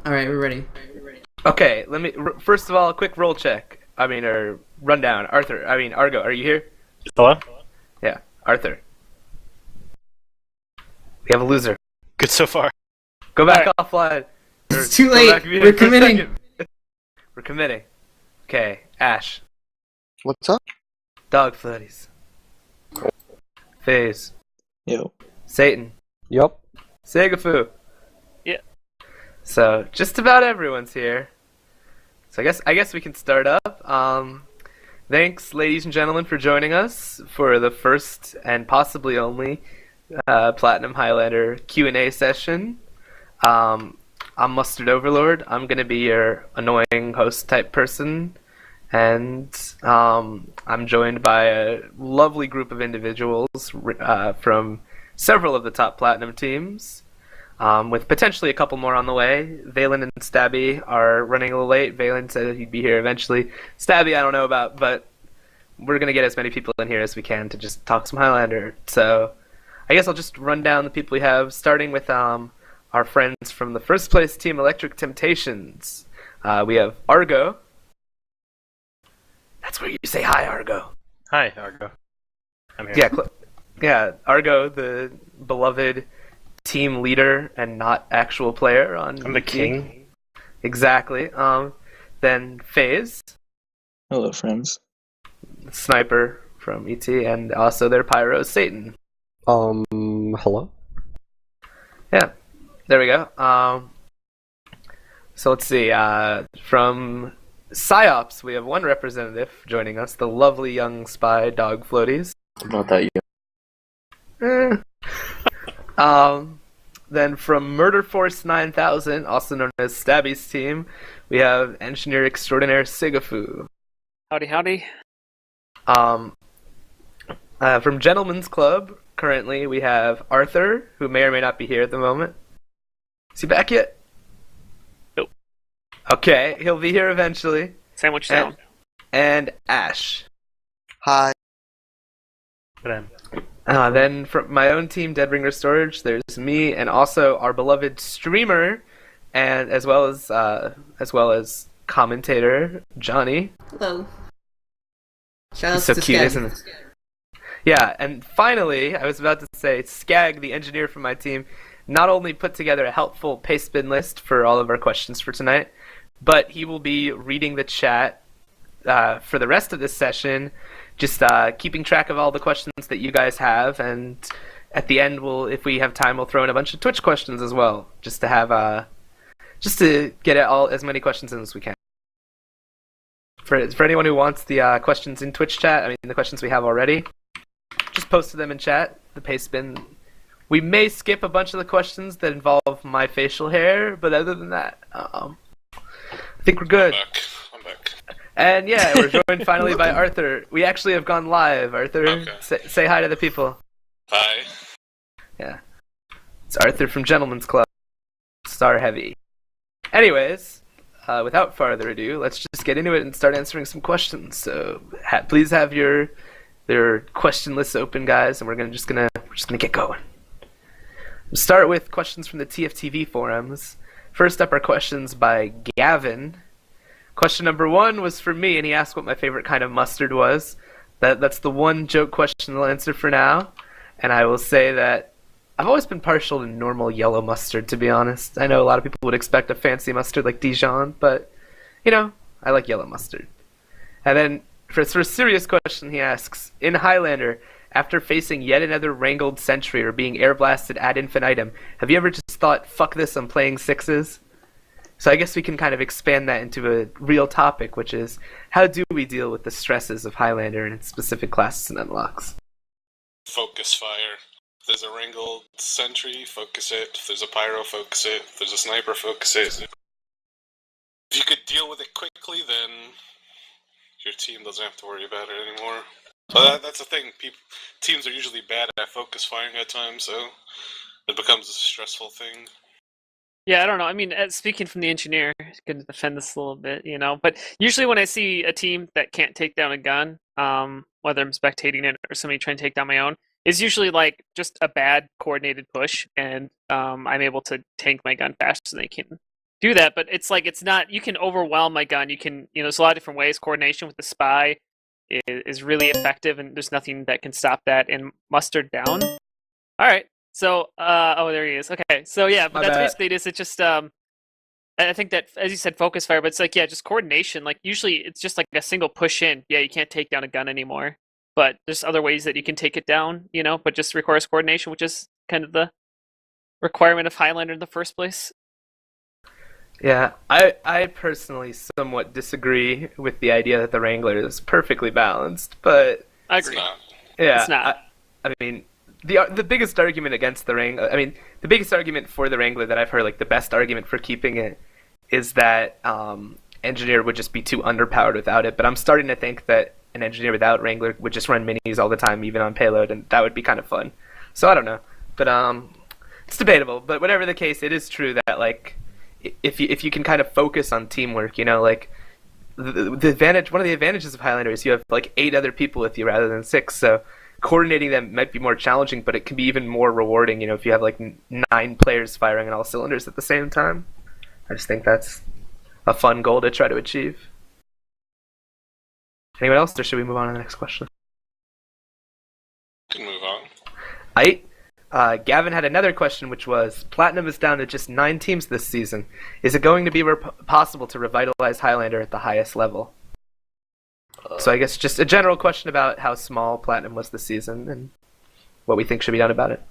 All right, we're ready. Okay, first of all, a quick roll check. Or rundown. Argo, are you here? Hello? Yeah, Arthur. We have a loser. Good so far. Go back Alright. offline. It's too late. We're committing. We're committing. Okay, Ash. What's up? Dog floaties. FaZe. Yo. Satan. Yup. Sigafoo. Yeah. So just about everyone's here. So I guess we can start up. Thanks, ladies and gentlemen, for joining us for the first and possibly only Platinum Highlander Q&A session. I'm Mustard Overlord. I'm gonna be your annoying host type person, and I'm joined by a lovely group of individuals from several of the top Platinum teams. With potentially a couple more on the way. Vhalin and Stabby are running a little late. Vhalin said he'd be here eventually. Stabby, I don't know about, but we're going to get as many people in here as we can to just talk some Highlander. So I guess I'll just run down the people we have, starting with our friends from the first place team, Electric Temptations. We have Argo. That's where you say hi, Argo. Hi, Argo. I'm here. Yeah, Argo, the beloved team leader and not actual player on I'm the ET. king. Exactly. Then FaZe, Hello, friends. sniper from ET, and also their pyro Satan. Hello? Yeah, there we go. So let's see. From PsyOps, we have one representative joining us, the lovely young spy Dog Floaties. About that, you. Then from Murder Force 9000, also known as Stabby's team, we have engineer extraordinaire Sigafoo. Howdy, howdy. From Gentleman's Club, currently we have Arthur, who may or may not be here at the moment. Is he back yet? Nope. Okay, he'll be here eventually. Sandwich down. And Ash. Hi. Then from my own team, Deadbringer Storage, there's me and also our beloved streamer, and as well as commentator Johnny. Hello. Shout out He's so to cute, Skag. isn't it? Yeah, and finally, I was about to say, Skag, the engineer from my team, not only put together a helpful paste bin list for all of our questions for tonight, but he will be reading the chat for the rest of this session, just keeping track of all the questions that you guys have, and at the end, if we have time, we'll throw in a bunch of Twitch questions as well, just to have, just to get as many questions in as we can. For anyone who wants the questions in Twitch chat, the questions we have already, just post them in chat, the paste bin. We may skip a bunch of the questions that involve my facial hair, but other than that, I think we're good. I'm back. And yeah, we're joined finally by Arthur. We actually have gone live. Arthur, Okay. say hi to the people. Hi. Yeah. It's Arthur from Gentleman's Club. Star Heavy. Anyways, without further ado, let's just get into it and start answering some questions. So please have your question lists open, guys, and we're just gonna get going. We'll start with questions from the TFTV forums. First up are questions by Gavin. Question number 1 was for me, and he asked what my favorite kind of mustard was. That's the one joke question I'll answer for now. And I will say that I've always been partial to normal yellow mustard, to be honest. I know a lot of people would expect a fancy mustard like Dijon, but, I like yellow mustard. And then, for a serious question, he asks, in Highlander, after facing yet another wrangled sentry or being air blasted ad infinitum, have you ever just thought, fuck this, I'm playing sixes? So I guess we can kind of expand that into a real topic, which is, how do we deal with the stresses of Highlander and its specific classes and unlocks? Focus fire. If there's a wrangled sentry, focus it. If there's a pyro, focus it. If there's a sniper, focus it. If you could deal with it quickly, then your team doesn't have to worry about it anymore. But that's the thing. Teams are usually bad at focus firing at times, so it becomes a stressful thing. Yeah, I don't know. Speaking from the engineer, going to defend this a little bit, But usually when I see a team that can't take down a gun, whether I'm spectating it or somebody trying to take down my own, is usually like just a bad coordinated push, and I'm able to tank my gun faster than they can do that, but it's like it's not. You can overwhelm my gun. You can, there's a lot of different ways. Coordination with the spy is really effective, and there's nothing that can stop that. And mustard down. All right. So, oh, there he is. Okay. So yeah, but that's basically it. Is it just I think that, as you said, focus fire, but it's like, yeah, just coordination. Like, usually it's just like a single push in. Yeah, you can't take down a gun anymore. But there's other ways that you can take it down, but just requires coordination, which is kind of the requirement of Highlander in the first place. Yeah, I personally somewhat disagree with the idea that the Wrangler is perfectly balanced, but... I agree. Yeah, it's not. I mean, the biggest argument against the Wrangler... I mean, the biggest argument for the Wrangler that I've heard, like the best argument for keeping it, is that Engineer would just be too underpowered without it, but I'm starting to think that an Engineer without Wrangler would just run minis all the time, even on payload, and that would be kind of fun. So I don't know, but it's debatable. But whatever the case, it is true that like if you can kind of focus on teamwork, like the advantage, one of the advantages of Highlander is you have like 8 other people with you rather than 6, so coordinating them might be more challenging, but it can be even more rewarding, if you have like 9 players firing on all cylinders at the same time. I just think that's a fun goal to try to achieve. Anyone else, or should we move on to the next question? Can move on. Gavin had another question, which was, Platinum is down to just 9 teams this season. Is it going to be possible to revitalize Highlander at the highest level? So I guess just a general question about how small Platinum was this season and what we think should be done about it.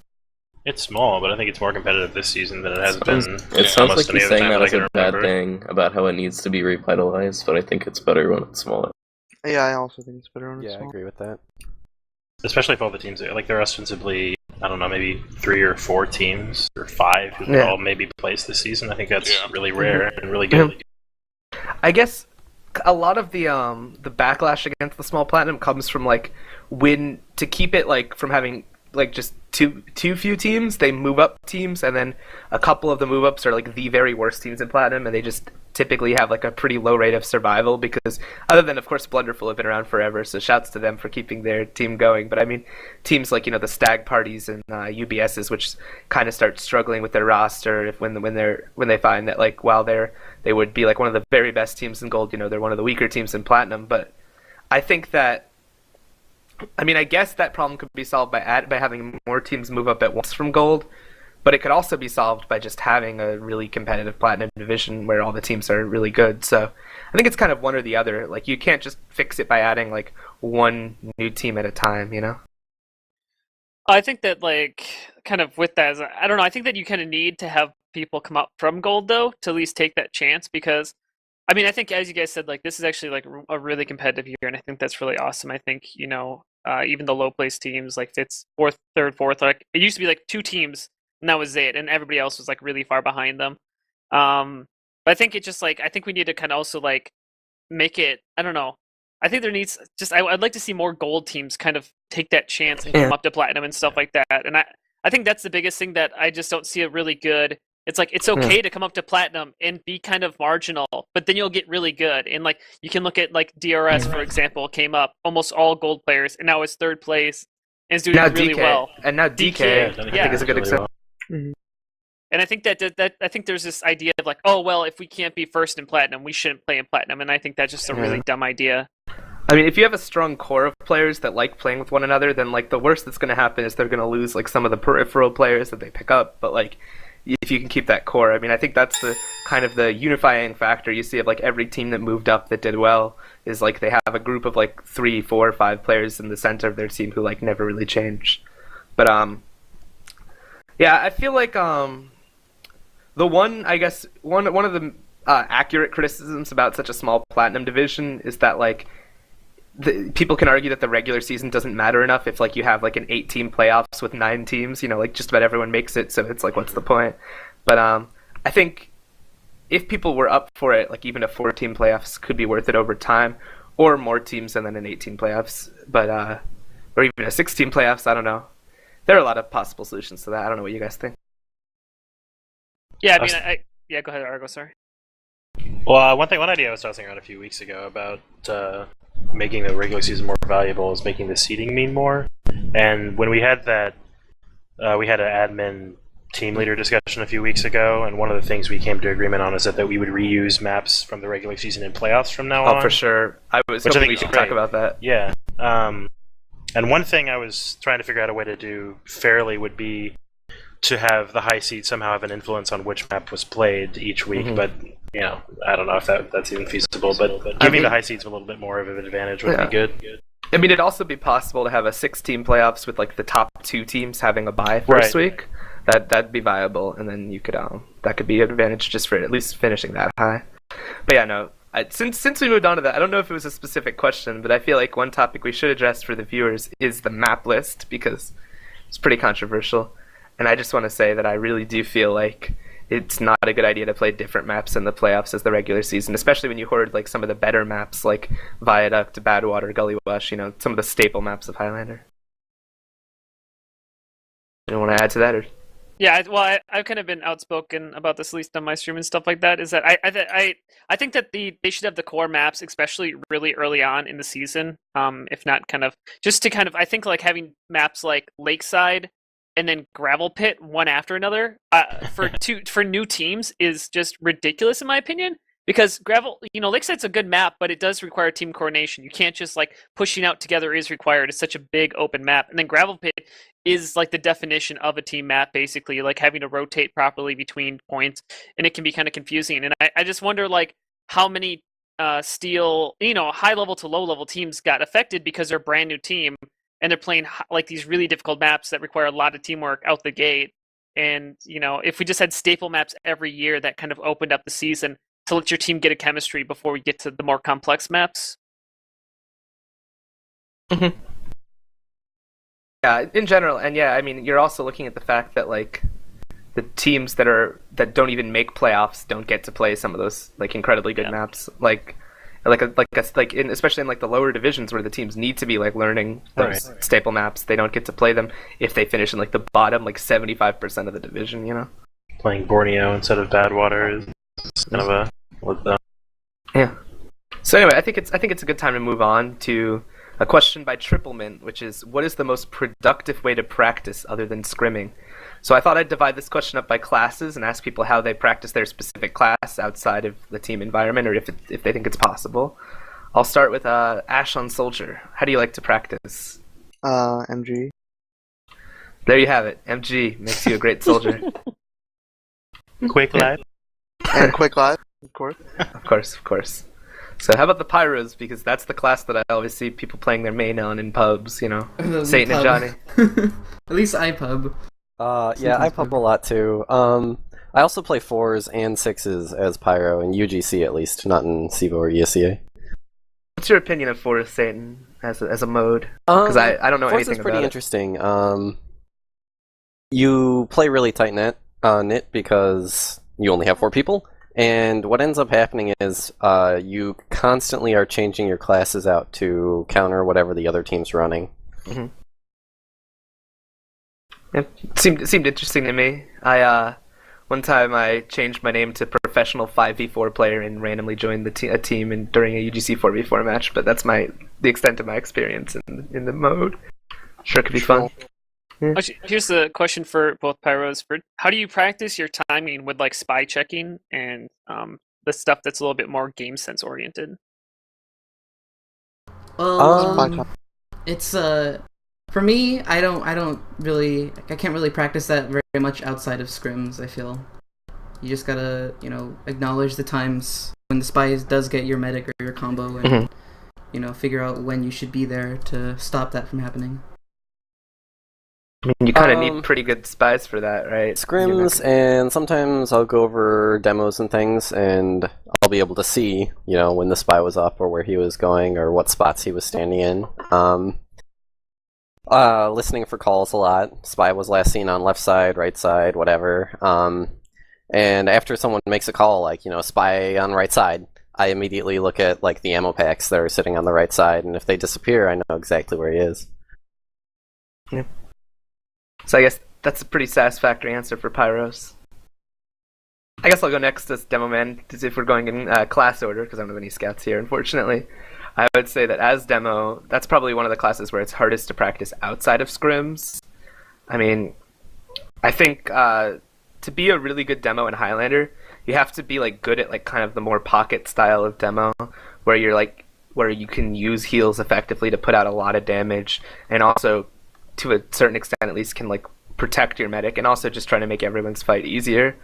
It's small, but I think it's more competitive this season than it has been. It sounds like he's saying that as a bad remember. thing about how it needs to be revitalized, but I think it's better when it's smaller. Yeah, I also think it's better when it's small. I agree with that. Especially if all the teams, like there are ostensibly, I don't know, maybe 3 or 4 teams, or 5 who could all maybe place this season. I think that's really rare and really good. I guess a lot of the backlash against the small Platinum comes from like when to keep it like from having like just too few teams, they move up teams, and then a couple of the move ups are like the very worst teams in Platinum, and they just typically have like a pretty low rate of survival, because other than of course Blunderful have been around forever, so shouts to them for keeping their team going. But I mean, teams like the Stag Parties and UBSs, which kind of start struggling with their roster when they find that like while they would be like one of the very best teams in Gold, they're one of the weaker teams in Platinum. But I think that, I mean, I guess that problem could be solved by having more teams move up at once from Gold, but it could also be solved by just having a really competitive Platinum division where all the teams are really good. So I think it's kind of one or the other. Like, you can't just fix it by adding like one new team at a time, I think that, like, kind of with that, I don't know, I think that you kind of need to have people come up from Gold, though, to at least take that chance, because I mean, I think, as you guys said, like, this is actually like a really competitive year, and I think that's really awesome. I think, even the low place teams, like Fitz, fourth, third, fourth, like it used to be like 2 teams, and that was it, and everybody else was like really far behind them. But I think it just like, I think we need to kind of also like make it, I don't know. I think there needs just, I'd like to see more Gold teams kind of take that chance and come up to Platinum and stuff like that. And I think that's the biggest thing that I just don't see it really good. It's like, it's okay to come up to Platinum and be kind of marginal, but then you'll get really good. And like, you can look at like DRS, for example, came up, almost all Gold players, and now it's 3rd place and is doing really well. And now DK, I think is a good example. Mm-hmm. And I think that I think there's this idea of like, oh, well, if we can't be first in Platinum, we shouldn't play in Platinum. And I think that's just a really dumb idea. I mean, if you have a strong core of players that like playing with one another, then like the worst that's going to happen is they're going to lose like some of the peripheral players that they pick up. But like, if you can keep that core, I mean, I think that's the kind of the unifying factor you see of like every team that moved up that did well is like they have a group of like 3, 4, 5 players in the center of their team who like never really changed. But yeah, I feel like the one, I guess one of the accurate criticisms about such a small Platinum division is that like people can argue that the regular season doesn't matter enough if like you have like an 8-team playoffs with 9 teams, like just about everyone makes it, so it's like, what's the point? But I think if people were up for it, like even a 4-team playoffs could be worth it over time, or more teams than an 8-team playoffs, but or even a 6-team playoffs. I don't know. There are a lot of possible solutions to that. I don't know what you guys think. Yeah, I mean, yeah, go ahead, Argo. Sorry. Well, one idea I was tossing around a few weeks ago about making the regular season more valuable is making the seeding mean more. And when we had that, we had an admin team leader discussion a few weeks ago, and one of the things we came to agreement on is that we would reuse maps from the regular season and playoffs from now on. Oh, for sure. I was hoping we should talk about that. Yeah. And one thing I was trying to figure out a way to do fairly would be to have the high seed somehow have an influence on which map was played each week, but I don't know if that's even feasible. But giving the high seeds a little bit more of an advantage would be good. I mean, it'd also be possible to have a 6-team playoffs with like the top 2 teams having a bye first week. That'd be viable, and then you could that could be an advantage just for at least finishing that high. But yeah, no. Since we moved on to that, I don't know if it was a specific question, but I feel like one topic we should address for the viewers is the map list, because it's pretty controversial. And I just want to say that I really do feel like it's not a good idea to play different maps in the playoffs as the regular season, especially when you hoard like some of the better maps like Viaduct, Badwater, Gully Wash, some of the staple maps of Highlander. Anyone want to add to that? Or? Yeah, well, I've kind of been outspoken about this, at least on my stream and stuff like that, is that I think that they should have the core maps, especially really early on in the season, if not kind of, just to kind of, I think like having maps like Lakeside and then Gravel Pit one after another for new teams is just ridiculous in my opinion. Because Lakeside's a good map, but it does require team coordination. You can't just like pushing out together is required. It's such a big open map. And then Gravel Pit is like the definition of a team map, basically, like having to rotate properly between points, and it can be kind of confusing. And I just wonder like how many steel, high level to low level teams got affected because they're a brand new team and they're playing like these really difficult maps that require a lot of teamwork out the gate. And if we just had staple maps every year that kind of opened up the season to let your team get a chemistry before we get to the more complex maps. Mm-hmm. Yeah, in general, and yeah, I mean, you're also looking at the fact that like the teams that don't even make playoffs don't get to play some of those like incredibly good maps, especially in like the lower divisions where the teams need to be like learning those staple maps. They don't get to play them if they finish in like the bottom like 75% of the division. Playing Borneo instead of Badwater is kind of a yeah. So anyway, I think it's a good time to move on to a question by Triplemint, which is, what is the most productive way to practice other than scrimming? So I thought I'd divide this question up by classes and ask people how they practice their specific class outside of the team environment, or if they think it's possible. I'll start with Ash on Soldier. How do you like to practice? MG. There you have it. MG makes you a great soldier. Quick Live. And Quick Live, of course. Of course. So how about the Pyros? Because that's the class that I always see people playing their main on in pubs, Satan and Johnny. At least I pub. Yeah, I pub a lot too. I also play 4s and 6s as Pyro, in UGC at least, not in SIVO or ESEA. What's your opinion of Forest Satan as a mode? Because I don't know anything about it. Forest is pretty interesting. You play really tight knit because you only have 4 people. And what ends up happening is you constantly are changing your classes out to counter whatever the other team's running. Mm-hmm. It seemed interesting to me. One time I changed my name to professional 5v4 player and randomly joined a team during a UGC 4v4 match, but that's the extent of my experience in the mode. Sure could be fun. Yeah. Here's the question for both Pyros. How do you practice your timing with like spy checking and the stuff that's a little bit more game sense oriented? Well, it's for me, I can't really practice that very much outside of scrims. I feel you just gotta acknowledge the times when the spy does get your medic or your combo, and figure out when you should be there to stop that from happening. I mean, you kind of need pretty good spies for that, right? Scrims, and sometimes I'll go over demos and things, and I'll be able to see, when the spy was up, or where he was going, or what spots he was standing in. Listening for calls a lot. Spy was last seen on left side, right side, whatever. And after someone makes a call, like, spy on right side, I immediately look at, like, the ammo packs that are sitting on the right side, and if they disappear, I know exactly where he is. Yeah. So I guess that's a pretty satisfactory answer for Pyros. I guess I'll go next as Demo Man, if we're going in class order, because I don't have any scouts here, unfortunately. I would say that as Demo, that's probably one of the classes where it's hardest to practice outside of scrims. I mean, I think to be a really good demo in Highlander, you have to be like good at like kind of the more pocket style of demo, where you're like where you can use heals effectively to put out a lot of damage, and also to a certain extent at least can like protect your medic, and also just trying to make everyone's fight easier.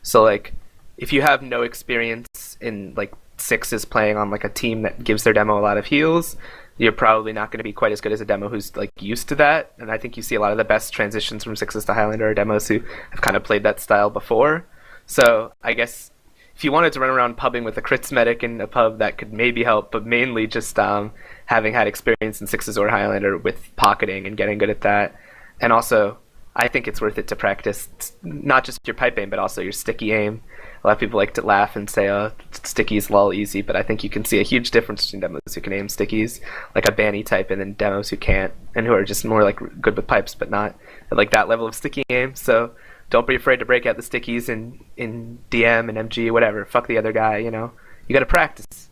So like if you have no experience in like sixes playing on like a team that gives their demo a lot of heals, you're probably not going to be quite as good as a demo who's like used to that. And I think you see a lot of the best transitions from sixes to Highlander are demos who have kind of played that style before. So I guess if you wanted to run around pubbing with a crits medic in a pub, that could maybe help, but mainly just having had experience in sixes or Highlander with pocketing and getting good at that. And also, I think it's worth it to practice not just your pipe aim, but also your sticky aim. A lot of people like to laugh and say, "Oh, stickies lull easy," but I think you can see a huge difference between demos who can aim stickies, like a Banny type, and then demos who can't, and who are just more like good with pipes, but not at like that level of sticky aim. So don't be afraid to break out the stickies in DM and MG, whatever. Fuck the other guy, you know. You got to practice.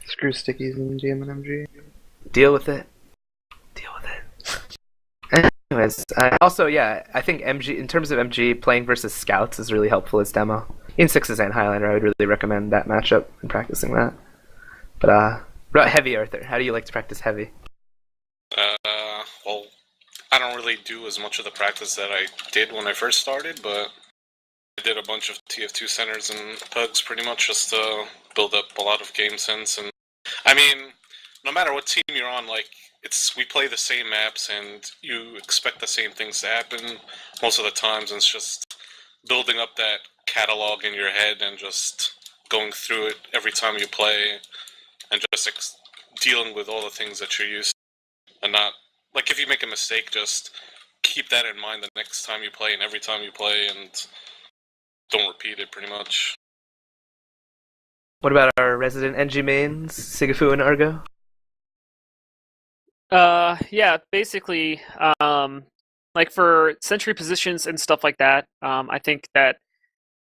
Screw stickies in GM and MG. Deal with it. Deal with it. Anyways, I think MG, in terms of MG, playing versus scouts is really helpful as demo. In sixes and Highlander, I would really recommend that matchup and practicing that. But about heavy, Arthur, how do you like to practice heavy? Well, I don't really do as much of the practice that I did when I first started, but I did a bunch of TF2 centers and pugs pretty much just to build up a lot of game sense. And I mean, no matter what team you're on, like, we play the same maps and you expect the same things to happen most of the times, and it's just building up that catalog in your head and just going through it every time you play and just dealing with all the things that you're used to, and not, like, if you make a mistake, just keep that in mind the next time you play and every time you play, and don't repeat it pretty much. What about our resident NG mains, Sigafoo and Argo? Yeah, basically, like for sentry positions and stuff like that, I think that,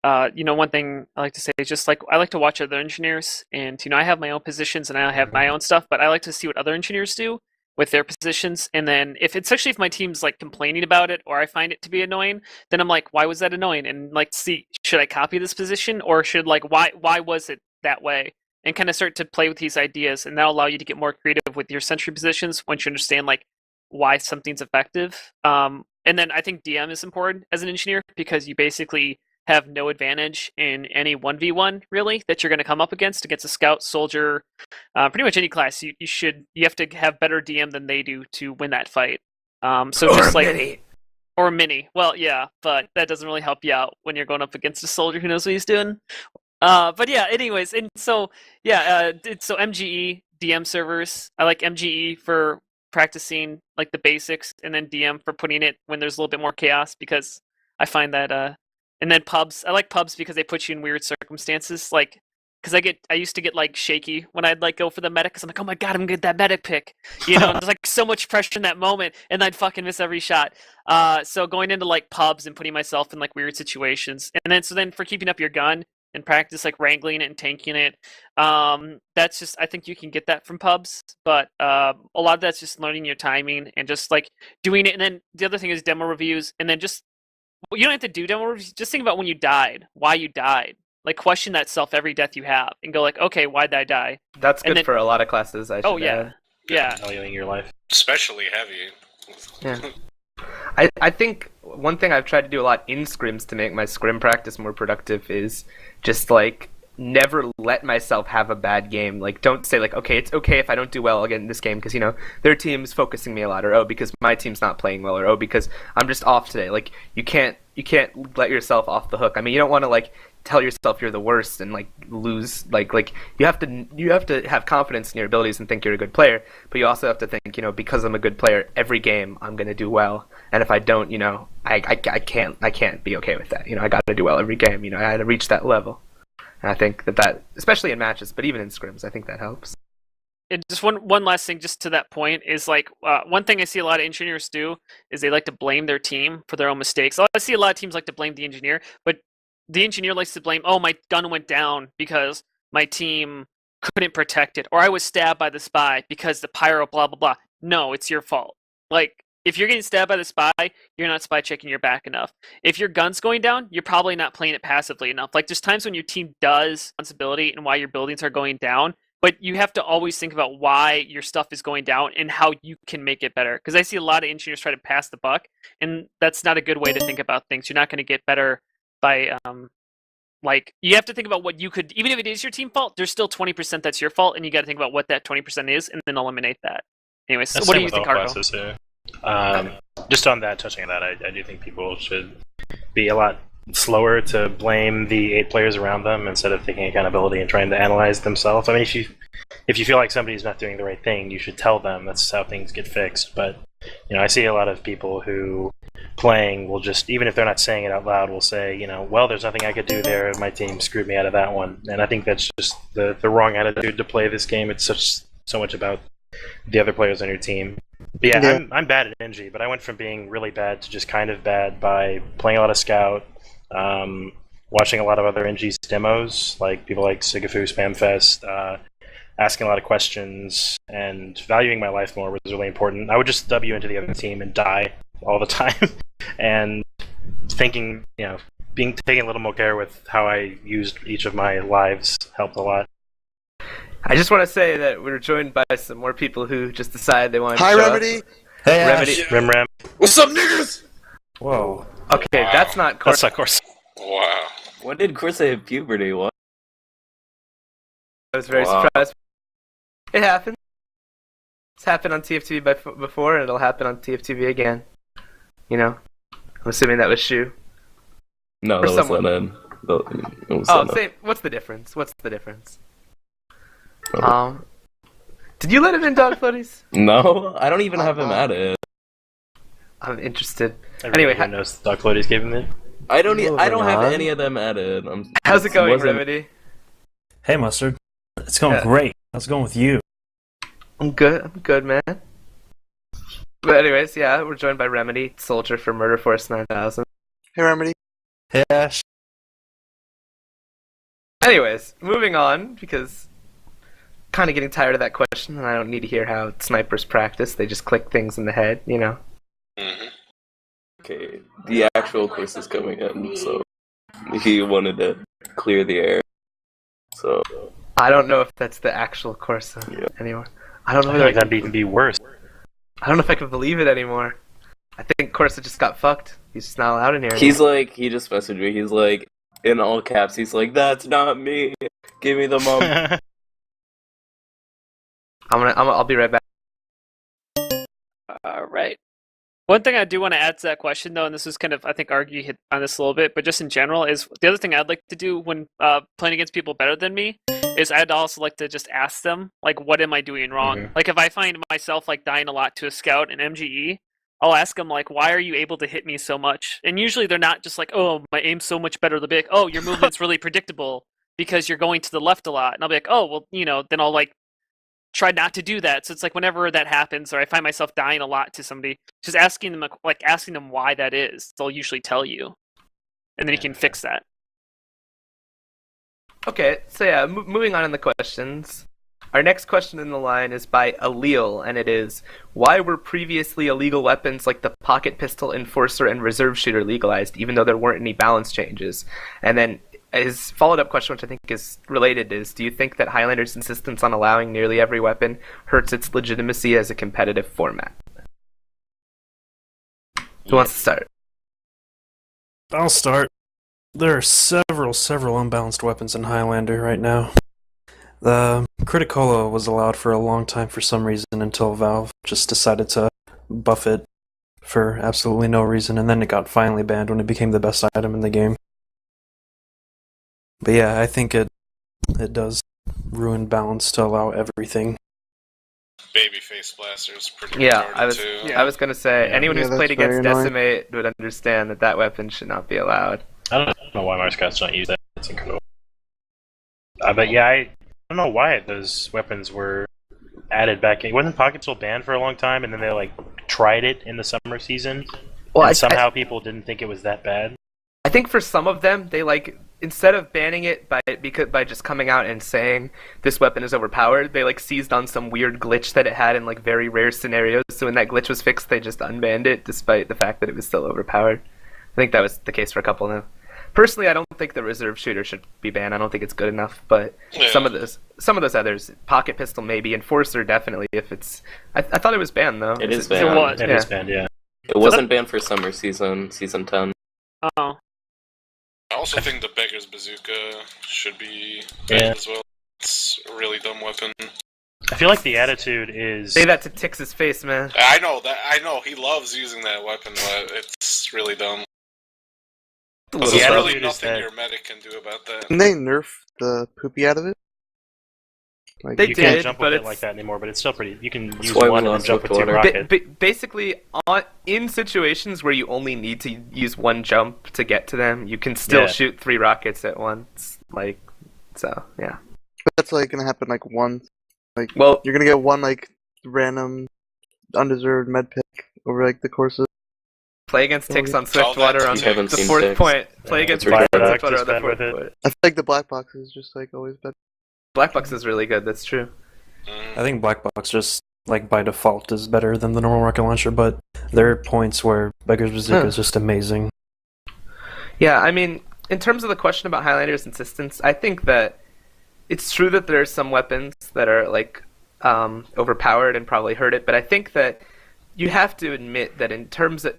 one thing I like to say is just like I like to watch other engineers, and I have my own positions and I have my own stuff, but I like to see what other engineers do with their positions, and then especially if my team's like complaining about it or I find it to be annoying, then I'm like, why was that annoying? And like, see, should I copy this position, or should like why was it that way? And kind of start to play with these ideas, and that'll allow you to get more creative with your sentry positions once you understand like why something's effective. And then I think DM is important as an engineer, because you basically have no advantage in any 1v1 really that you're going to come up against a scout, soldier, pretty much any class. You have to have better DM than they do to win that fight. So Or just like mini. or mini. Well, yeah, but that doesn't really help you out when you're going up against a soldier who knows what he's doing. But yeah, anyways, and so yeah, so MGE DM servers. I like MGE for practicing like the basics, and then DM for putting it when there's a little bit more chaos, because I find that and then pubs. I like pubs because they put you in weird circumstances, like because I used to get like shaky when I'd like go for the medic, because I'm like, oh my god, I'm gonna get that medic pick, and there's like so much pressure in that moment, and I'd fucking miss every shot. So going into like pubs and putting myself in like weird situations, and then for keeping up your gun and practice like wrangling it and tanking it. That's just, I think you can get that from pubs, but a lot of that's just learning your timing and just like doing it. And then the other thing is demo reviews, and then just, well, you don't have to do demo reviews. Just think about when you died, why you died. Like question that self every death you have, and go like, okay, why did I die? That's And good then- for a lot of classes, I should Oh yeah, add. yeah. Valuing your life. Especially heavy. Yeah. I think one thing I've tried to do a lot in scrims to make my scrim practice more productive is just like never let myself have a bad game. Like, don't say like, okay, it's okay if I don't do well again in this game because their team's focusing me a lot, or oh, because my team's not playing well, or oh, because I'm just off today. Like, you can't let yourself off the hook. I mean, you don't want to like tell yourself you're the worst and like lose. Like you have to have confidence in your abilities and think you're a good player, but you also have to think, because I'm a good player, every game I'm gonna do well, and if I don't, I can't be okay with that. I got to do well every game. I had to reach that level. And I think that especially in matches, but even in scrims, I think that helps. And just one last thing, just to that point, is like one thing I see a lot of engineers do is they like to blame their team for their own mistakes. I see a lot of teams like to blame the engineer, but the engineer likes to blame, oh, my gun went down because my team couldn't protect it, or I was stabbed by the spy because the pyro blah blah blah. No, it's your fault. Like, if you're getting stabbed by the spy, you're not spy checking your back enough. If your gun's going down, you're probably not playing it passively enough. Like, there's times when your team does responsibility and why your buildings are going down, but you have to always think about why your stuff is going down and how you can make it better. Because I see a lot of engineers try to pass the buck, and that's not a good way to think about things. You're not going to get better by like, you have to think about what you could, even if it is your team fault, there's still 20% that's your fault, and you got to think about what that 20% is, and then eliminate that. Anyways, so what do you think, Harko? Just on that, touching on that, I do think people should be a lot slower to blame the 8 players around them instead of taking accountability and trying to analyze themselves. I mean, if you feel like somebody's not doing the right thing, you should tell them. That's how things get fixed. But I see a lot of people who playing will just, even if they're not saying it out loud, will say, well, there's nothing I could do there. My team screwed me out of that one. And I think that's just the wrong attitude to play this game. It's so much about the other players on your team. But yeah. I'm bad at NG, but I went from being really bad to just kind of bad by playing a lot of Scout, watching a lot of other NG's demos, like people like Sigafoo, Spamfest, asking a lot of questions, and valuing my life more was really important. I would just W into the other team and die all the time, and thinking, taking a little more care with how I used each of my lives helped a lot. I just want to say that we're joined by some more people who just decided they wanted to Hi, show Remedy. Up. Hey, Remedy. Rim. What's up, niggas? Whoa. Okay, Wow. that's not That's of course. Wow. When did Corsa hit puberty? What? I was very Wow. surprised. It happened. It's happened on TFTV before, and it'll happen on TFTV again. I'm assuming that was Shu. No, Or that someone. was N. It was Oh, N. same. What's the difference? Oh. Did you let him in, Dog Floaties? No, I don't even have him added. I'm interested. Everybody Anyway, who knows Doc Floaties gave him it. I don't have on. any of them added. how's it going, wasn't- Remedy? Hey, Mustard. It's going Yeah. great. How's it going with you? I'm good, man. But anyways, yeah, we're joined by Remedy, Soldier for Murder Force 9000. Hey, Remedy. Hey, Ash. Anyways, moving on, because kind of getting tired of that question, and I don't need to hear how snipers practice. They just click things in the head, Mm-hmm. Okay, the actual course is coming in, so he wanted to clear the air. So I don't know if that's the actual Corsa anymore. I don't know I if feel like that'd even be worse. I don't know if I can believe it anymore. I think Corsa just got fucked. He's just not allowed in here. he just messaged me. He's like, in all caps, he's like, "That's not me. Give me the mom." I'll be right back. All right. One thing I do want to add to that question, though, and this is kind of, I think, Argy hit on this a little bit, but just in general, is the other thing I'd like to do when playing against people better than me is I'd also like to just ask them, like, what am I doing wrong? Mhm. Like, if I find myself, like, dying a lot to a scout in MGE, I'll ask them, like, why are you able to hit me so much? And usually they're not just like, oh, my aim's so much better. They'll be like, oh, your movement's really predictable because you're going to the left a lot. And I'll be like, oh, well, then I'll, like, try not to do that. So it's like whenever that happens, or I find myself dying a lot to somebody, just asking them why that is. They'll usually tell you, and then you can fix that. Okay, so yeah, moving on in the questions. Our next question in the line is by Allele, and it is, why were previously illegal weapons like the pocket pistol, enforcer, and reserve shooter legalized, even though there weren't any balance changes? And then his followed-up question, which I think is related, is, do you think that Highlander's insistence on allowing nearly every weapon hurts its legitimacy as a competitive format? Who wants to start? I'll start. There are several unbalanced weapons in Highlander right now. The Criticola was allowed for a long time for some reason until Valve just decided to buff it for absolutely no reason, and then it got finally banned when it became the best item in the game. But yeah, I think it does ruin balance to allow everything. Babyface blasters pretty Yeah, retarded too. I was gonna say, anyone who's Yeah, played that's very against annoying. Decimate would understand that that weapon should not be allowed. I don't know why my scouts don't use that. It's incredible. But yeah, I don't know why those weapons were added back in. Wasn't Pocket Pistol banned for a long time, and then they tried it in the summer season? Well, And somehow people didn't think it was that bad. I think for some of them, they instead of banning it by just coming out and saying this weapon is overpowered, they like seized on some weird glitch that it had in like very rare scenarios. So when that glitch was fixed, they just unbanned it, despite the fact that it was still overpowered. I think that was the case for a couple now. Personally, I don't think the reserve shooter should be banned. I don't think it's good enough. But some of those others, pocket pistol maybe, enforcer definitely. If it's, I thought it was banned though. It is banned. It was. It is banned, yeah. It wasn't banned for summer season 10. Oh. I also think the Beggar's Bazooka should be banned as well. It's a really dumb weapon. I feel like the attitude is... Say that to Tix's face, man. I know, he loves using that weapon, but it's really dumb. There's really nothing your medic can do about that. Can they nerf the poopy out of it? Like, They You can't did, jump but with it it's like that anymore, but it's still pretty... You can use why we one and then lost jump with with 2 water. rockets. Basically, in situations where you only need to use one jump to get to them, you can still shoot 3 rockets at once. Like, so, yeah. But that's like gonna happen like once. Like, Well, you're gonna get one like random undeserved med pick over like the course of. play against Tix on Swiftwater on You haven't the seen 4th Tix. point. Play Yeah, against it's Tix on ridiculous. Swiftwater on the Just 4th bad with point. I feel like the black box is just like always better. Black Box is really good, that's true. I think Black Box just like by default is better than the normal rocket launcher, but there are points where Beggar's Bazooka is just amazing. Yeah, I mean, in terms of the question about Highlander's insistence, I think that it's true that there are some weapons that are like overpowered and probably hurt it, but I think that you have to admit that in terms of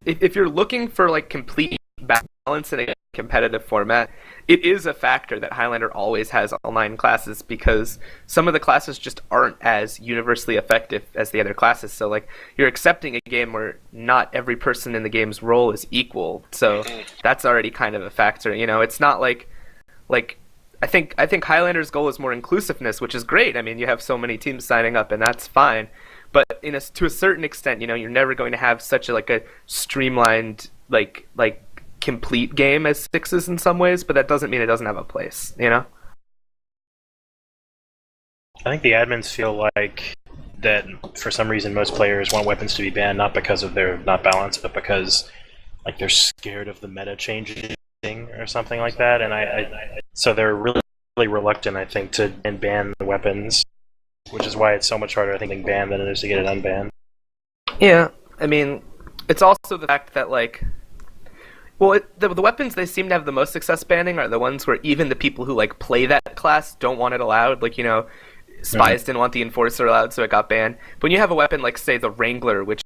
if you're looking for like complete balance in a competitive format, it is a factor that Highlander always has all 9 classes, because some of the classes just aren't as universally effective as the other classes. So like you're accepting a game where not every person in the game's role is equal. So that's already kind of a factor. You know, it's not like I think Highlander's goal is more inclusiveness, which is great. I mean, you have so many teams signing up, and that's fine. But to a certain extent, you know, you're never going to have such a streamlined like complete game as 6s in some ways, but that doesn't mean it doesn't have a place, you know? I think the admins feel like that for some reason most players want weapons to be banned, not because of they're not balanced, but because like they're scared of the meta changing or something like that, and so they're really reluctant, I think, to ban the weapons, which is why it's so much harder, I think, to ban than it is to get it unbanned. Yeah, I mean, it's also the fact that the weapons they seem to have the most success banning are the ones where even the people who like play that class don't want it allowed. Like, you know, Spies didn't want the Enforcer allowed, so it got banned. But when you have a weapon like, say, the Wrangler, which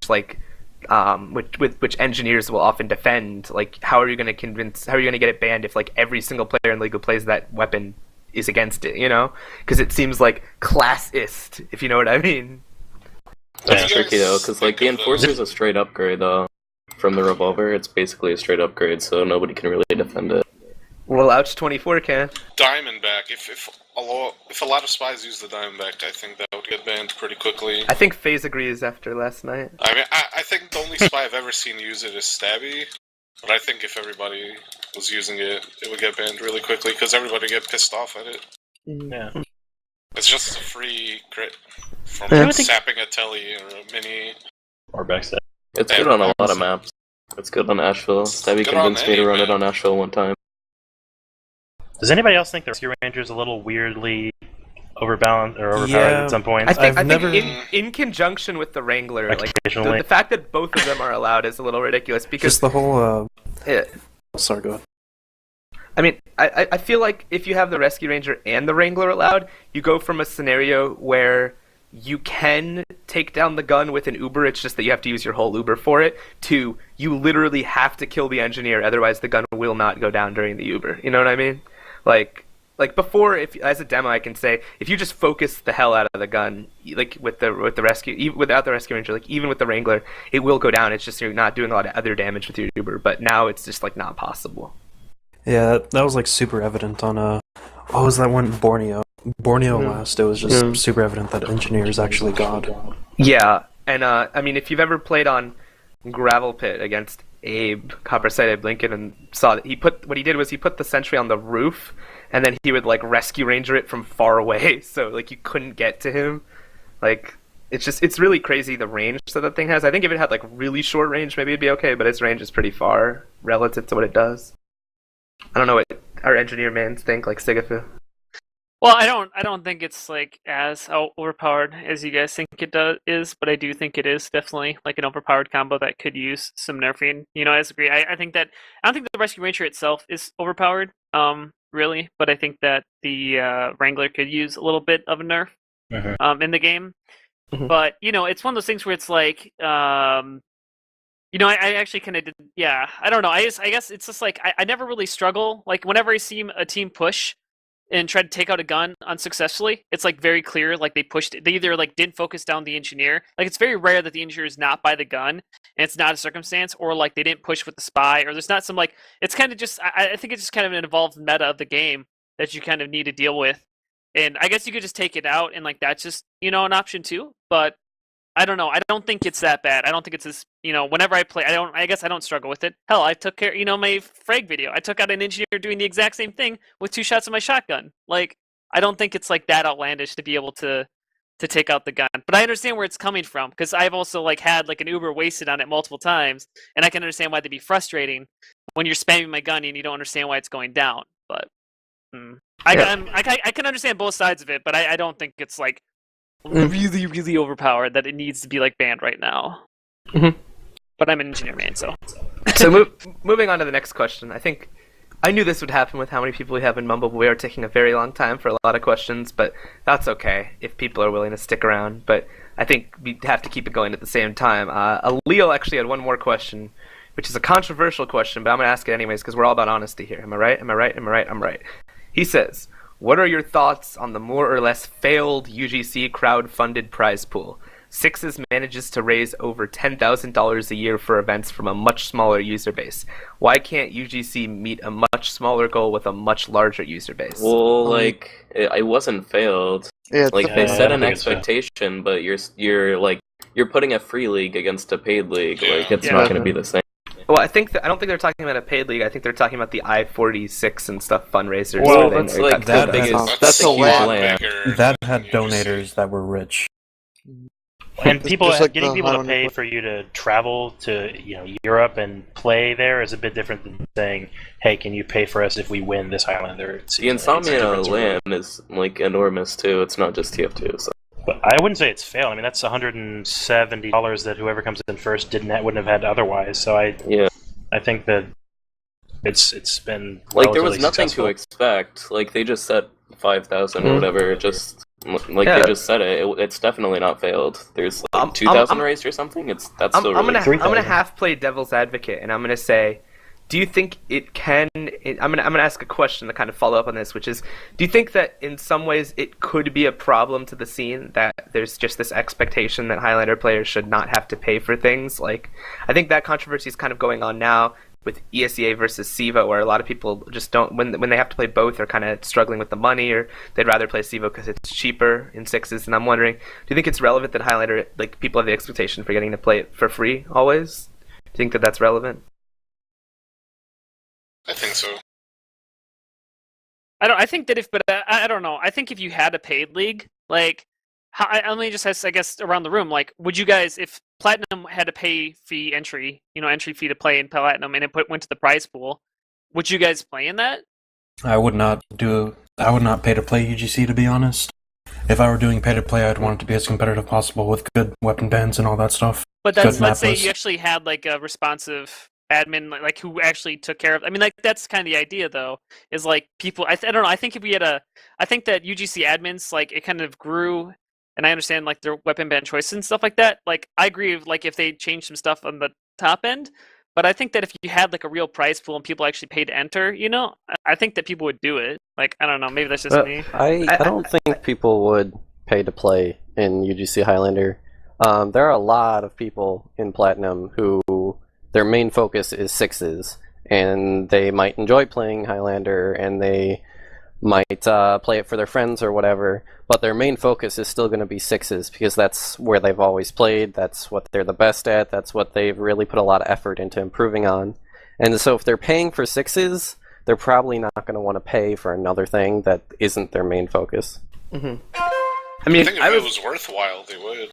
engineers will often defend, like, how are you going to get it banned if like every single player in League who plays that weapon is against it, you know? Because it seems like classist, if you know what I mean. That's tricky though, because like the Enforcer's a straight upgrade though. From the revolver, it's basically a straight upgrade, so nobody can really defend it. Well, Ouch 24 can. Diamondback. If a lot of spies use the Diamondback, I think that would get banned pretty quickly. I think FaZe agrees after last night. I mean, I think the only spy I've ever seen use it is Stabby, but I think if everybody was using it, it would get banned really quickly, because everybody get pissed off at it. Yeah. It's just a free crit from sapping a telly or a mini. Or backstab. It's good on a lot of maps. It's good on Asheville. Stabby convinced me to run it on Asheville one time. Does anybody else think the Rescue Ranger is a little weirdly overbalanced or overpowered at some point? I think in conjunction with the Wrangler, like the fact that both of them are allowed is a little ridiculous, because just the whole. Sorry, go ahead. I mean, I feel like if you have the Rescue Ranger and the Wrangler allowed, you go from a scenario where you can take down the gun with an Uber, it's just that you have to use your whole Uber for it, to you literally have to kill the engineer, otherwise the gun will not go down during the Uber. You know what I mean? Like before, if as a demo, I can say if you just focus the hell out of the gun, like with the rescue, without the Rescue Ranger, like even with the Wrangler, it will go down. It's just you're not doing a lot of other damage with your Uber. But now it's just like not possible. Yeah, that was like super evident on what was that one? Borneo last. It was just super evident that engineer is actually God. Yeah, and I mean, if you've ever played on Gravel Pit against Abe, Copper Sighted Blinken, and saw that he put the sentry on the roof, and then he would like Rescue Ranger it from far away, so like you couldn't get to him. Like it's really crazy the range that thing has. I think if it had like really short range, maybe it'd be okay, but its range is pretty far relative to what it does. I don't know our engineer mains think, like Sigafoo? Well, I don't think it's like as overpowered as you guys think is, but I do think it is definitely like an overpowered combo that could use some nerfing. I agree. I think that I don't think the Rescue Ranger itself is overpowered, really, but I think that the Wrangler could use a little bit of a nerf, in the game. Mhm. But it's one of those things where it's like, I actually kind of did. Yeah, I don't know. I guess it's just like I never really struggle. Like whenever I see a team push and try to take out a gun unsuccessfully, it's like very clear like they pushed it. They either like didn't focus down the engineer. Like it's very rare that the engineer is not by the gun and it's not a circumstance, or like they didn't push with the spy, or there's not some like it's kind of just I think it's just kind of an involved meta of the game that you kind of need to deal with. And I guess you could just take it out and like that's just an option too. But I don't know. I don't think it's that bad. I don't think it's as whenever I play, I guess I don't struggle with it. Hell, I took care. My frag video. I took out an engineer doing the exact same thing with 2 shots of my shotgun. Like, I don't think it's like that outlandish to be able to take out the gun. But I understand where it's coming from because I've also like had like an Uber wasted on it multiple times, and I can understand why it'd be frustrating when you're spamming my gun and you don't understand why it's going down. But I can understand both sides of it, but I don't think it's like really, really overpowered that it needs to be like banned right now. Mhm. But I'm an engineer man, so. So moving on to the next question. I knew this would happen with how many people we have in Mumble, but we are taking a very long time for a lot of questions, but that's okay if people are willing to stick around. But I think we have to keep it going at the same time. Leo actually had one more question, which is a controversial question, but I'm going to ask it anyways because we're all about honesty here. Am I right? Am I right? Am I right? I'm right. He says, what are your thoughts on the more or less failed UGC crowd-funded prize pool? Sixes manages to raise over $10,000 a year for events from a much smaller user base. Why can't UGC meet a much smaller goal with a much larger user base? Well, like, it wasn't failed. Yeah, Like, they I set don't an think it's fair. expectation, but you're putting a free league against a paid league. Like, it's Yeah. not going to be the same. Well, I don't think they're talking about a paid league. I think they're talking about the I-46 and stuff fundraisers. Well, where That's they like got the that- biggest. That's That's a a huge lot land. bigger That than had UGC. donators that were rich. And people Just like getting the people to Highlander pay one. for you to travel to Europe and play there is a bit different than saying, "Hey, can you pay for us if we win this Highlander?" The Insomnia land is like enormous too. It's not just TF2. So. But I wouldn't say it's failed. I mean, that's $170 that whoever comes in first wouldn't have had otherwise. So I think that it's been Like there was relatively nothing successful. to expect. Like they just set 5,000 or Mhm. whatever. Just like Yeah. they just said it. It's definitely not failed. There's like 2,000 raised or something. That's I'm still gonna really. 3,000. half play devil's advocate, and I'm gonna say, do you think it can? I'm gonna ask a question to kind of follow up on this, which is, do you think that in some ways it could be a problem to the scene that there's just this expectation that Highlander players should not have to pay for things? Like, I think that controversy is kind of going on now with ESEA versus SIVA, where a lot of people just don't, when they have to play both, are kind of struggling with the money, or they'd rather play SIVA because it's cheaper in sixes. And I'm wondering, do you think it's relevant that Highlander, like, people have the expectation for getting to play it for free always? Do you think that that's relevant? I think so. I think that I don't know. I think if you had a paid league, like, let me just ask, I guess, around the room, like, would you guys, if Platinum had a pay fee entry fee to play in Platinum, and it went to the prize pool, would you guys play in that? I would not pay to play UGC, to be honest. If I were doing pay to play, I'd want it to be as competitive possible with good weapon bans and all that stuff. But Good let's map say list. you actually had like a responsive admin, like who actually took care of. I mean, like that's kind of the idea, though. Is like people. I don't know. I think if we had I think that UGC admins, like, it kind of grew, and I understand like their weapon ban choices and stuff like that. Like, I agree with, like, if they changed some stuff on the top end. But I think that if you had like a real prize pool and people actually paid to enter, I think that people would do it. Like, I don't know. Maybe that's just me. I don't think people would pay to play in UGC Highlander. There are a lot of people in Platinum who their main focus is sixes, and they might enjoy playing Highlander, and they might play it for their friends or whatever, but their main focus is still going to be sixes because that's where they've always played, that's what they're the best at, that's what they've really put a lot of effort into improving on. And so if they're paying for sixes, they're probably not going to want to pay for another thing that isn't their main focus. Mm-hmm. I mean, think if it was worthwhile, they would.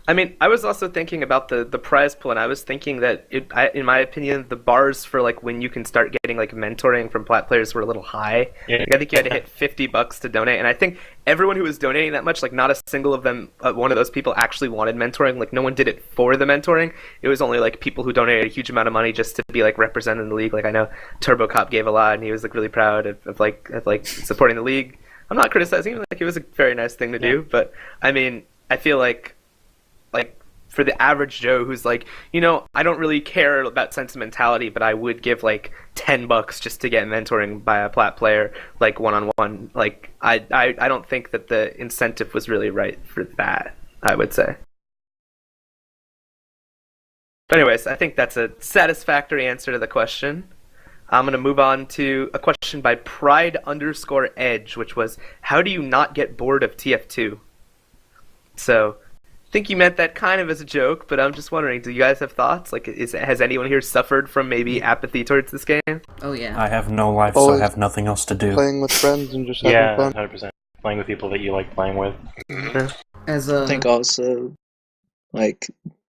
I mean, I was also thinking about the prize pool, and I was thinking that, in my opinion, the bars for like when you can start getting like mentoring from plat players were a little high. Yeah. Like, I think you had to hit $50 to donate, and I think everyone who was donating that much, like not a single of them, one of those people actually wanted mentoring. Like no one did it for the mentoring. It was only like people who donated a huge amount of money just to be like represented in the league. Like I know Turbo Cop gave a lot, and he was like really proud of supporting the league. I'm not criticizing him. Like it was a very nice thing to do, but I mean, I feel like for the average Joe who's like, I don't really care about sentimentality, but I would give like $10 just to get mentoring by a plat player, like one-on-one. Like I don't think that the incentive was really right for that, I would say. But anyways, I think that's a satisfactory answer to the question. I'm going to move on to a question by Pride_Edge, which was, how do you not get bored of TF2? So I think you meant that kind of as a joke, but I'm just wondering, do you guys have thoughts? Like, has anyone here suffered from maybe apathy towards this game? Oh yeah. I have no life, so I have nothing else to do. Playing with friends and just having fun. 100%. Playing with people that you like playing with. I think also, like,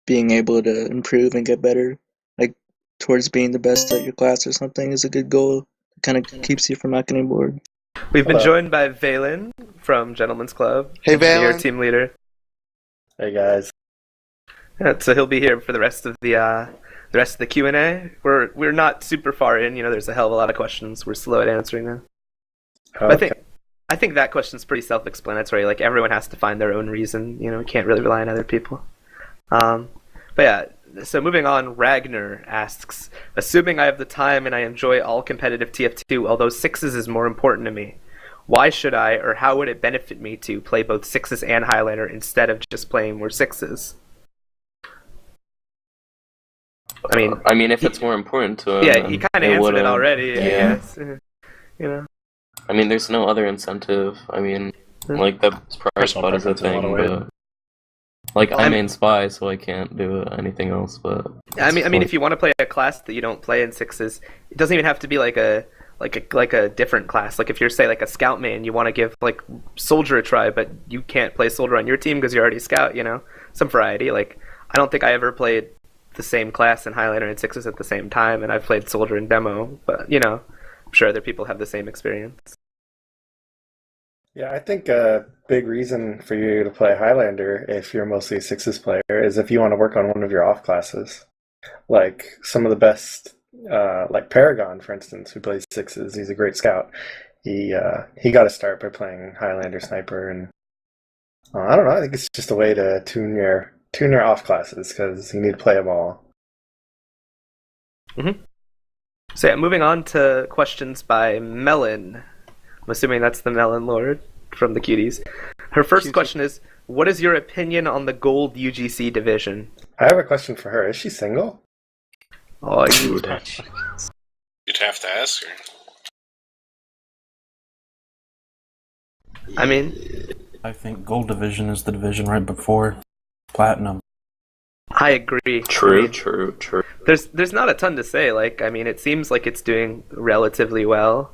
being able to improve and get better, like, towards being the best at your class or something is a good goal. It kind of keeps you from not getting bored. We've been joined by Vhalin from Gentleman's Club. Hey, engineer, Vhalin. team leader. Hey guys. Yeah, so he'll be here for the rest of the Q&A. We're not super far in. There's a hell of a lot of questions. We're slow at answering them. Okay. I think that question's pretty self-explanatory. Like everyone has to find their own reason. We can't really rely on other people. But yeah. So moving on, Ragnar asks, assuming I have the time and I enjoy all competitive TF2, although sixes is more important to me, why should I, or how would it benefit me to play both sixes and Highlander instead of just playing more sixes? I mean, if it's more important to him, yeah, he kind of answered it already. Yeah. I guess. I mean, there's no other incentive. I mean, like the prize spot is a thing, but like I main spy, so I can't do anything else. But I mean, if you want to play a class that you don't play in sixes, it doesn't even have to be like a different class. Like if you're, say, like a scout main, you want to give like soldier a try, but you can't play soldier on your team because you're already scout. Some variety. Like I don't think I ever played the same class in Highlander and sixes at the same time, and I've played soldier in demo, but I'm sure other people have the same experience. Yeah, I think a big reason for you to play Highlander, if you're mostly a sixes player, is if you want to work on one of your off classes. Like some of the best, like Paragon, for instance, who plays sixes. He's a great scout. He got to start by playing Highlander Sniper, and I don't know. I think it's just a way to tune your off classes because you need to play them all. Mm-hmm. So yeah, moving on to questions by Melon. I'm assuming that's the Melon Lord from the Cuties. Her first question is, what is your opinion on the gold UGC division? I have a question for her. Is she single? Oh, you'd have to ask her. I mean, I think gold division is the division right before platinum. I agree. True. There's not a ton to say. Like, I mean, it seems like it's doing relatively well.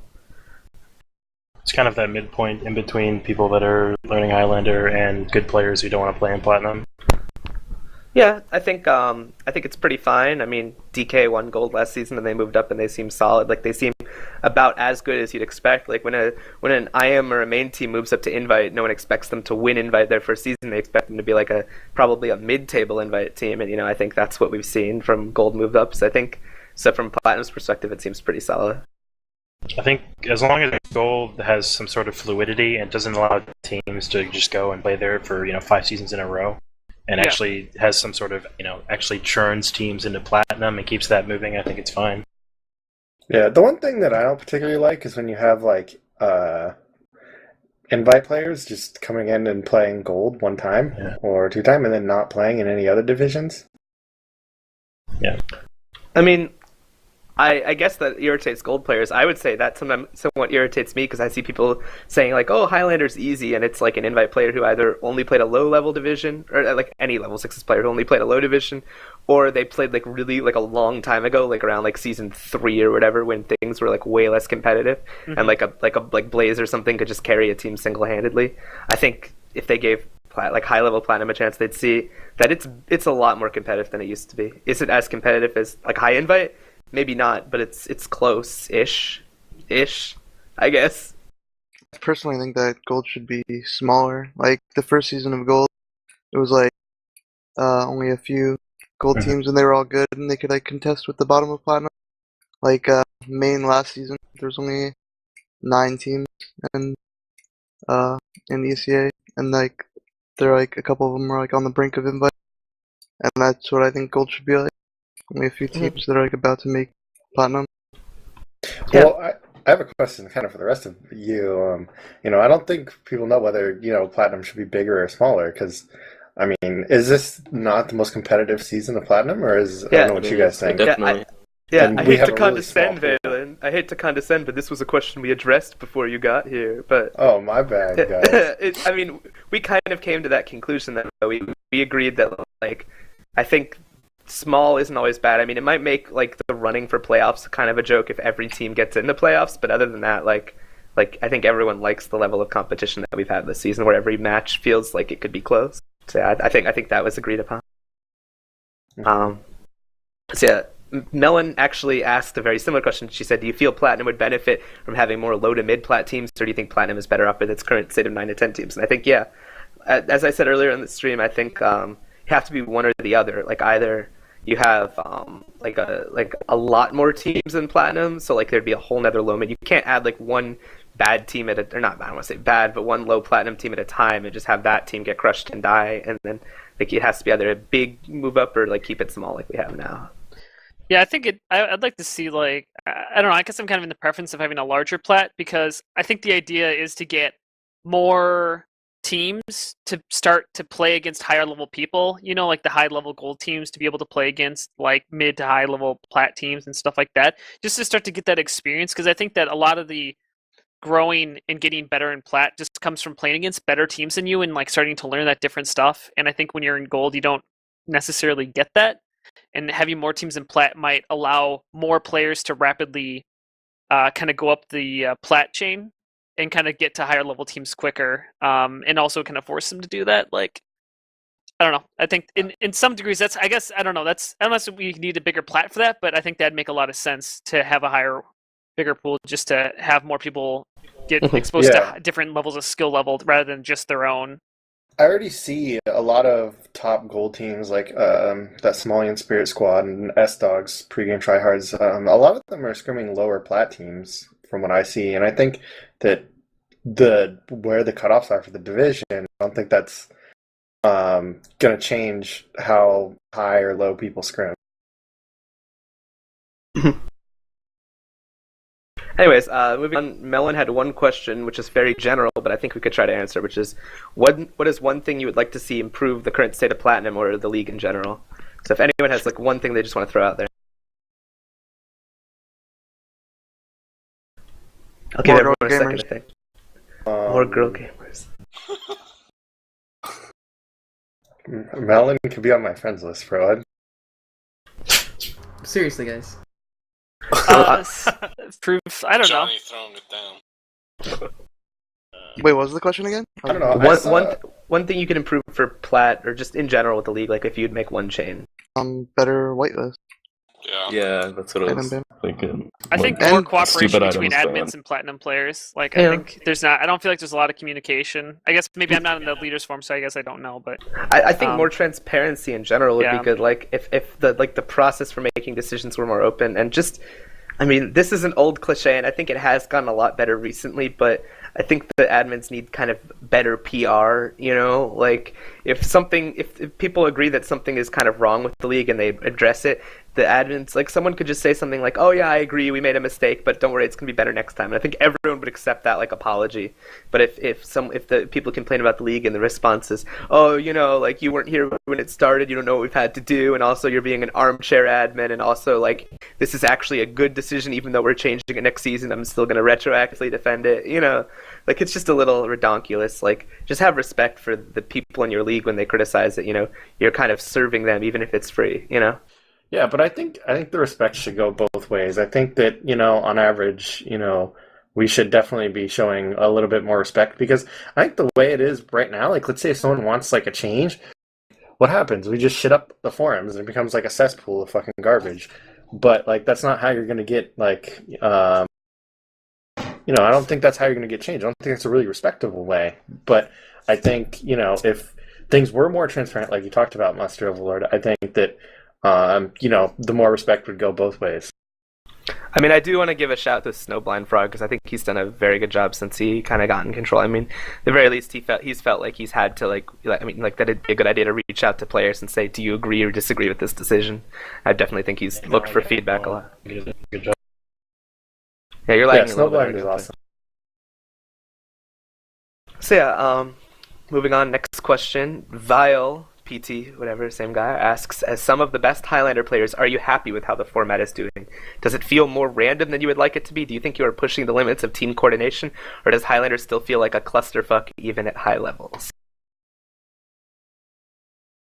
It's kind of that midpoint in between people that are learning Highlander and good players who don't want to play in Platinum. Yeah, I think it's pretty fine. I mean, DK won gold last season and they moved up and they seem solid. Like they seem about as good as you'd expect. Like when an IM or a main team moves up to invite, no one expects them to win invite their first season. They expect them to be like probably a mid-table invite team, and I think that's what we've seen from gold move ups. I think so. From Platinum's perspective, it seems pretty solid. I think as long as gold has some sort of fluidity and doesn't allow teams to just go and play there for 5 seasons in a row, and actually has some sort of actually churns teams into platinum and keeps that moving, I think it's fine. Yeah, the one thing that I don't particularly like is when you have invite players just coming in and playing gold one time or 2 times and then not playing in any other divisions. Yeah. I mean, I guess that irritates gold players. I would say that somewhat irritates me because I see people saying like, "Oh, Highlander's easy," and it's like an invite player who either only played a low level division, or like any level 6 player who only played a low division, or they played like really like a long time ago, like around like season 3 or whatever, when things were like way less competitive, and like Blaze or something could just carry a team single handedly. I think if they gave like high level platinum a chance, they'd see that it's a lot more competitive than it used to be. Is it as competitive as like high invite? Maybe not, but it's close-ish, I guess. I personally think that gold should be smaller. Like the first season of gold, it was like only a few gold teams, and they were all good, and they could like contest with the bottom of platinum. Like main last season, there was only 9 teams, and in the ECA, and like they're like a couple of them are like on the brink of invite, and that's what I think gold should be like. Only a few teams that are like about to make platinum. Well, I have a question kind of for the rest of you. I don't think people know whether, platinum should be bigger or smaller, because, I mean, is this not the most competitive season of platinum, or I don't know what you guys think. Definitely. I hate to condescend, Vhalin. I hate to condescend, but this was a question we addressed before you got here. But oh, my bad, guys. I mean, we kind of came to that conclusion that we agreed that, like, I think small isn't always bad. I mean, it might make like the running for playoffs kind of a joke if every team gets in the playoffs, but other than that, like I think everyone likes the level of competition that we've had this season, where every match feels like it could be close. So yeah, I think that was agreed upon. So yeah, Melon actually asked a very similar question. She said, "Do you feel Platinum would benefit from having more low to mid plat teams, or do you think Platinum is better off with its current state of 9 to 10 teams?" And I think as I said earlier in the stream, I think you have to be one or the other. Like either you have like a lot more teams in Platinum, so like there'd be a whole nother low mid. You can't add like one bad team I don't want to say bad, but one low Platinum team at a time and just have that team get crushed and die. And then like it has to be either a big move up or like keep it small like we have now. Yeah, I think I'd like to see like I don't know. I guess I'm kind of in the preference of having a larger plat, because I think the idea is to get more teams to start to play against higher level people, like the high level gold teams to be able to play against like mid to high level plat teams and stuff like that, just to start to get that experience. Because I think that a lot of the growing and getting better in plat just comes from playing against better teams than you and like starting to learn that different stuff. And I think when you're in gold, you don't necessarily get that, and having more teams in plat might allow more players to rapidly kind of go up the plat chain and kind of get to higher level teams quicker, and also kind of force them to do that. Like, I don't know. I think in some degrees that's, I guess, I don't know. That's, unless we need a bigger plat for that, but I think that'd make a lot of sense to have a bigger pool, just to have more people get exposed to different levels of skill level rather than just their own. I already see a lot of top gold teams like that Somalian Spirit Squad and S-Dogs pregame tryhards. A lot of them are scrimming lower plat teams from what I see, and I think that where the cutoffs are for the division, I don't think that's going to change how high or low people scrim. Anyways, moving on, Melon had one question, which is very general, but I think we could try to answer, which is, what is one thing you would like to see improve the current state of Platinum or the league in general? So if anyone has like one thing they just want to throw out there. I'll give everyone a second to think. More girl gamers. Melon could be on my friends list, bro. Seriously, guys. Proof. I don't Johnny throwing it down. Wait, what was the question again? I don't know. One thing you could improve for plat or just in general with the league, like if you'd make one chain. Better whitelist. Yeah, that's what I was thinking. I think more cooperation between admins and platinum players. Like, I think I don't feel like there's a lot of communication. I guess maybe I'm not in the leaders forum, so I guess I don't know. But I think more transparency in general would be good. Like if the process for making decisions were more open, and just, I mean, this is an old cliche, and I think it has gotten a lot better recently, but I think the admins need kind of better PR, like if people agree that something is kind of wrong with the league and they address it, the admins, like someone could just say something like, "Oh yeah, I agree, we made a mistake, but don't worry, it's gonna be better next time." And I think everyone would accept that like apology. But if the people complain about the league and the response is, "Oh, like you weren't here when it started, you don't know what we've had to do, and also you're being an armchair admin, and also like this is actually a good decision, even though we're changing it next season, I'm still gonna retroactively defend it," like it's just a little redonkulous. Like, just have respect for the people in your league when they criticize it. You're kind of serving them, even if it's free. Yeah, but I think the respect should go both ways. I think that on average, we should definitely be showing a little bit more respect, because I think the way it is right now, like, let's say if someone wants like a change, what happens? We just shit up the forums and it becomes like a cesspool of fucking garbage. But like, that's not how you're going to get like, I don't think that's how you're going to get change. I don't think it's a really respectable way. But I think, if things were more transparent, like you talked about, Master Overlord, I think that, the more respect would go both ways. I mean, I do want to give a shout to Snowblind Frog, because I think he's done a very good job since he kind of got in control. I mean, at the very least, he's felt like he's had to, that it'd be a good idea to reach out to players and say, do you agree or disagree with this decision? I definitely think he's looked for feedback a lot. Good job. Yeah, you're lagging a little bit. Snowblind is awesome. So yeah, moving on, next question. Vile, PT, whatever, same guy, asks, as some of the best Highlander players, are you happy with how the format is doing? Does it feel more random than you would like it to be? Do you think you are pushing the limits of team coordination? Or does Highlander still feel like a clusterfuck even at high levels?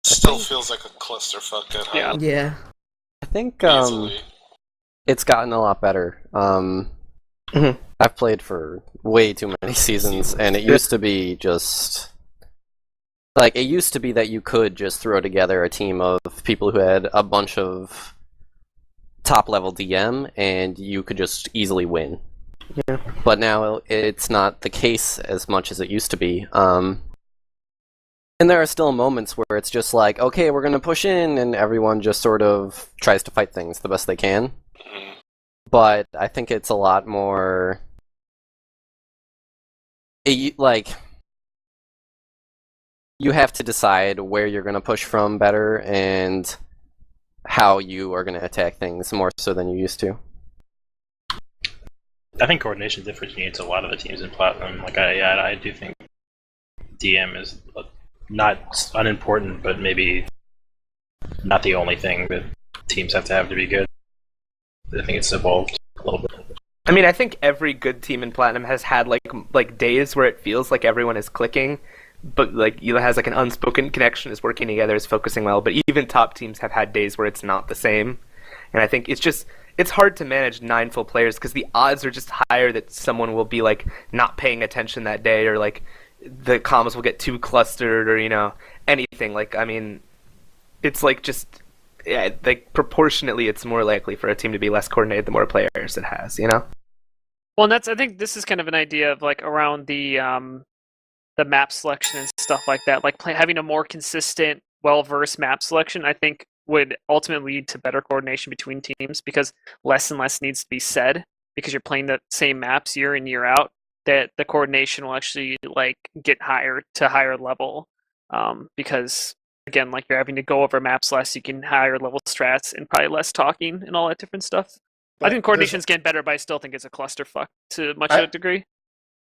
Still feels like a clusterfuck at high. Yeah. I think Easily. it's gotten a lot better. I've played for way too many seasons, and it used to be just... Like, it used to be that you could just throw together a team of people who had a bunch of top-level DM, and you could just easily win. Yeah. But now it's not the case as much as it used to be. And there are still moments where it's just like, okay, we're going to push in, and everyone just sort of tries to fight things the best they can. But I think it's a lot more... you have to decide where you're going to push from better and how you are going to attack things more so than you used to. I think coordination differentiates a lot of the teams in Platinum. Like, I do think DM is not unimportant, but maybe not the only thing that teams have to be good. I think it's evolved a little bit. I mean, I think every good team in Platinum has had like days where it feels like everyone is clicking, but has like an unspoken connection, is working together, is focusing well. But even top teams have had days where it's not the same, and I think it's hard to manage 9 full players because the odds are just higher that someone will be like not paying attention that day, or like the comms will get too clustered, or anything. Like, I mean, it's like just proportionately, it's more likely for a team to be less coordinated the more players it has. Well, and I think this is kind of an idea of like around the map selection and stuff like that. Like having a more consistent, well-versed map selection, I think, would ultimately lead to better coordination between teams, because less and less needs to be said because you're playing the same maps year in, year out. That the coordination will actually like get higher level, because again, like you're having to go over maps less, you can higher level strats and probably less talking and all that different stuff. But I think coordination's getting better, but I still think it's a clusterfuck to much of a degree.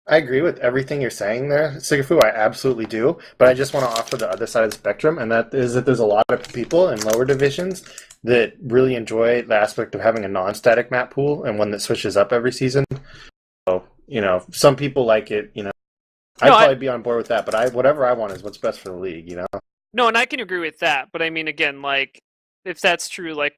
I agree with everything you're saying there, Sigafoo. I absolutely do. But I just want to offer the other side of the spectrum, and that is that there's a lot of people in lower divisions that really enjoy the aspect of having a non-static map pool and one that switches up every season. So, some people like it, I'd probably be on board with that, but whatever I want is what's best for the league, No, and I can agree with that, but I mean, again, like, if that's true, like,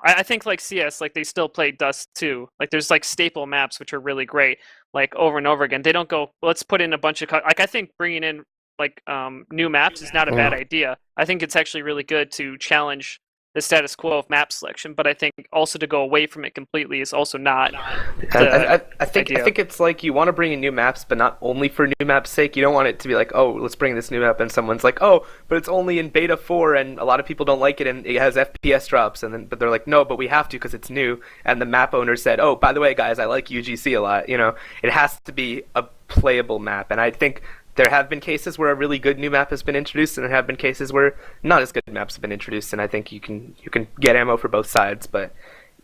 I think like CS, like they still play Dust 2. Like there's like staple maps which are really great, like over and over again. They don't go, let's put in a bunch of, like, I think bringing in like new maps is not a bad idea. I think it's actually really good to challenge the status quo of map selection, but I think also to go away from it completely is also not. I think it's like you want to bring in new maps, but not only for new maps' sake. You don't want it to be like, oh, let's bring this new map, and someone's like, oh, but it's only in beta 4, and a lot of people don't like it, and it has FPS drops, but they're like, no, but we have to because it's new, and the map owner said, oh, by the way, guys, I like UGC a lot. It has to be a playable map, and I think there have been cases where a really good new map has been introduced, and there have been cases where not as good maps have been introduced, and I think you can get ammo for both sides, but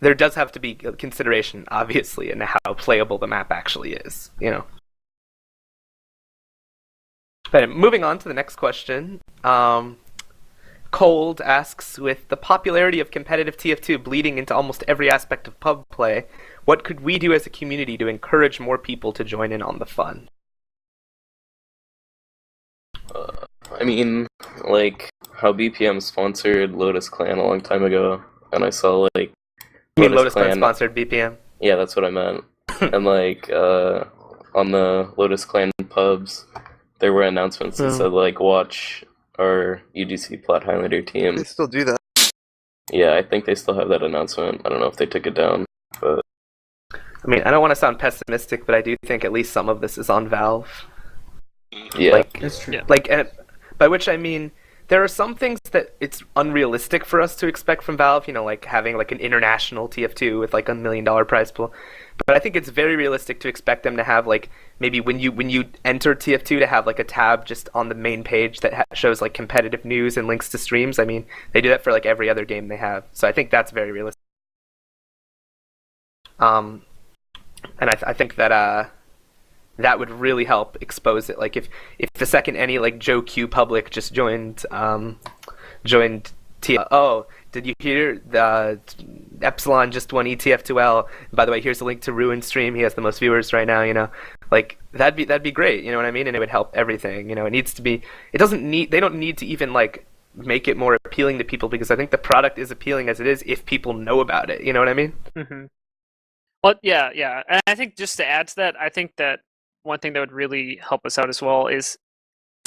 there does have to be consideration, obviously, in how playable the map actually is, But moving on to the next question, Cold asks, with the popularity of competitive TF2 bleeding into almost every aspect of pub play, what could we do as a community to encourage more people to join in on the fun? I mean, like, how BPM sponsored Lotus Clan a long time ago, and I saw, like... You mean Lotus Clan sponsored BPM? Yeah, that's what I meant. And like on the Lotus Clan pubs, there were announcements that said like watch our UGC Plat Highlander team. They still do that. Yeah, I think they still have that announcement. I don't know if they took it down, but I mean, I don't want to sound pessimistic, but I do think at least some of this is on Valve. yeah. Like, That's true. Yeah. like, and by which I mean there are some things that it's unrealistic for us to expect from Valve. You know, like having like an international TF2 with like $1 million prize pool. But I think it's very realistic to expect them to have like maybe when you enter TF2 to have like a tab just on the main page that shows like competitive news and links to streams. I mean, they do that for like every other game they have. So I think that's very realistic. And I think that that would really help expose it. Like if the second any like Joe Q public just joined TF. Oh, did you hear the Epsilon just won ETF2L? By the way, here's a link to Ruin's stream. He has the most viewers right now. You know, like that'd be great. You know what I mean? And it would help everything. You know, it needs to be. It doesn't need. They don't need to even like make it more appealing to people because I think the product is appealing as it is if people know about it. You know what I mean? Mm-hmm. Well, yeah, and I think just to add to that, I think that one thing that would really help us out as well is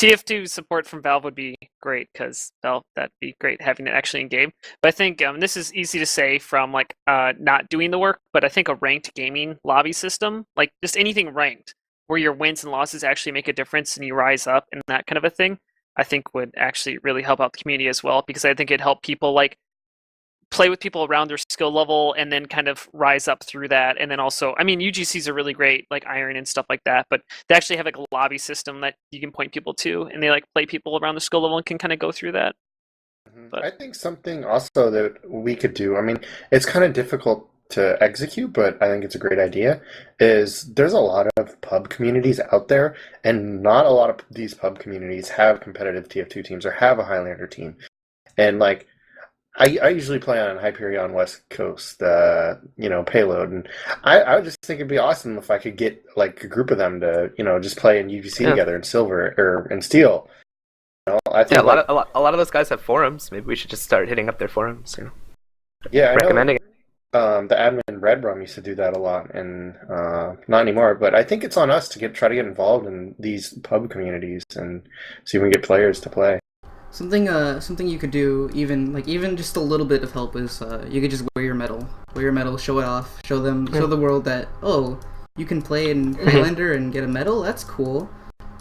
TF2 support from Valve would be great because Valve that'd be great having it actually in game. But I think this is easy to say from like not doing the work, but I think a ranked gaming lobby system, like just anything ranked, where your wins and losses actually make a difference and you rise up and that kind of a thing, I think would actually really help out the community as well because I think it'd help people like play with people around their skill level and then kind of rise up through that. And then also, I mean, UGCs are really great, like Iron and stuff like that, but they actually have like a lobby system that you can point people to and they like play people around the skill level and can kind of go through that. I think something also that we could do, I mean, it's kind of difficult to execute, but I think it's a great idea, is there's a lot of pub communities out there, and not a lot of these pub communities have competitive TF2 teams or have a Highlander team. And like, I usually play on Hyperion West Coast, payload, and I would just think it'd be awesome if I could get like a group of them to, just play in UGC together in silver or in steel. I think a lot of those guys have forums. Maybe we should just start hitting up their forums. Yeah, recommending it. The admin Red Rum used to do that a lot, and not anymore. But I think it's on us to try to get involved in these pub communities and see if we can get players to play. Something you could do, even just a little bit of help is you could just wear your medal, show it off, show the world that you can play in Highlander and get a medal. That's cool.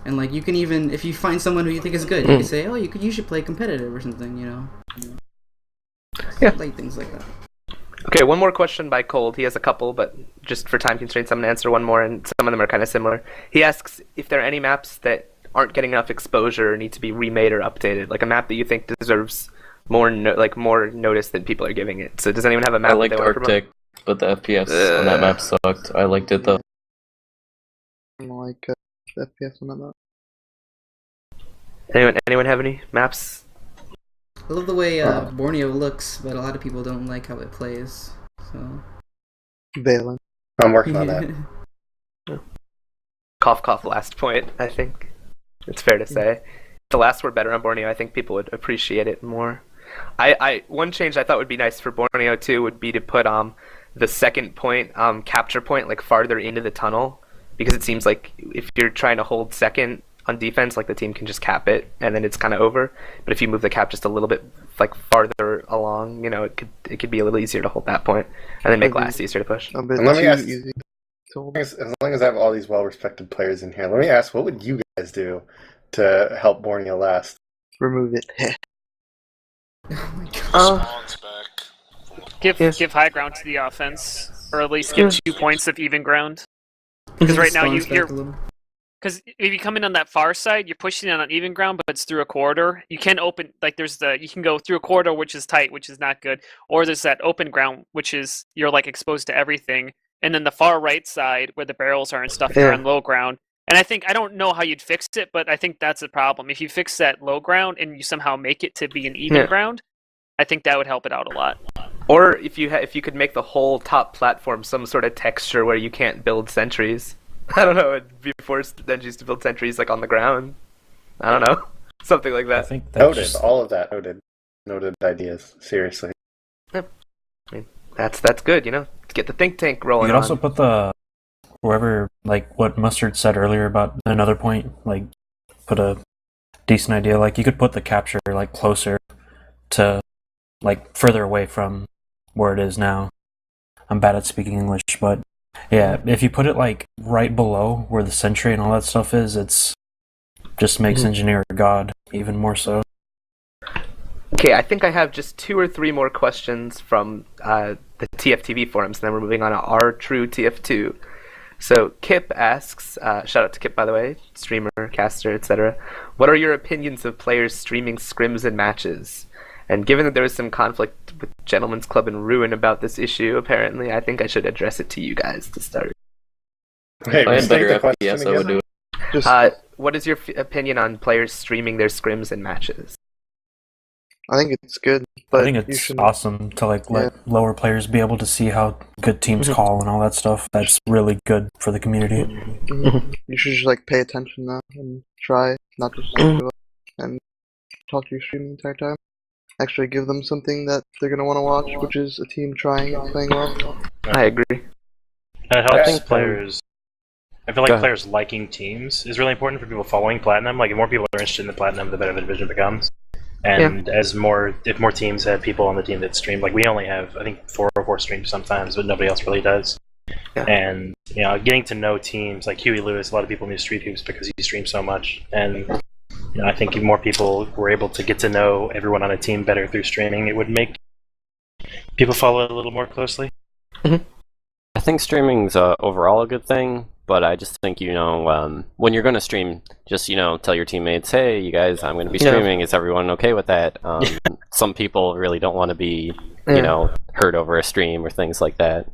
And like you can even, if you find someone who you think is good, you can say, you should play competitive or something, Yeah, like things like that. Okay, one more question by Cold. He has a couple, but just for time constraints, I'm gonna answer one more, and some of them are kind of similar. He asks if there are any maps that aren't getting enough exposure or need to be remade or updated, like a map that you think deserves more notice than people are giving it. So does anyone have a map? I liked Arctic, but the FPS on that map sucked. I liked it though. I don't like the FPS on that map. Anyone have any maps? I love the way Borneo looks, but a lot of people don't like how it plays. So Vhalin. I'm working on that. Cough, last point, I think. It's fair to say. If the last were better on Borneo, I think people would appreciate it more. One change I thought would be nice for Borneo too would be to put the second point, capture point, like farther into the tunnel, because it seems like if you're trying to hold second on defense, like the team can just cap it and then it's kind of over. But if you move the cap just a little bit like farther along, it could be a little easier to hold that point and then make last easier to push. A bit And let me too ask, easy. as long as I have all these well-respected players in here, let me ask, what would you guys do to help Borneo last? Remove it. Oh my god. Spawns back. Give high ground to the offense, or at least give 2 points of even ground. Because right now because if you come in on that far side, you're pushing it on even ground, but it's through a corridor. You can open you can go through a corridor which is tight, which is not good, or there's that open ground which is you're like exposed to everything, and then the far right side where the barrels are and stuff, you're on low ground. And I don't know how you'd fix it, but I think that's a problem. If you fix that low ground and you somehow make it to be an even ground, I think that would help it out a lot. Or if you could make the whole top platform some sort of texture where you can't build sentries. I don't know, it'd be forced Benjis to build sentries like on the ground. I don't know. Something like that. I think Noted. All of that noted ideas. Seriously. Yep. I mean, that's good, to get the think tank rolling. You could also put the whoever, like what Mustard said earlier about another point, like put a decent idea. Like you could put the capture like closer to, like further away from where it is now. I'm bad at speaking English, but yeah, if you put it like right below where the sentry and all that stuff is, it's just makes Engineer a god even more so. Okay, I think I have just 2 or 3 more questions from the TFTV forums, and then we're moving on to our true TF2. So Kip asks, shout out to Kip by the way, streamer, caster, etc. What are your opinions of players streaming scrims and matches? And given that there was some conflict with Gentleman's Club and Ruin about this issue, apparently, I think I should address it to you guys to start. Hey, If I had better FPS, I would do it. What is your opinion on players streaming their scrims and matches? I think it's good, but I think it's awesome to like let lower players be able to see how good teams call and all that stuff. That's really good for the community. You should just like pay attention now and try, not just like, go up and talk to your stream the entire time. Actually give them something that they're going to want to watch, which is a team trying and playing well. I agree. It helps players. I feel like players liking teams is really important for people following Platinum. Like, the more people are interested in the Platinum, the better the division becomes. And if more teams have people on the team that stream, like we only have, I think, 4 or 4 streams sometimes, but nobody else really does. Yeah. And getting to know teams like Huey Lewis, a lot of people knew Street Hoops because he streams so much. And I think if more people were able to get to know everyone on a team better through streaming, it would make people follow it a little more closely. I think streaming's overall a good thing, but I just think, when you're going to stream, just, tell your teammates, hey, you guys, I'm going to be streaming. Is everyone okay with that? Some people really don't want to be, heard over a stream or things like that.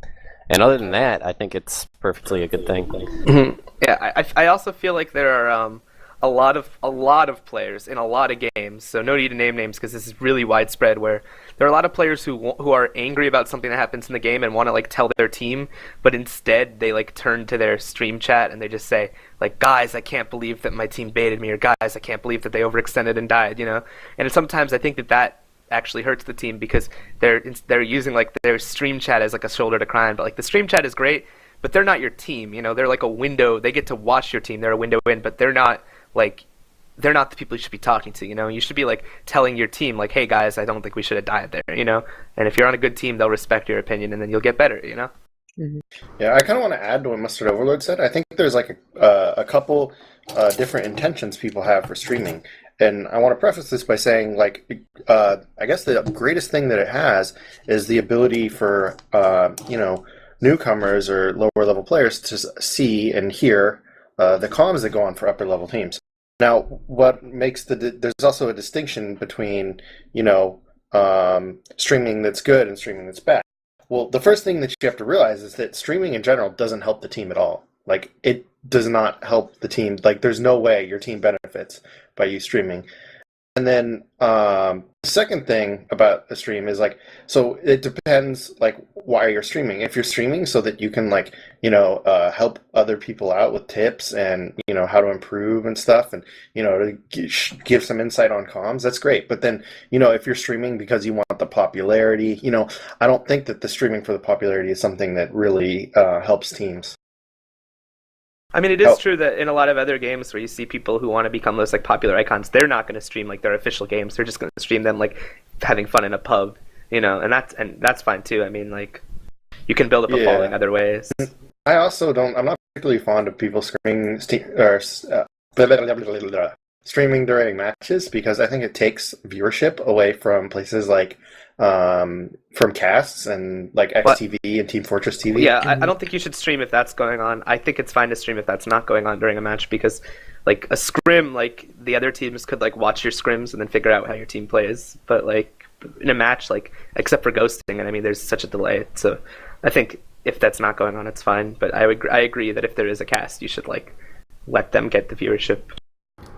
And other than that, I think it's perfectly a good thing. Yeah, I also feel like there are a lot of players in a lot of games, so no need to name names because this is really widespread, where there are a lot of players who are angry about something that happens in the game and want to like tell their team, but instead they like turn to their stream chat and they just say like, guys, I can't believe that my team baited me, or guys, I can't believe that they overextended and died, And sometimes I think that actually hurts the team because they're using like their stream chat as like a shoulder to cry on, but like the stream chat is great, but they're not your team, They're like a window. They get to watch your team. They're a window in, but they're not the people you should be talking to, You should be like telling your team like, hey guys, I don't think we should have died there, And if you're on a good team, they'll respect your opinion and then you'll get better, Yeah, I kind of want to add to what Mustard Overlord said. I think there's like a couple different intentions people have for streaming. And I want to preface this by saying, like, I guess the greatest thing that it has is the ability for, newcomers or lower level players to see and hear the comms that go on for upper level teams. Now, what makes there's also a distinction between, streaming that's good and streaming that's bad. Well, the first thing that you have to realize is that streaming in general doesn't help the team at all. Like, it does not help the team. Like, there's no way your team benefits by you streaming. And then the second thing about a stream is like, so it depends like why you're streaming. If you're streaming so that you can like, help other people out with tips and, how to improve and stuff and, to give some insight on comms, that's great. But then, if you're streaming because you want the popularity, I don't think that the streaming for the popularity is something that really helps teams. I mean, it is true that in a lot of other games where you see people who want to become those like popular icons, they're not going to stream like their official games. They're just going to stream them like having fun in a pub, and that's fine too. I mean, like you can build up a following other ways. I also I'm not particularly fond of people streaming during matches because I think it takes viewership away from places like from casts and like XTV and Team Fortress TV. Yeah, I don't think you should stream if that's going on. I think it's fine to stream if that's not going on during a match because like a scrim, like the other teams could like watch your scrims and then figure out how your team plays. But like in a match, like except for ghosting, and I mean there's such a delay. So I think if that's not going on, it's fine. But I agree that if there is a cast, you should like let them get the viewership.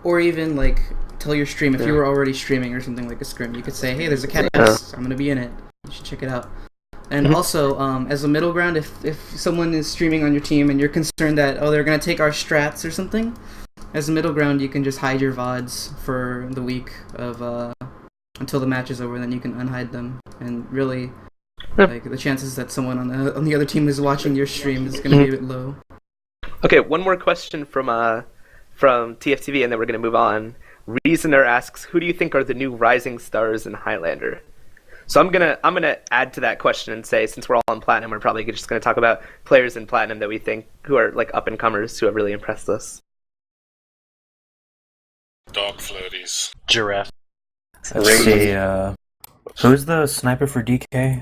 Or even like tell your stream if you were already streaming or something like a scrim, you could say, hey, there's a cast, I'm gonna be in it, you should check it out. And also as a middle ground, if someone is streaming on your team and you're concerned that they're gonna take our strats or something, as a middle ground you can just hide your VODs for the week of until the match is over, then you can unhide them, and really like the chances that someone on the other team is watching your stream is gonna be a bit low. Okay, one more question from TFTV, and then we're going to move on. Reasoner asks, who do you think are the new rising stars in Highlander? So I'm gonna add to that question and say, since we're all on Platinum, we're probably just gonna talk about players in Platinum that we think who are like up and comers who have really impressed us. Dog floaties. Giraffe. Let's see, who's the sniper for DK?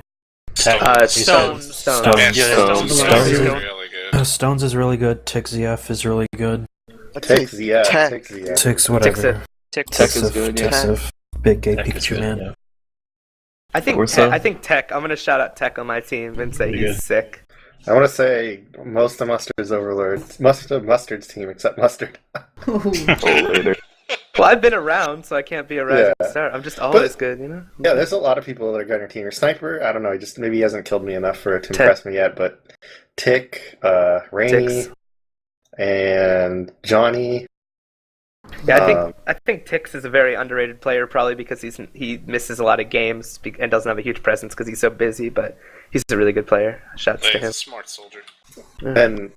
Stones. Stones. Stones is really good. Stones is really good. TixZF is really good. Tech. Tix, whatever. Tix is good, yeah. Tixif. Big gay Tech is Pikachu good, man. yeah. I think Tech. I'm gonna shout out Tech on my team and say Pretty he's good. sick. I want to say most of Mustard's overlords. Most of Mustard's team except Mustard. Later. Well, I've been around, so I can't be a rising star. I'm just always good, you know. Yeah, there's a lot of people that are good on your team. Your sniper, I don't know, maybe he hasn't killed me enough to impress me yet. But Tick, Rainy, and Johnny. Yeah, I think Tix is a very underrated player, probably because he misses a lot of games and doesn't have a huge presence because he's so busy. But he's a really good player. Shouts to He's him. a smart soldier. And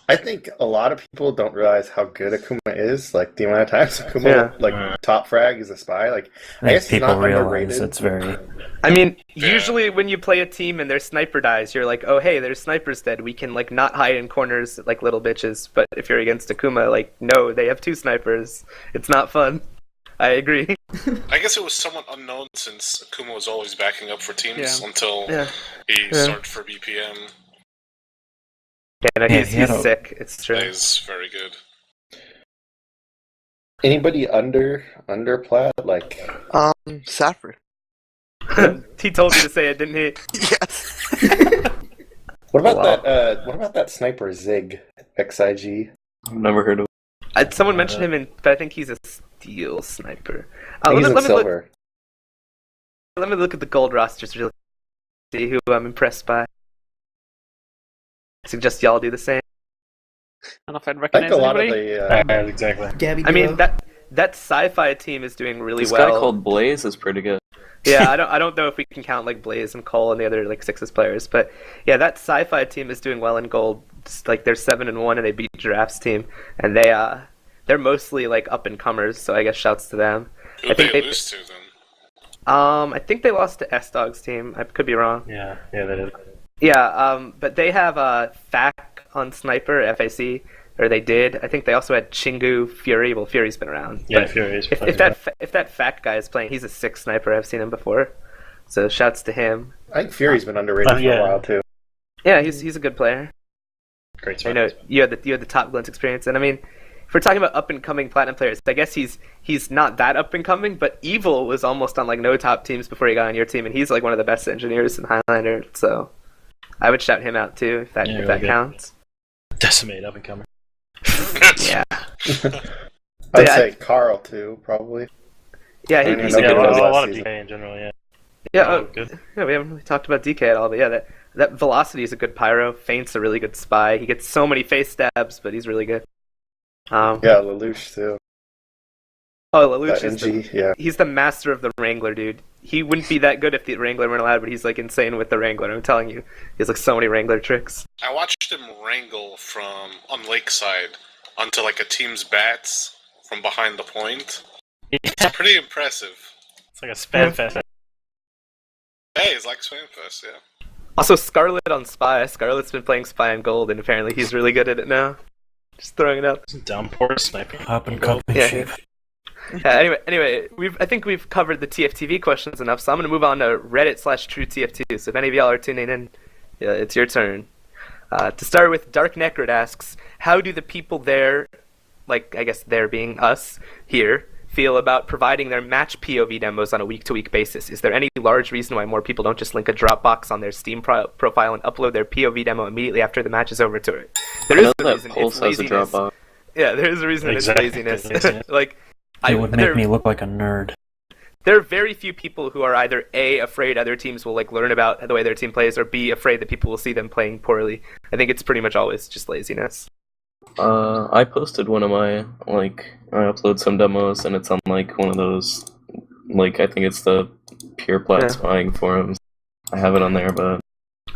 I think a lot of people don't realize how good Akuma is. Like the amount of times Akuma top frag is a spy. Like I guess he's not underrated. It's very. I mean, usually when you play a team and their sniper dies, you're like, oh hey, their sniper's dead. We can like not hide in corners like little bitches. But if you're against Akuma, like no, they have two snipers. It's not fun. I agree. I guess it was somewhat unknown since Akuma was always backing up for teams until he Yeah. started for BPM. Yeah, no, he's sick. It's true. He's very good. Anybody under plat like Saffron. He told you to say it, didn't he? Yes. What about that? What about that sniper Zig XIG? I've never heard of. Someone mentioned him, but I think he's a steel sniper. He's in silver. Let me look at the gold rosters really see who I'm impressed by. I suggest y'all do the same. I don't know if I'd I recognize think a lot of anybody. the exactly. Gabby I mean Duo. that sci-fi team is doing really This well. guy called Blaze is pretty good. Yeah, I don't know if we can count like Blaze and Cole and the other like Sixes players, but yeah, that sci-fi team is doing well in gold. Just, like they're 7-1 and they beat Giraffe's team, and they're mostly like up and comers. So I guess shouts to them. Who did they lose to then? I think they lost to S Dog's team. I could be wrong. Yeah, they did. Yeah, but they have FAC on Sniper, FAC, or they did. I think they also had Chingu, Fury. Well, Fury's been around. Yeah, but Fury's if that FAC guy is playing, he's a 6 sniper. I've seen him before. So shouts to him. I think Fury's been underrated for a while too. Yeah, he's a good player. Great. I know you had the top glance experience, and I mean, if we're talking about up and coming platinum players, I guess he's not that up and coming, but Evil was almost on like no top teams before he got on your team, and he's like one of the best engineers in Highlander. So I would shout him out too if that counts. Decimate up and coming. Yeah. I'd say Carl too, probably. Yeah, a lot of DK in general. Yeah. Yeah, good. Yeah, we haven't really talked about DK at all, but yeah, that Velocity is a good pyro. Feint's a really good spy. He gets so many face stabs, but he's really good. Yeah, Lelouch too. Oh, Lelouch he's the master of the Wrangler, dude. He wouldn't be that good if the Wrangler weren't allowed, but he's like insane with the Wrangler. I'm telling you, he has like so many Wrangler tricks. I watched him wrangle on Lakeside onto like a team's bats from behind the point. It's pretty impressive. It's like a spam fest. Hey, it's like Spam Fest, yeah. Also, Scarlet on Spy. Scarlet's been playing Spy and Gold, and apparently he's really good at it now. Just throwing it out. Downpour sniper. Up and coming. Yeah. Anyway, I think we've covered the TFTV questions enough, so I'm going to move on to Reddit/TrueTF2. So if any of y'all are tuning in, it's your turn. To start with, Dark Necrid asks, how do the people there, like I guess there being us here, feel about providing their match POV demos on a week-to-week basis? Is there any large reason why more people don't just link a Dropbox on their Steam profile and upload their POV demo immediately after the match is over to it? There is a reason. It's laziness. Yeah, there is a reason it's laziness. Like, it would make me look like a nerd. There are very few people who are either A, afraid other teams will like learn about the way their team plays, or B, afraid that people will see them playing poorly. I think it's pretty much always just laziness. I posted one of my, I upload some demos, and it's on, one of those, I think it's the Pure Plat spying forums. I have it on there, but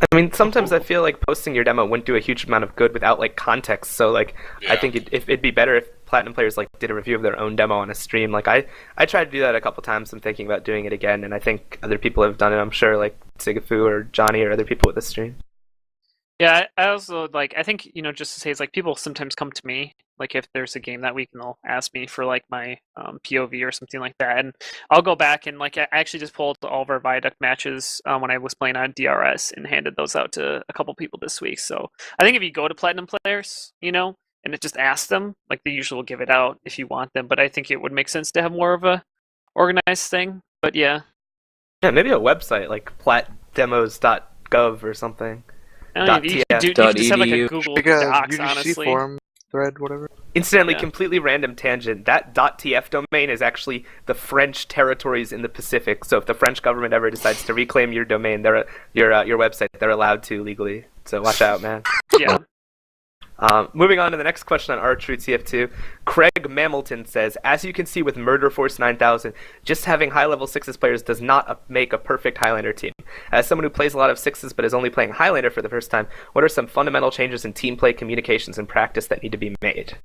I mean, sometimes I feel like posting your demo wouldn't do a huge amount of good without like context. So like, I think it'd be better if Platinum players like did a review of their own demo on a stream. Like I tried to do that a couple times. I'm thinking about doing it again, and I think other people have done it. I'm sure like Sigafoo or Johnny or other people with the stream. Yeah, I also like. I think just to say, it's like people sometimes come to me, like if there's a game that week, and they'll ask me for like my POV or something like that, and I'll go back and like I actually just pulled all of our Viaduct matches when I was playing on DRS and handed those out to a couple people this week. So I think if you go to Platinum players, and it just ask them, like they usually will give it out if you want them. But I think it would make sense to have more of a organized thing. But yeah, maybe a website like platdemos.gov or something. I don't know, you could just have like a Google Docs, UGC honestly. forum thread, whatever. Incidentally, completely random tangent. That .tf domain is actually the French territories in the Pacific. So if the French government ever decides to reclaim your domain, your website, they're allowed to legally. So watch out, man. Yeah. Moving on to the next question on R-True TF2. Craig Mamelton says, as you can see with Murder Force 9000, just having high-level 6s players does not make a perfect Highlander team. As someone who plays a lot of 6s but is only playing Highlander for the first time, what are some fundamental changes in team play, communications, and practice that need to be made?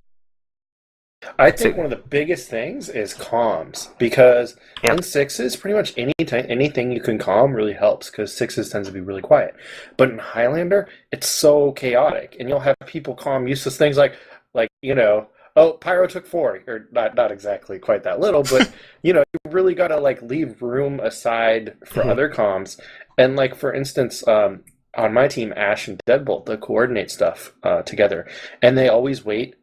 I think one of the biggest things is comms, because in 6s, pretty much anything you can comm really helps, because 6s tends to be really quiet. But in Highlander, it's so chaotic, and you'll have people comm useless things like oh, Pyro took 4, or not exactly quite that little, but you really gotta like leave room aside for other comms. And like for instance, on my team, Ash and Deadbolt, they coordinate stuff together, and they always wait.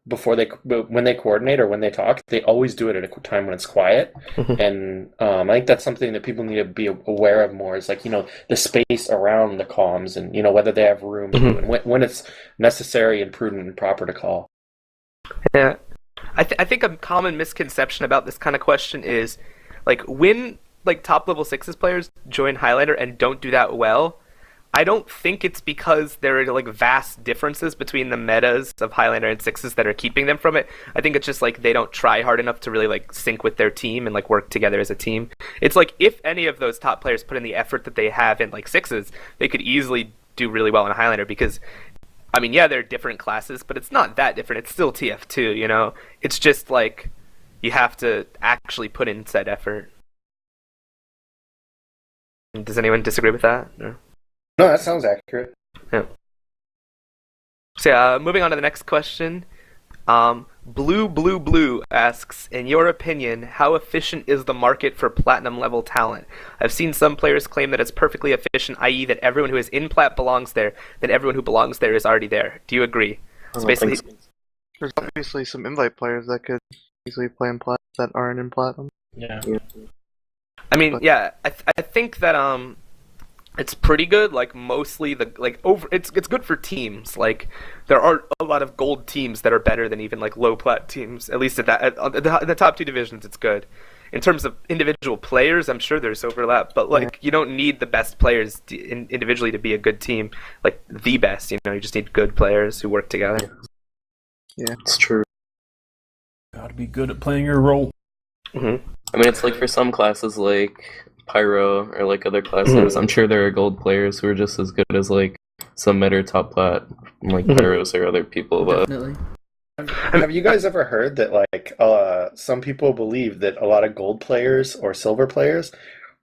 When they coordinate or when they talk, they always do it at a time when it's quiet. And I think that's something that people need to be aware of more, is like, the space around the comms, and, whether they have room and when it's necessary and prudent and proper to call. Yeah. I think a common misconception about this kind of question is, like, when, like, top-level 6s players join Highlander and don't do that well, I don't think it's because there are like vast differences between the metas of Highlander and 6s that are keeping them from it. I think it's just like they don't try hard enough to really like sync with their team and like work together as a team. It's like if any of those top players put in the effort that they have in like 6s, they could easily do really well in Highlander, because I mean, yeah, they're different classes, but it's not that different. It's still TF2, It's just like you have to actually put in said effort. Does anyone disagree with that? No, that sounds accurate. Yeah. So, moving on to the next question. Blue asks, in your opinion, how efficient is the market for platinum level talent? I've seen some players claim that it's perfectly efficient, i.e. that everyone who is in plat belongs there, that everyone who belongs there is already there. Do you agree? So basically, there's obviously some invite players that could easily play in plat that aren't in platinum. Yeah. I mean, yeah, I think that it's pretty good. Like mostly it's good for teams. Like there are a lot of gold teams that are better than even like low plat teams. At least at the top 2 divisions, it's good. In terms of individual players, I'm sure there's overlap, but like you don't need the best players individually to be a good team. Like the best, you just need good players who work together. Yeah, it's true. Gotta be good at playing your role. Mm-hmm. I mean, it's like for some classes like Pyro or like other classes, I'm sure there are gold players who are just as good as like some mid or top plat, like Pyros or other people. But Definitely. Have you guys ever heard that like some people believe that a lot of gold players or silver players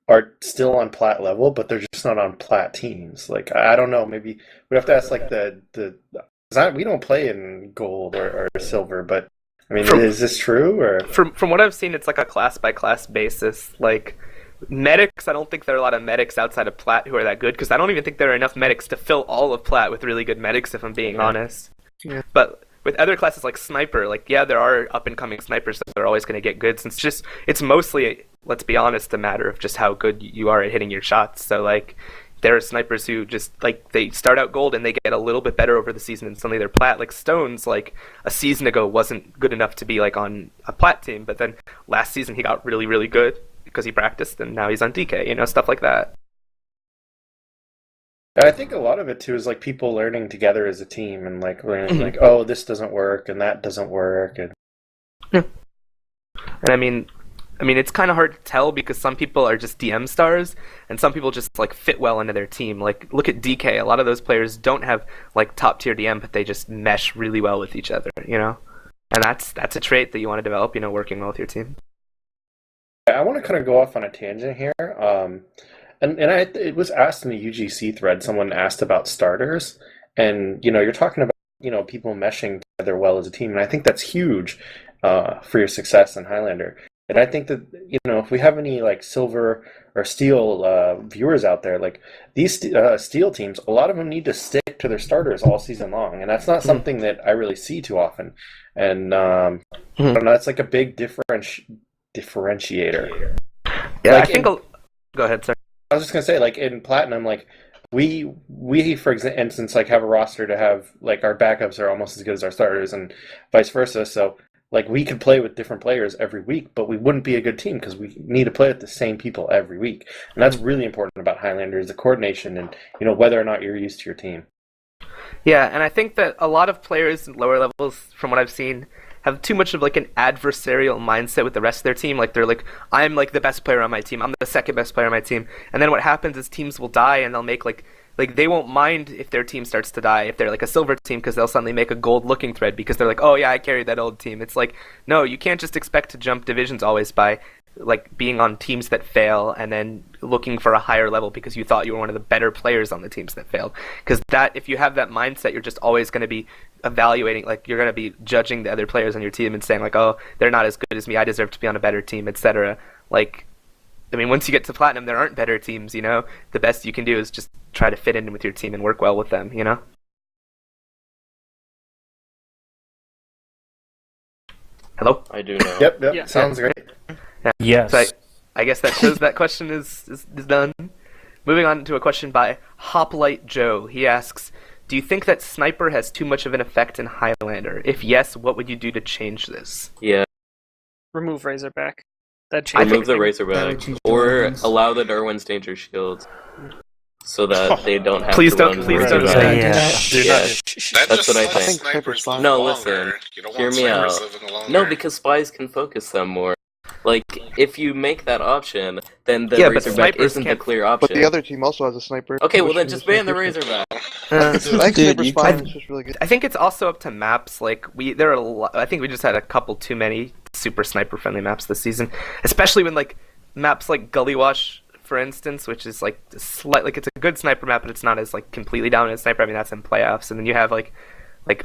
are still on plat level, but they're just not on plat teams? Like I don't know, maybe we have to ask like we don't play in gold or silver, but I mean, is this true? Or from what I've seen, it's like a class by class basis. Like medics, I don't think there are a lot of medics outside of plat who are that good, because I don't even think there are enough medics to fill all of plat with really good medics, if I'm being honest. Yeah. But with other classes like sniper, like there are up and coming snipers that are always going to get good, since it's mostly, let's be honest, a matter of just how good you are at hitting your shots. So like there are snipers who just like they start out gold and they get a little bit better over the season, and suddenly they're plat. Like Stones, like a season ago wasn't good enough to be like on a plat team, but then last season he got really, really good because he practiced, and now he's on DK, stuff like that. I think a lot of it too is like people learning together as a team, and like learning like, oh, this doesn't work and that doesn't work, and I mean, I mean, it's kind of hard to tell because some people are just DM stars, and some people just like fit well into their team. Like, look at DK. A lot of those players don't have like top tier DM, but they just mesh really well with each other, you know. And that's a trait that you want to develop, you know, working well with your team. I want to kind of go off on a tangent here. It was asked in the UGC thread. Someone asked about starters, and you know, you're talking about, you know, people meshing together well as a team, and I think that's huge for your success in Highlander. And I think that, you know, if we have any like silver or steel viewers out there, like these steel teams, a lot of them need to stick to their starters all season long, and that's not something that I really see too often. And I don't know, it's like a big differentiator. Yeah, like I think. Go ahead, sir. I was just gonna say, like in Platinum, like we for instance like have a roster to have like our backups are almost as good as our starters, and vice versa. So like we could play with different players every week, but we wouldn't be a good team because we need to play with the same people every week, and that's really important about Highlander is the coordination and, you know, whether or not you're used to your team. Yeah, and I think that a lot of players in lower levels, from what I've seen, have too much of like an adversarial mindset with the rest of their team. Like they're like, I'm like the best player on my team. I'm the second best player on my team. And then what happens is teams will die, and they'll make like they won't mind if their team starts to die if they're like a silver team, because they'll suddenly make a gold looking thread because they're like, oh yeah, I carried that old team. It's like, no, you can't just expect to jump divisions always by like being on teams that fail and then looking for a higher level because you thought you were one of the better players on the teams that failed. Because that, if you have that mindset, you're just always going to be evaluating, like you're going to be judging the other players on your team and saying like, oh, they're not as good as me, I deserve to be on a better team, etc. Like, I mean, once you get to Platinum, there aren't better teams, you know? The best you can do is just try to fit in with your team and work well with them, you know? Hello? I do know. Yep. Yeah. Sounds great. Yeah. Yes. So I guess that shows that question is done. Moving on to a question by Hoplite Joe. He asks, do you think that Sniper has too much of an effect in Highlander? If yes, what would you do to change this? Yeah. Remove Razorback. That Remove the That Razorback, would change or Darwin's. allow the Darwin's Danger Shield, so that they don't have Please to don't- run please Razorback. don't say Do Yeah. not. That That's what I lets think. snipers live No, longer. listen. You don't Hear want me snipers out. living longer. No, because spies can focus them more. Like, if you make that option, then the Yeah, but Razorback snipers isn't the can't- clear option. But the other team also has a sniper. Okay, well which then is just ban the different. Razorback. I think Dude, Sniper's you fine. can- It's just really good. I think it's also up to maps. Like there are I think we just had a couple too many super sniper friendly maps this season, especially when like maps like Gully Wash, for instance, which is like like it's a good sniper map, but it's not as like completely dominant sniper. I mean, that's in playoffs, and then you have like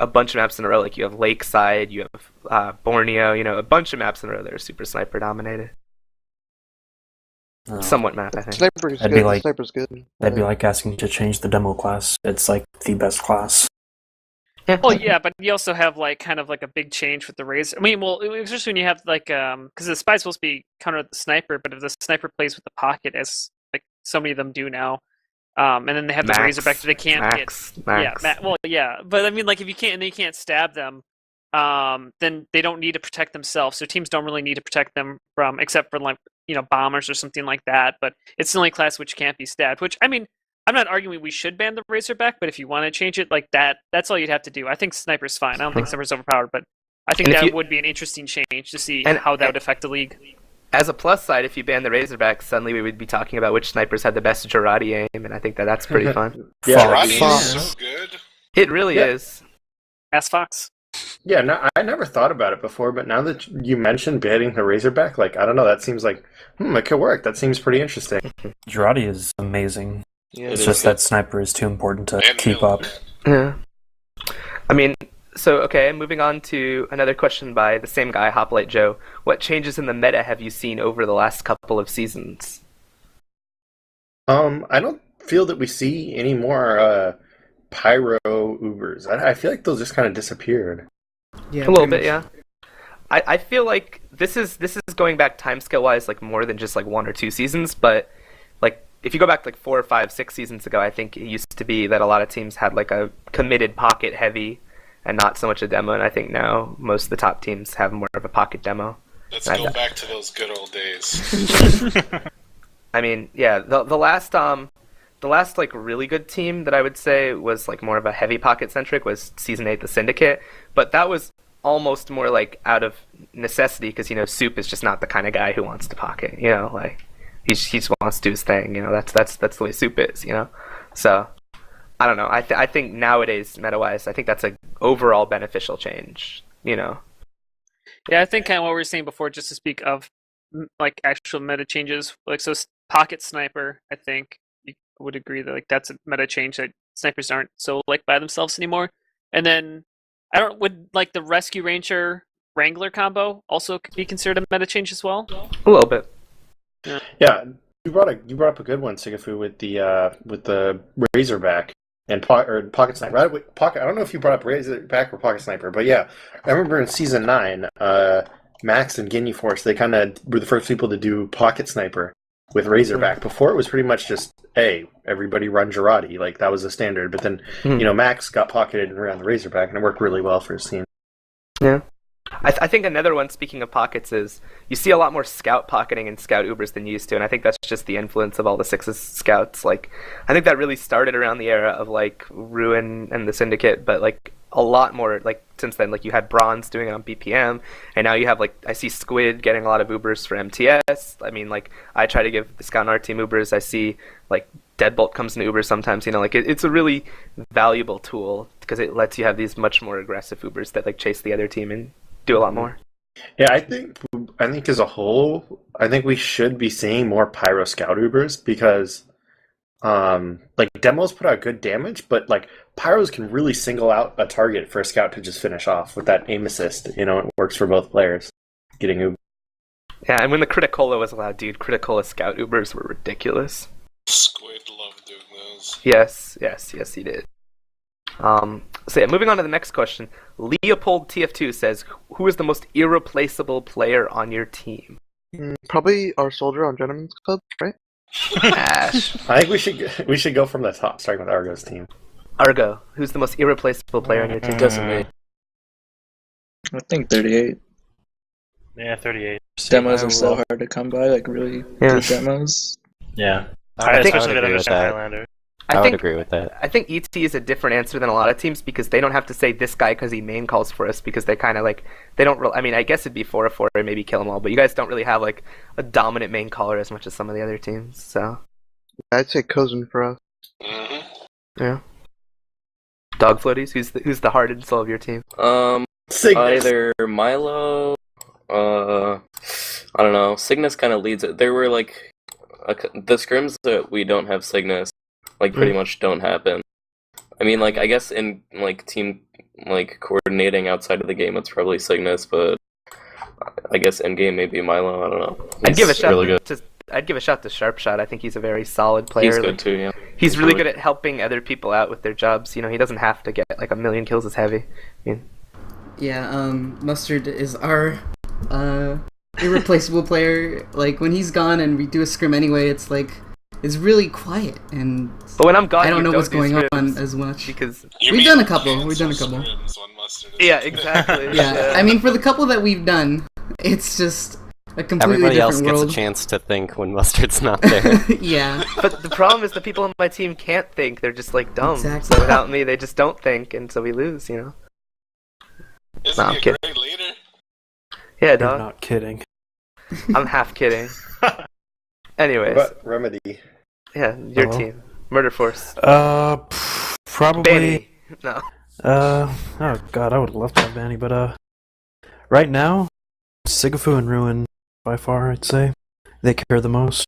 a bunch of maps in a row. Like you have Lakeside, you have Borneo, you know, a bunch of maps in a row that are super sniper dominated. Oh. Somewhat map, I think. Sniper's That'd good. be like- Sniper's good. That'd be like asking to change the demo class. It's like the best class. Well, yeah, but you also have like kind of like a big change with the Razor. I mean, well, especially when you have like because the spy's supposed to be counter the sniper, but if the sniper plays with the pocket, as like so many of them do now, and then they have the Razorback, they can't Max. yeah, but I mean, like if you can't and they can't stab them, then they don't need to protect themselves. So teams don't really need to protect them from, except for like, you know, bombers or something like that. But it's the only class which can't be stabbed. Which, I mean, I'm not arguing we should ban the Razorback, but if you want to change it like that, that's all you'd have to do. I think Sniper's fine. I don't think Sniper's overpowered, but I think And if that you- would be an interesting change to see And- how that would affect the league. As a plus side, if you ban the Razorback, suddenly we would be talking about which snipers had the best Girardi aim, and I think that's pretty fun. Yeah, Girardi Fox. is so good. It really Yeah. is. Ask Fox. Yeah, no, I never thought about it before, but now that you mentioned banning the Razorback, like, I don't know, that seems like, it could work. That seems pretty interesting. Girardi is amazing. Yeah, It's It just is. that Sniper is too important to And keep Miller. up. Yeah. I mean, so, okay, moving on to another question by the same guy, Hoplite Joe. What changes in the meta have you seen over the last couple of seasons? I don't feel that we see any more Pyro Ubers. I feel like those just kind of disappeared. Yeah, A little pretty bit, much. yeah. I feel like this is going back timescale wise, like more than just like 1 or 2 seasons, but like if you go back like 4 or 5, 6 seasons ago, I think it used to be that a lot of teams had like a committed pocket heavy and not so much a demo, and I think now most of the top teams have more of a pocket demo. Let's Right. go back to those good old days. I mean, yeah, the last like really good team that I would say was like more of a heavy pocket centric was Season 8 the Syndicate, but that was almost more like out of necessity because Soup is just not the kind of guy who wants to pocket. Like he just wants to do his thing. That's the way Soup is. So I don't know. I think nowadays meta-wise, I think that's a overall beneficial change. Yeah, I think kind of what we were saying before, just to speak of like actual meta changes, like so pocket sniper, I think you would agree that like that's a meta change, that snipers aren't so like by themselves anymore. And then would like the rescue ranger wrangler combo also be considered a meta change as well? A little bit. Yeah, you brought up a good one, Sigafoo, with the Razorback and Pocket Sniper. Pocket. I don't know if you brought up Razorback or Pocket Sniper, but yeah, I remember in Season 9, Max and Guinea Force, they kind of were the first people to do Pocket Sniper with Razorback. Before it was pretty much just, hey, everybody run Girardi, like that was the standard. But then Max got pocketed and ran the Razorback, and it worked really well for his team. Yeah. I think another one, speaking of pockets, is you see a lot more scout pocketing and scout Ubers than you used to, and I think that's just the influence of all the Sixes scouts. Like, I think that really started around the era of like Ruin and the Syndicate, but like a lot more like since then. Like you had Bronze doing it on BPM, and now you have like I see Squid getting a lot of Ubers for MTS. I mean, like I try to give the scout and our team Ubers. I see like Deadbolt comes in Uber sometimes. Like it's a really valuable tool because it lets you have these much more aggressive Ubers that like chase the other team and do a lot more. Yeah, I think as a whole, I think we should be seeing more Pyro Scout Ubers because like demos put out good damage, but like Pyros can really single out a target for a scout to just finish off with that aim assist. It works for both players getting Uber. Yeah, and when the Criticola was allowed, dude, Criticola Scout Ubers were ridiculous. Squid loved doing those. Yes, he did. So yeah, moving on to the next question. Leopold TF2 says, who is the most irreplaceable player on your team? Probably our soldier on Gentleman's Club, right? Ash. I think we should go from the top, starting with Argo's team. Argo, who's the most irreplaceable player on your team? Doesn't me. I think 38. Yeah, 38. Demos are so hard to come by, like really good demos. Yeah. I think especially I would agree with that. Highlander. I would agree with that. I think ET is a different answer than a lot of teams because they don't have to say this guy because he main calls for us because they kind of like they don't. I mean, I guess it'd be 4-4 and maybe kill them all, but you guys don't really have like a dominant main caller as much as some of the other teams. So I'd say Cousin for us. Yeah. Dog floaties. Who's the heart and soul of your team? Either Milo. I don't know. Cygnus kind of leads it. There were like the scrims that we don't have Cygnus. Like pretty much don't happen. I mean, like I guess in like team like coordinating outside of the game, it's probably Cygnus, but I guess in game maybe Milo. I don't know. I'd give a shot. Really I'd give a shot to Sharpshot. I think he's a very solid player. He's good too. Yeah. He's really good at helping other people out with their jobs. He doesn't have to get like 1 million kills as heavy. Yeah. Mustard is our irreplaceable player. Like when he's gone and we do a scrim anyway, it's like. It's really quiet, and but when I'm gone, I don't know what's do going scrims on as much. Because we've done a couple. Yeah, exactly. Yeah, I mean, for the couple that we've done, it's just a completely Everybody else different gets world. a chance to think when Mustard's not there. Yeah. But the problem is the people on my team can't think. They're just like dumb. Exactly. So without me, they just don't think, and so we lose. Isn't I'm he a kidding. great leader? Yeah, You're dog. not kidding. I'm half kidding. Anyways. But Remedy. Yeah, your Hello? team. Murder Force. Probably. Banny. No. Oh god, I would love to have Banny, but right now, Sigafoo and Ruin by far, I'd say they care the most.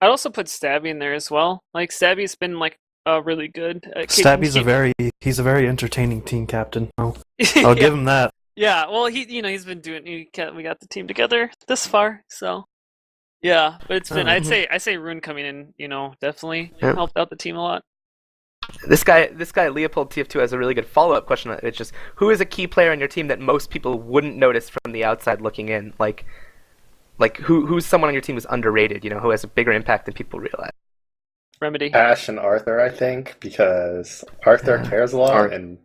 I'd also put Stabby in there as well. Like Stabby's been like really good. At Stabby's he's a very entertaining team captain. I'll give him that. Yeah, well, he's been doing. We got the team together this far, so yeah. But it's been. I say Rune coming in. Definitely helped out the team a lot. This guy Leopold TF2 has a really good follow-up question. It's just, who is a key player on your team that most people wouldn't notice from the outside looking in? Like who's someone on your team who's underrated? Who has a bigger impact than people realize? Remedy. Ash and Arthur, I think, because Arthur cares a lot, and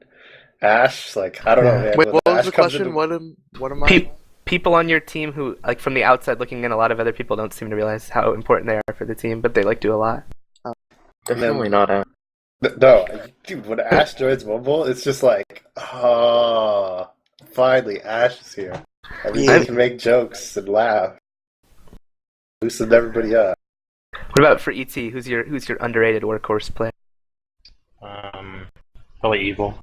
Ash, like, I don't know. Man, wait, what was Ash the question? What am I? People on your team who, like, from the outside looking in, a lot of other people don't seem to realize how important they are for the team, but they do a lot. Definitely not Ash. No, dude, when Ash joins mobile, it's just like, full finally, Ash is here. Yeah. We can make jokes and laugh. Loosen everybody up. What about for ET? Who's your underrated workhorse player? Probably Evil.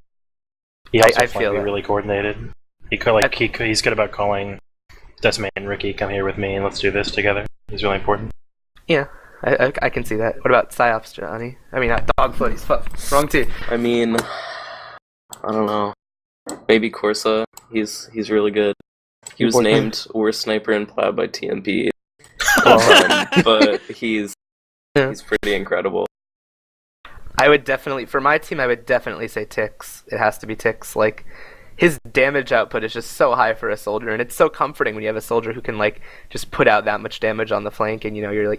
He also I feel be that. really coordinated. He's good about calling Decimate and Ricky, come here with me and let's do this together. He's really important. Yeah, I can see that. What about Psyops, Johnny? I mean, Dogfoot. He's wrong too. I mean, I don't know. Maybe Corsa. He's really good. He was named worst sniper in Plow by TMP, but he's pretty incredible. For my team, I would definitely say Tix. It has to be Tix. Like, his damage output is just so high for a soldier, and it's so comforting when you have a soldier who can like just put out that much damage on the flank, and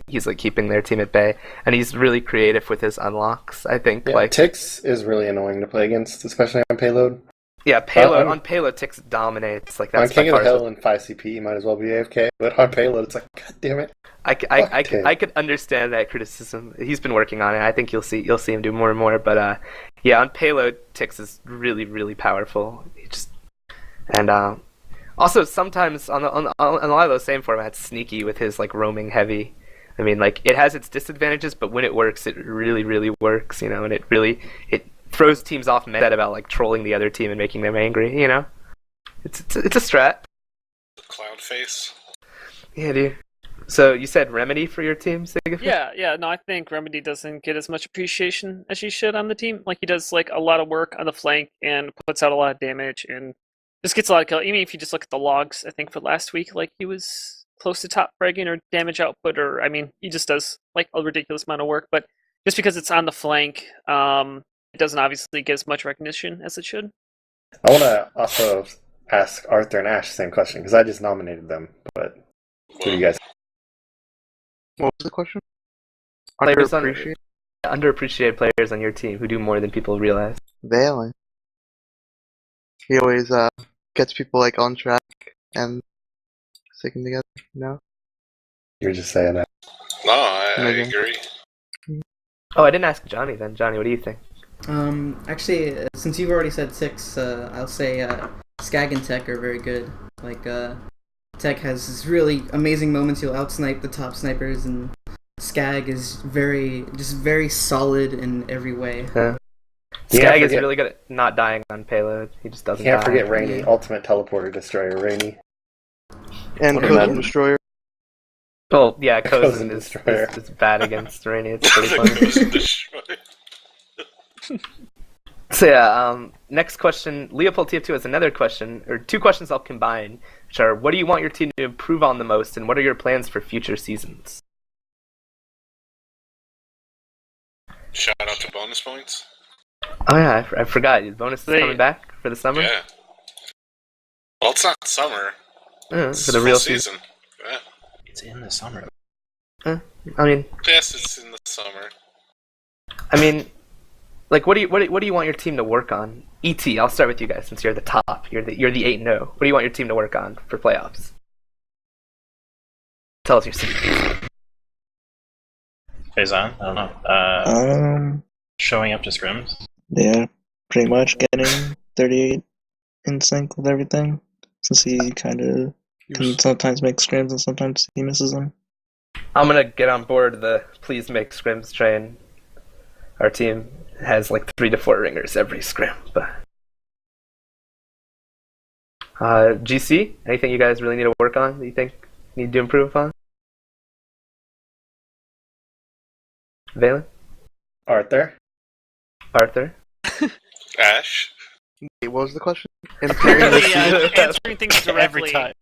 he's like keeping their team at bay, and he's really creative with his unlocks. I think Tix is really annoying to play against, especially on payload. Yeah, payload on payload Tix dominates. Like that's on King of the Hill and 5CP, you might as well be AFK, but on payload, it's like, god damn it. I could understand that criticism. He's been working on it. I think you'll see him do more and more. But on payload, Tix is really, really powerful. Also sometimes on a lot of those same formats, sneaky with his like roaming heavy. I mean, like it has its disadvantages, but when it works, it really, really works. And it throws teams off meta about like trolling the other team and making them angry. It's a strat. Clown face. Yeah, dude. So you said Remedy for your team, Sigafoo? Yeah. No, I think Remedy doesn't get as much appreciation as he should on the team. Like he does like a lot of work on the flank and puts out a lot of damage and just gets a lot of kill. Even if you just look at the logs, I think for last week, like he was close to top fragging or damage output, or I mean, he just does like a ridiculous amount of work. But just because it's on the flank, it doesn't obviously get as much recognition as it should. I want to also ask Arthur and Ash the same question because I just nominated them. But what do you guys? What was the question? Underappreciated players on your team who do more than people realize. Vhalin. He always gets people like on track and sticking together. No. You're just saying that. No, I agree. Oh, I didn't ask Johnny then. Johnny, what do you think? Actually, since you've already said Tix, I'll say Skag and Tech are very good. Like, Tech has this really amazing moments. He'll outsnipe the top snipers, and Skag is very solid in every way. Yeah. Skag is really good at not dying on payload. He just doesn't. Can't forget Rainy, Ultimate Teleporter Destroyer, Rainy, and Cozen Destroyer. Well, yeah, Cozen is bad against Rainy. It's pretty funny. So yeah, next question. Leopold TF2 has another question, or two questions I'll combine, which are, what do you want your team to improve on the most, and what are your plans for future seasons? Shout out to bonus points. Oh yeah, I forgot. Bonus is coming back for the summer? Yeah. Well, it's not summer. For the real season. Yeah. It's in the summer. I mean... Yes, it's in the summer. I mean... Like, what do you want your team to work on? ET, I'll start with you guys since you're the top. You're the 8-0. What do you want your team to work on for playoffs? Tell us your secrets. Faison? I don't know. Showing up to scrims? Yeah, pretty much getting 38 in sync with everything. Since he kind of can sometimes make scrims and sometimes he misses them. I'm gonna get on board the please make scrims train. Our team has like 3 to 4 ringers every scrim, but GC, anything you guys really need to work on that you think need to improve upon? Vhalin? Arthur. Ash. Wait, what was the question? Answering things directly. Every time.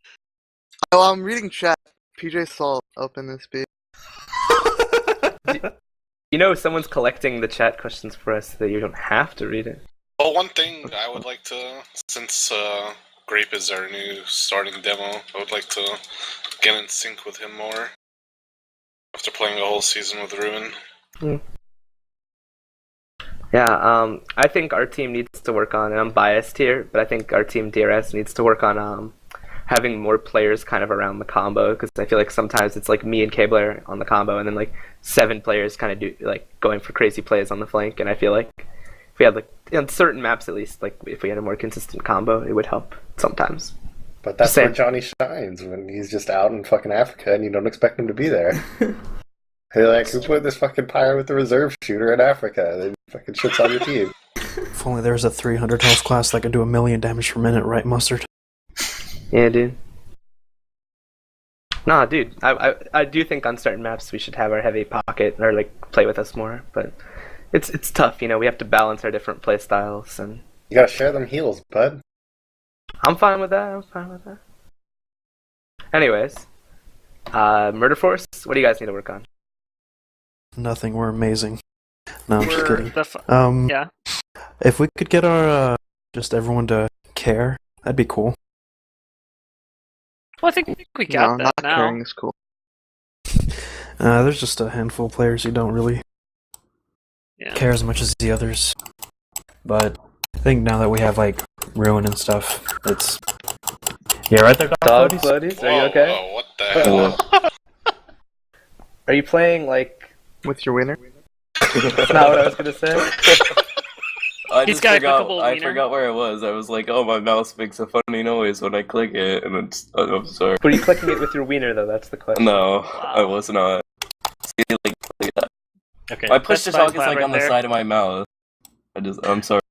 Oh, I'm reading chat. PJ Salt, open this beat. You know, someone's collecting the chat questions for us, so that you don't have to read it. Well, one thing I would like to, since Grape is our new starting demo, I would like to get in sync with him more after playing a whole season with Ruin. Yeah, I think our team needs to work on, and I'm biased here, but I think our team DRS needs to work on having more players kind of around the combo, because I feel like sometimes it's like me and K-Blair on the combo, and then like 7 players kind of do like going for crazy plays on the flank, and I feel like if we had like on certain maps at least, like if we had a more consistent combo, it would help sometimes. But that's where Johnny shines, when he's just out in fucking Africa and you don't expect him to be there. They're like, who put this fucking pyro with the reserve shooter in Africa? Then fucking shits on your team. If only there was a 300 health class that could do 1,000,000 damage per minute, right, Mustard? Yeah, dude. Nah, dude. I do think on certain maps we should have our heavy pocket or like play with us more, but it's tough, you know. We have to balance our different play styles, and you gotta share them heals, bud. I'm fine with that. Anyways, Murder Force. What do you guys need to work on? Nothing. We're amazing. No, I'm just kidding. Yeah. If we could get our just everyone to care, that'd be cool. Well, I think we got that not now. caring is cool. There's just a handful of players who don't really Yeah. care as much as the others. But I think now that we have like Ruin and stuff, it's right there, Dog floaties. Are you okay? Whoa, what the hell? Are you playing like with your winner? That's not what I was gonna say. He's got a clickable I wiener. forgot where it was. I was like, oh, my mouse makes a funny noise when I click it, and it's. Oh, I'm sorry. Were you clicking it with your wiener though? That's the question. No, I was not. See, like that. Okay. My push to That's talk is like right on the there. side of my mouth. I'm sorry.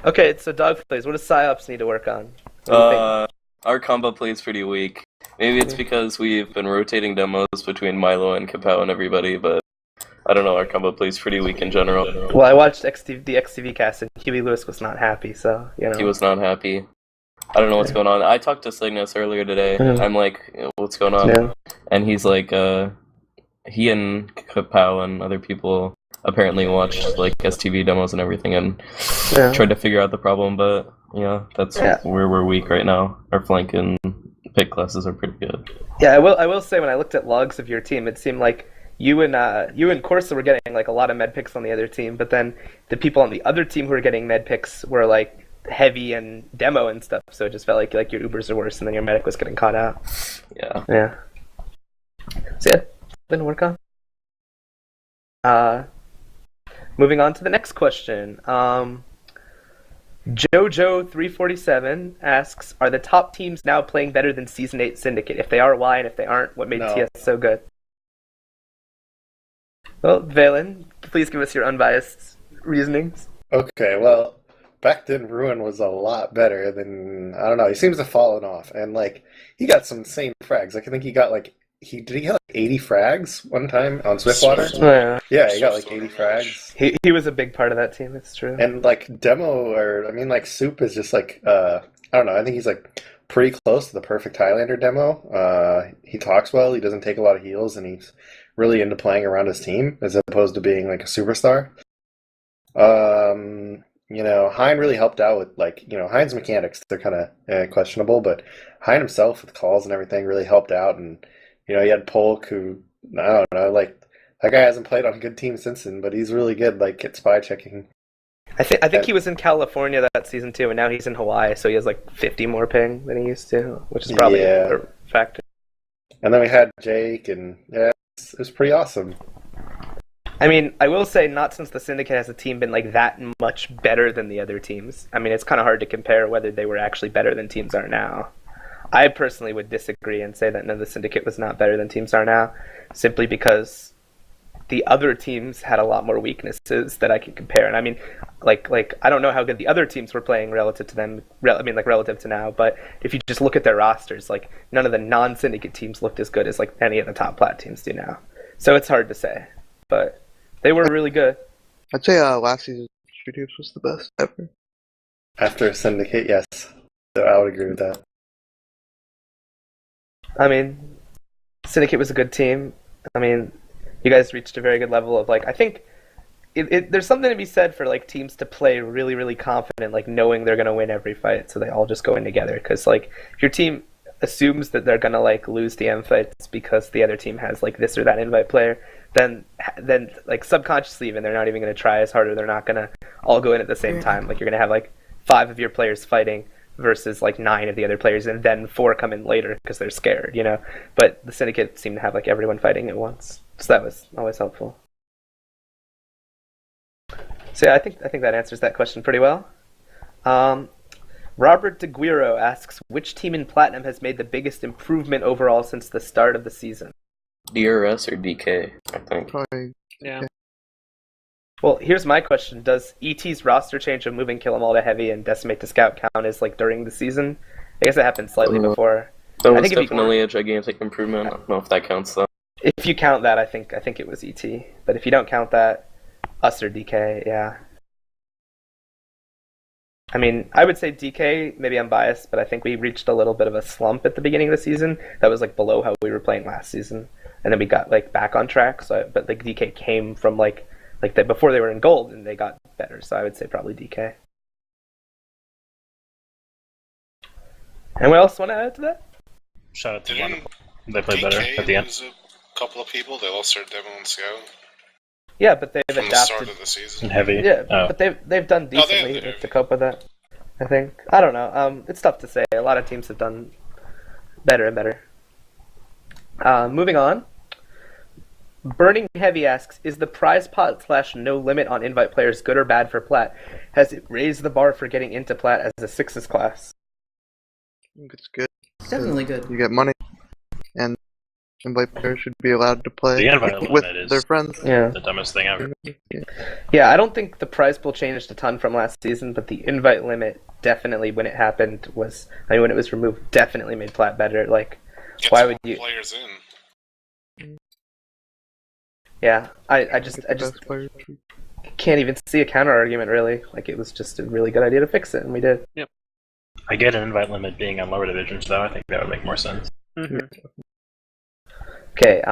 Okay, so dog plays. What does Psyops need to work on? What do you think? Our combo play is pretty weak. Maybe it's because we've been rotating demos between Milo and Kapow and everybody, but I don't know, our combo play is pretty weak in general. Well, I watched the XTV cast and Huey Lewis was not happy, so, you know. He was not happy. I don't know what's going on. I talked to Cygnus earlier today. I'm like, what's going on? Yeah. And he's like, he and Kapow and other people apparently watched like STV demos and everything and tried to figure out the problem, but yeah, that's where we're weak right now. Our flank and pick classes are pretty good. Yeah, I will say when I looked at logs of your team, it seemed like you and Corsa were getting like a lot of med picks on the other team, but then the people on the other team who were getting med picks were like heavy and demo and stuff, so it just felt like your Ubers are worse and then your medic was getting caught out. Yeah. Yeah. So yeah, didn't work on. Moving on to the next question. Jojo347 asks, are the top teams now playing better than Season 8 Syndicate? If they are, why? And if they aren't, what made TS so good? Well, Vhalin, please give us your unbiased reasonings. Okay, well, back then Ruin was a lot better than, I don't know, he seems to have fallen off, and like, he got some insane frags. Like, I think he got like, he get like 80 frags one time on Swiftwater? Yeah, he got like 80 frags. He was a big part of that team, it's true. And like Demo, or I mean like Soup is just like, I don't know, I think he's like pretty close to the perfect Highlander demo. He talks well, he doesn't take a lot of heals, and he's really into playing around his team as opposed to being like a superstar. You know, Hein really helped out with like, you know, Hein's mechanics, they're kind of questionable, but Hein himself with calls and everything really helped out. And you know, he had Polk, who, I don't know, like, that guy hasn't played on good teams since then, but he's really good, like, at spy checking. I think he was in California that season too, and now he's in Hawaii, so he has like 50 more ping than he used to, which is probably a factor. And then we had Jake, and yeah, it was pretty awesome. I mean, I will say, not since the Syndicate has a team been like that much better than the other teams. I mean, it's kind of hard to compare whether they were actually better than teams are now. I personally would disagree and say that no, the Syndicate was not better than teams are now, simply because the other teams had a lot more weaknesses that I can compare. And I mean, like I don't know how good the other teams were playing relative to them. I mean, like relative to now. But if you just look at their rosters, like none of the non-Syndicate teams looked as good as like any of the top plat teams do now. So it's hard to say, but they were really good. I'd say last season's True Tubes was the best ever. After Syndicate, yes, so I would agree with that. I mean, Syndicate was a good team. I mean, you guys reached a very good level of like, I think there's something to be said for like teams to play really, really confident, like knowing they're going to win every fight, so they all just go in together. Because like, if your team assumes that they're going to like lose the M fights because the other team has like this or that invite player, then like subconsciously even they're not even going to try as hard, or they're not going to all go in at the same time. Like you're going to have like 5 of your players fighting versus like 9 of the other players, and then 4 come in later because they're scared, you know. But the Syndicate seemed to have like everyone fighting at once, so that was always helpful. So yeah, I think that answers that question pretty well. Robert DeGuiro asks, which team in Platinum has made the biggest improvement overall since the start of the season? DRS or DK, I think. Probably. Yeah. Well, here's my question. Does ET's roster change of moving Kill 'Em All to Heavy and Decimate to Scout count as like during the season? I guess it happened slightly before. That was think if you- definitely a gigantic improvement. I don't know if that counts though. If you count that, I think it was ET. But if you don't count that, us or DK, yeah. I mean, I would say DK, maybe I'm biased, but I think we reached a little bit of a slump at the beginning of the season that was like below how we were playing last season. And then we got like back on track, but like DK came from like before they were in gold and they got better, so I would say probably DK. Anyone else want to add to that? Shout out to Didn't them. They played better DK at the end. lose a couple of people? They lost their demo and scout Yeah, but they've from the start adapted. of the season. And heavy. Yeah, Oh. but they've done Oh, they decently have. to cope with that. I think. I don't know. It's tough to say. A lot of teams have done better and better. Moving on. Burning Heavy asks, is the prize pot / no limit on invite players good or bad for Plat? Has it raised the bar for getting into Plat as a sixes class? I think it's good. It's definitely good. You get money, and invite players should be allowed to play The invite with limit is their friends. Yeah. the dumbest thing ever. Yeah, I don't think the prize pool changed a ton from last season, but the invite limit definitely, when it happened, when it was removed, definitely made Plat better. Like, Get why some would you? players in? Yeah, I just Best players. can't even see a counter argument really. Like, it was just a really good idea to fix it, and we did. I get an invite limit being on lower divisions, though. I think that would make more sense. Mm-hmm. Okay,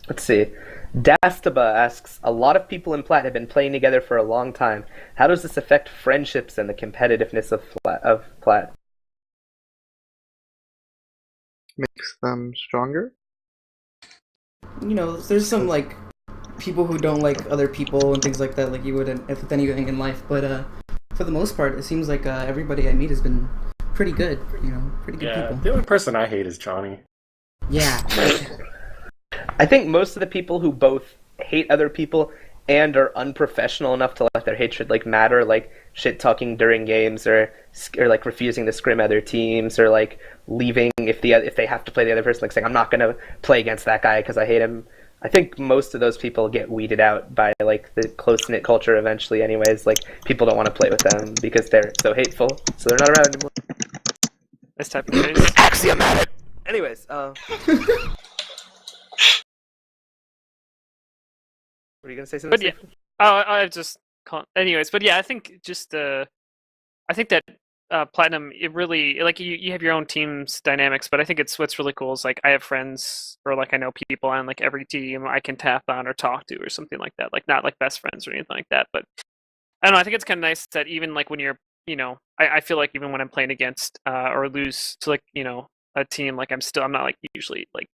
let's see. Dastaba asks, a lot of people in Plat have been playing together for a long time. How does this affect friendships and the competitiveness of Plat? Makes them stronger. You know, there's some like people who don't like other people and things like that, like you would with anything in life. But for the most part, it seems like everybody I meet has been pretty good. You know, pretty good Yeah, people. the only person I hate is Johnny. Yeah. I think most of the people who both hate other people and are unprofessional enough to let their hatred like matter, like shit talking during games or like refusing to scrim other teams or like leaving if they have to play the other person, like saying I'm not gonna play against that guy because I hate him. I think most of those people get weeded out by like the close knit culture eventually. Anyways, like people don't want to play with them because they're so hateful, so they're not around anymore. This type of case. Axiomatic. Anyways, what were you gonna say? Something? But yeah, I just anyways. But yeah, I think just I think that Platinum, it really like you have your own team's dynamics, but I think it's what's really cool is like I have friends or like I know people on like every team I can tap on or talk to or something like that. Like not like best friends or anything like that, but I don't know. I think it's kind of nice that even like when you're, you know, I feel like even when I'm playing against or lose to like, you know, a team, like I'm not like usually like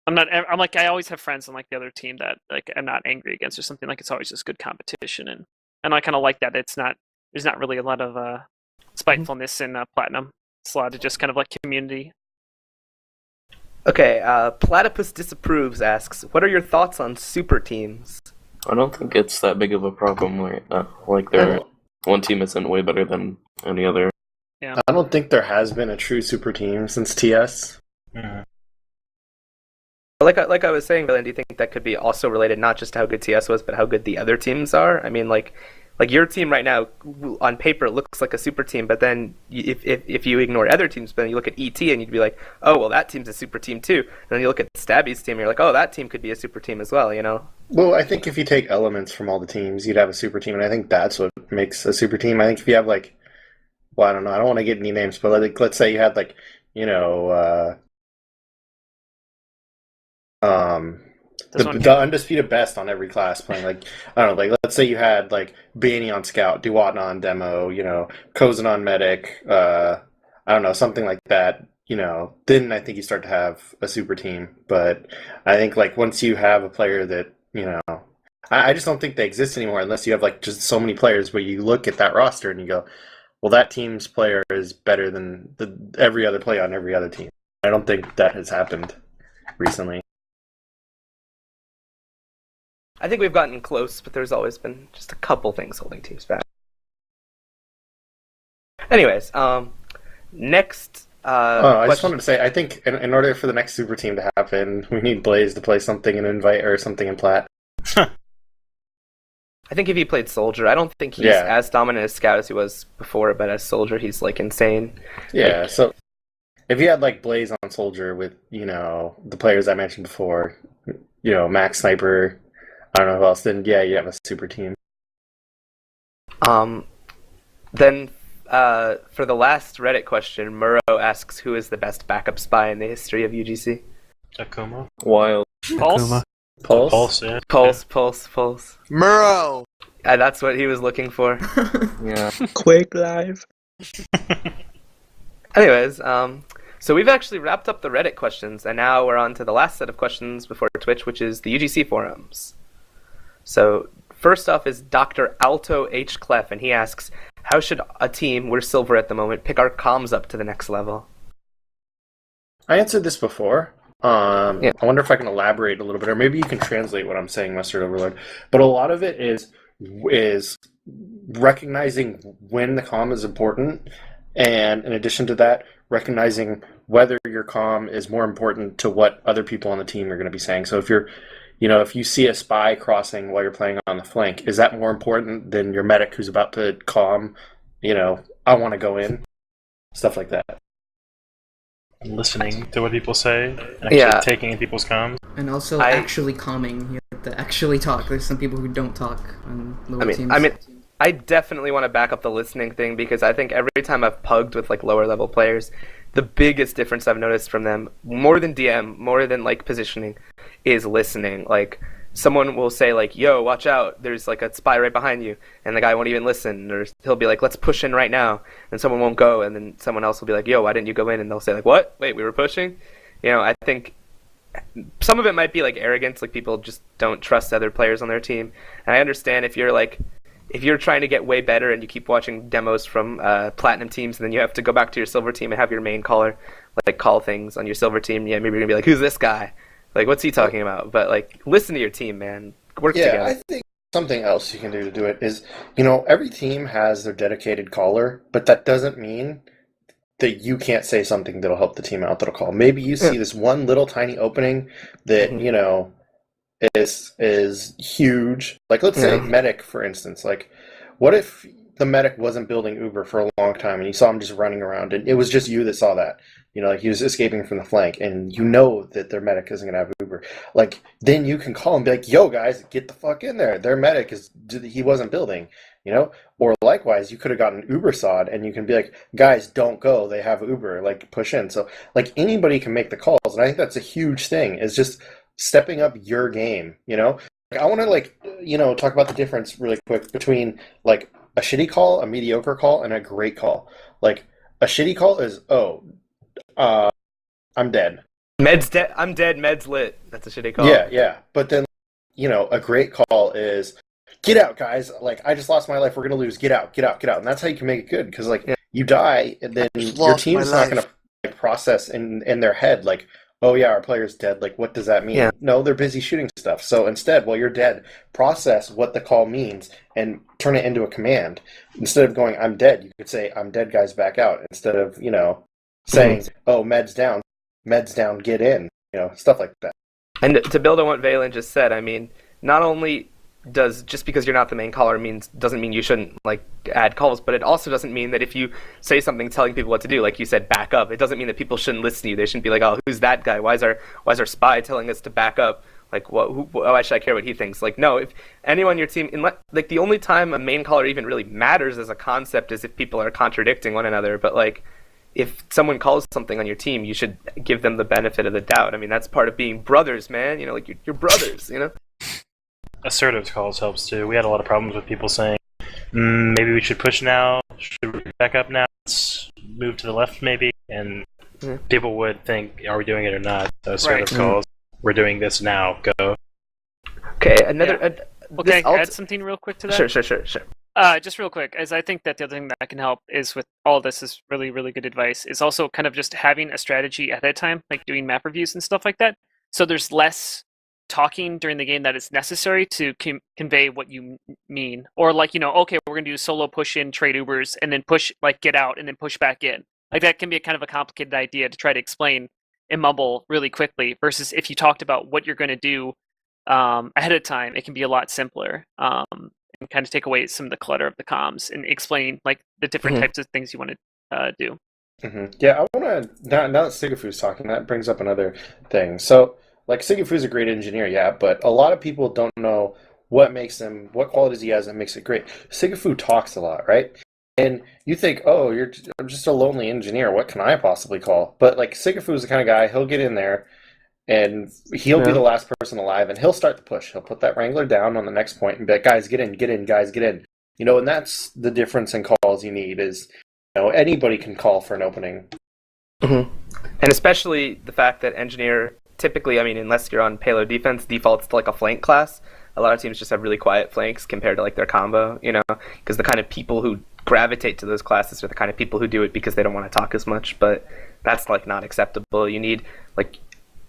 I'm like I always have friends on like the other team that like I'm not angry against or something. Like it's always just good competition, and I kind of like that. There's not really a lot of spitefulness in Platinum. It's a lot of just kind of like community. Okay, Platypus Disapproves asks, what are your thoughts on super teams? I don't think it's that big of a problem right now. Like, one team isn't way better than any other. Yeah. I don't think there has been a true super team since TS. Like I was saying, Vhalin, do you think that could be also related not just to how good TS was, but how good the other teams are? I mean, like your team right now, on paper, looks like a super team, but then if you ignore other teams, then you look at ET and you'd be like, oh, well, that team's a super team too. And then you look at Stabby's team and you're like, oh, that team could be a super team as well, you know? Well, I think if you take elements from all the teams, you'd have a super team, and I think that's what makes a super team. I think if you have, like, well, I don't know, I don't want to get any names, but like, let's say you had, like, you know, the undisputed best on every class playing, like, I don't know, like, let's say you had, like, Baney on Scout, Duwatna on Demo, you know, Kozan on Medic, I don't know, something like that, you know, then I think you start to have a super team. But I think, like, once you have a player that, you know, I just don't think they exist anymore unless you have, like, just so many players where you look at that roster and you go, well, that team's player is better than every other player on every other team. I don't think that has happened recently. I think we've gotten close, but there's always been just a couple things holding teams back. Anyways, next. I just wanted to say, I think in order for the next super team to happen, we need Blaze to play something in Invite or something in Plat. I think if he played Soldier, I don't think he's as dominant as Scout as he was before, but as Soldier, he's like insane. Yeah, like, so if you had like Blaze on Soldier with, the players I mentioned before, Max Sniper, I don't know who else, then yeah, you have a super team. Then for the last Reddit question, Murrow asks, who is the best backup spy in the history of UGC? Akuma. Wild. Pulse? Pulse, yeah. Pulse. Murrow! That's what he was looking for. Yeah. Quake Live. Anyways, so we've actually wrapped up the Reddit questions, and now we're on to the last set of questions before Twitch, which is the UGC forums. So first off is Dr. Alto H. Clef, and he asks, how should a team, we're silver at the moment, pick our comms up to the next level? I answered this before. I wonder if I can elaborate a little bit, or maybe you can translate what I'm saying, Mustard Overlord. But a lot of it is recognizing when the comm is important, and in addition to that, recognizing whether your comm is more important to what other people on the team are going to be saying. So if you're, if you see a spy crossing while you're playing on the flank, is that more important than your medic who's about to comm, I want to go in? Stuff like that. Listening to what people say, actually taking in people's comms. And also actually calming. You have to actually talk. There's some people who don't talk on lower teams. I definitely want to back up the listening thing, because I think every time I've pugged with like lower level players, the biggest difference I've noticed from them, more than DM, more than like positioning, is listening. Like someone will say like, yo, watch out, there's like a spy right behind you, and the guy won't even listen, or he'll be like, let's push in right now, and someone won't go, and then someone else will be like, yo, why didn't you go in? And they'll say like, what? Wait, we were pushing? I think some of it might be like arrogance, like people just don't trust other players on their team. And I understand if you're trying to get way better and you keep watching demos from platinum teams, and then you have to go back to your silver team and have your main caller like call things on your silver team, maybe you're gonna be like, who's this guy? Like, what's he talking about? But like, listen to your team, man. Work together. I think something else you can do to do it is, every team has their dedicated caller, but that doesn't mean that you can't say something that'll help the team out that'll call. Maybe you see this one little tiny opening that, is huge. Like, let's say medic, for instance. Like, what if the medic wasn't building Uber for a long time and you saw him just running around, and it was just you that saw that? Like he was escaping from the flank, and that their medic isn't going to have Uber. Like, then you can call and be like, yo, guys, get the fuck in there. Their medic he wasn't building, Or likewise, you could have gotten Uber sod, and you can be like, guys, don't go. They have Uber. Like, push in. So, like, anybody can make the calls, and I think that's a huge thing, is just stepping up your game, Like, I want to, talk about the difference really quick between, like, a shitty call, a mediocre call, and a great call. Like, a shitty call is, I'm dead. Med's dead. I'm dead. Med's lit. That's a shitty call. Yeah. But then, a great call is, get out, guys. Like, I just lost my life. We're going to lose. Get out. And that's how you can make it good. Because, like, you die, and then your team's not going to process in their head, like, oh, yeah, our player's dead. Like, what does that mean? Yeah. No, they're busy shooting stuff. So instead, while you're dead, process what the call means and turn it into a command. Instead of going, I'm dead, you could say, I'm dead, guys, back out. Instead of, saying, oh, med's down, get in. Stuff like that. And to build on what Vhalin just said, I mean, not only does just because you're not the main caller doesn't mean you shouldn't like add calls, but it also doesn't mean that if you say something telling people what to do, like you said, back up, it doesn't mean that people shouldn't listen to you. They shouldn't be like, oh, who's that guy? Why is our spy telling us to back up? Like, why should I care what he thinks? Like, no, if anyone on your team, like the only time a main caller even really matters as a concept is if people are contradicting one another. But like, if someone calls something on your team, you should give them the benefit of the doubt. I mean, that's part of being brothers, man. Like you're brothers, Assertive calls helps too. We had a lot of problems with people saying, maybe we should push now, should we back up now, let's move to the left maybe, and people would think, are we doing it or not? So assertive calls, we're doing this now, go. Okay, another... Can I add something real quick to that? Sure. Just real quick, as I think that the other thing that can help is with all this is really, really good advice, is also kind of just having a strategy ahead of time, like doing map reviews and stuff like that. So there's less talking during the game that is necessary to convey what you mean. Or like, okay, we're going to do solo push in, trade Ubers, and then push, like get out and then push back in. Like that can be a kind of a complicated idea to try to explain and mumble really quickly versus if you talked about what you're going to do ahead of time, it can be a lot simpler and kind of take away some of the clutter of the comms and explain like the different types of things you want to do. Yeah, I want to, now that Sigafoo's talking, that brings up another thing. So, like, Sigafoo's a great engineer, yeah, but a lot of people don't know what qualities he has that makes it great. Sigafoo talks a lot, right? And you think, oh, I'm just a lonely engineer, what can I possibly call? But, like, Sigafoo's the kind of guy, he'll get in there, and he'll be the last person alive, and he'll start the push. He'll put that Wrangler down on the next point and be like, guys, get in, guys, get in. And that's the difference in calls you need is, anybody can call for an opening. And especially the fact that engineer typically, unless you're on payload defense, defaults to like a flank class. A lot of teams just have really quiet flanks compared to like their combo, because the kind of people who gravitate to those classes are the kind of people who do it because they don't want to talk as much, but that's like not acceptable. You need like,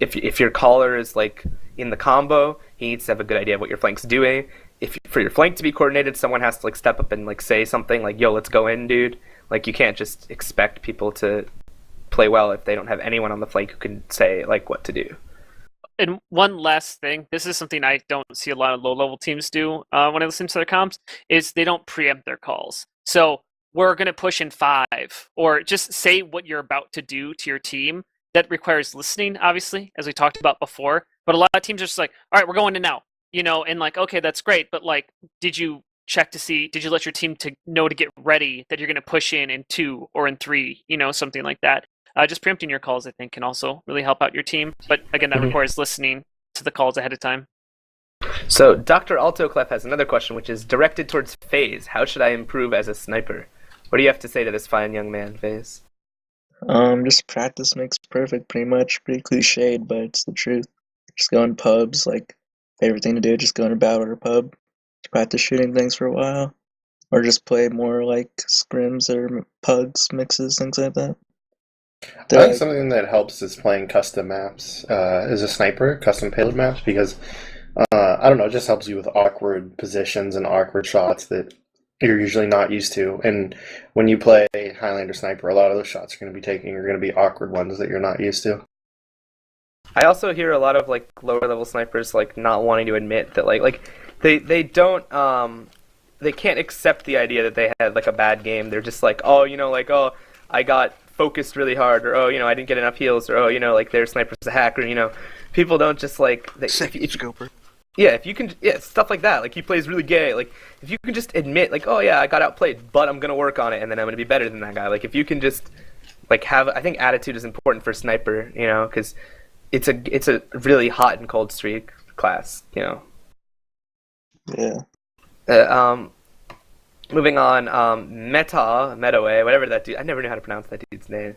if your caller is like in the combo, he needs to have a good idea of what your flank's doing. If for your flank to be coordinated, someone has to like step up and like say something like, yo, let's go in, dude. Like, you can't just expect people to play well if they don't have anyone on the flank who can say, like, what to do. And one last thing, this is something I don't see a lot of low-level teams do when I listen to their comms, is they don't preempt their calls. So, we're going to push in 5, or just say what you're about to do to your team. That requires listening, obviously, as we talked about before. But a lot of teams are just like, all right, we're going in now. And like, okay, that's great, but like, did you check to see, did you let your team to know to get ready that you're going to push in 2 or in 3, something like that. Just preempting your calls, I think, can also really help out your team. But again, that requires listening to the calls ahead of time. So Dr. Altoclef has another question, which is directed towards FaZe. How should I improve as a sniper? What do you have to say to this fine young man, FaZe? Just practice makes perfect, pretty much. Pretty cliched, but it's the truth. Just go in pubs, like, favorite thing to do, just go in a battle or a pub. Practice shooting things for a while, or just play more like scrims or pugs, mixes, things like that. I think something that helps is playing custom maps as a sniper, custom payload maps, because I don't know, it just helps you with awkward positions and awkward shots that you're usually not used to. And when you play Highlander Sniper, a lot of those shots you're going to be taking are going to be awkward ones that you're not used to. I also hear a lot of like lower level snipers like not wanting to admit that like they don't they can't accept the idea that they had like a bad game. They're just like, I got focused really hard, or I didn't get enough heals, or like their sniper's a hacker. People don't just like Scoper. Yeah, if you can, stuff like that. Like, he plays really gay. Like, if you can just admit, like, oh yeah, I got outplayed, but I'm gonna work on it, and then I'm gonna be better than that guy. Like, if you can just like have, I think attitude is important for sniper, because it's a really hot and cold streak class, Yeah. Moving on, Metaway, whatever that dude, I never knew how to pronounce that dude's name.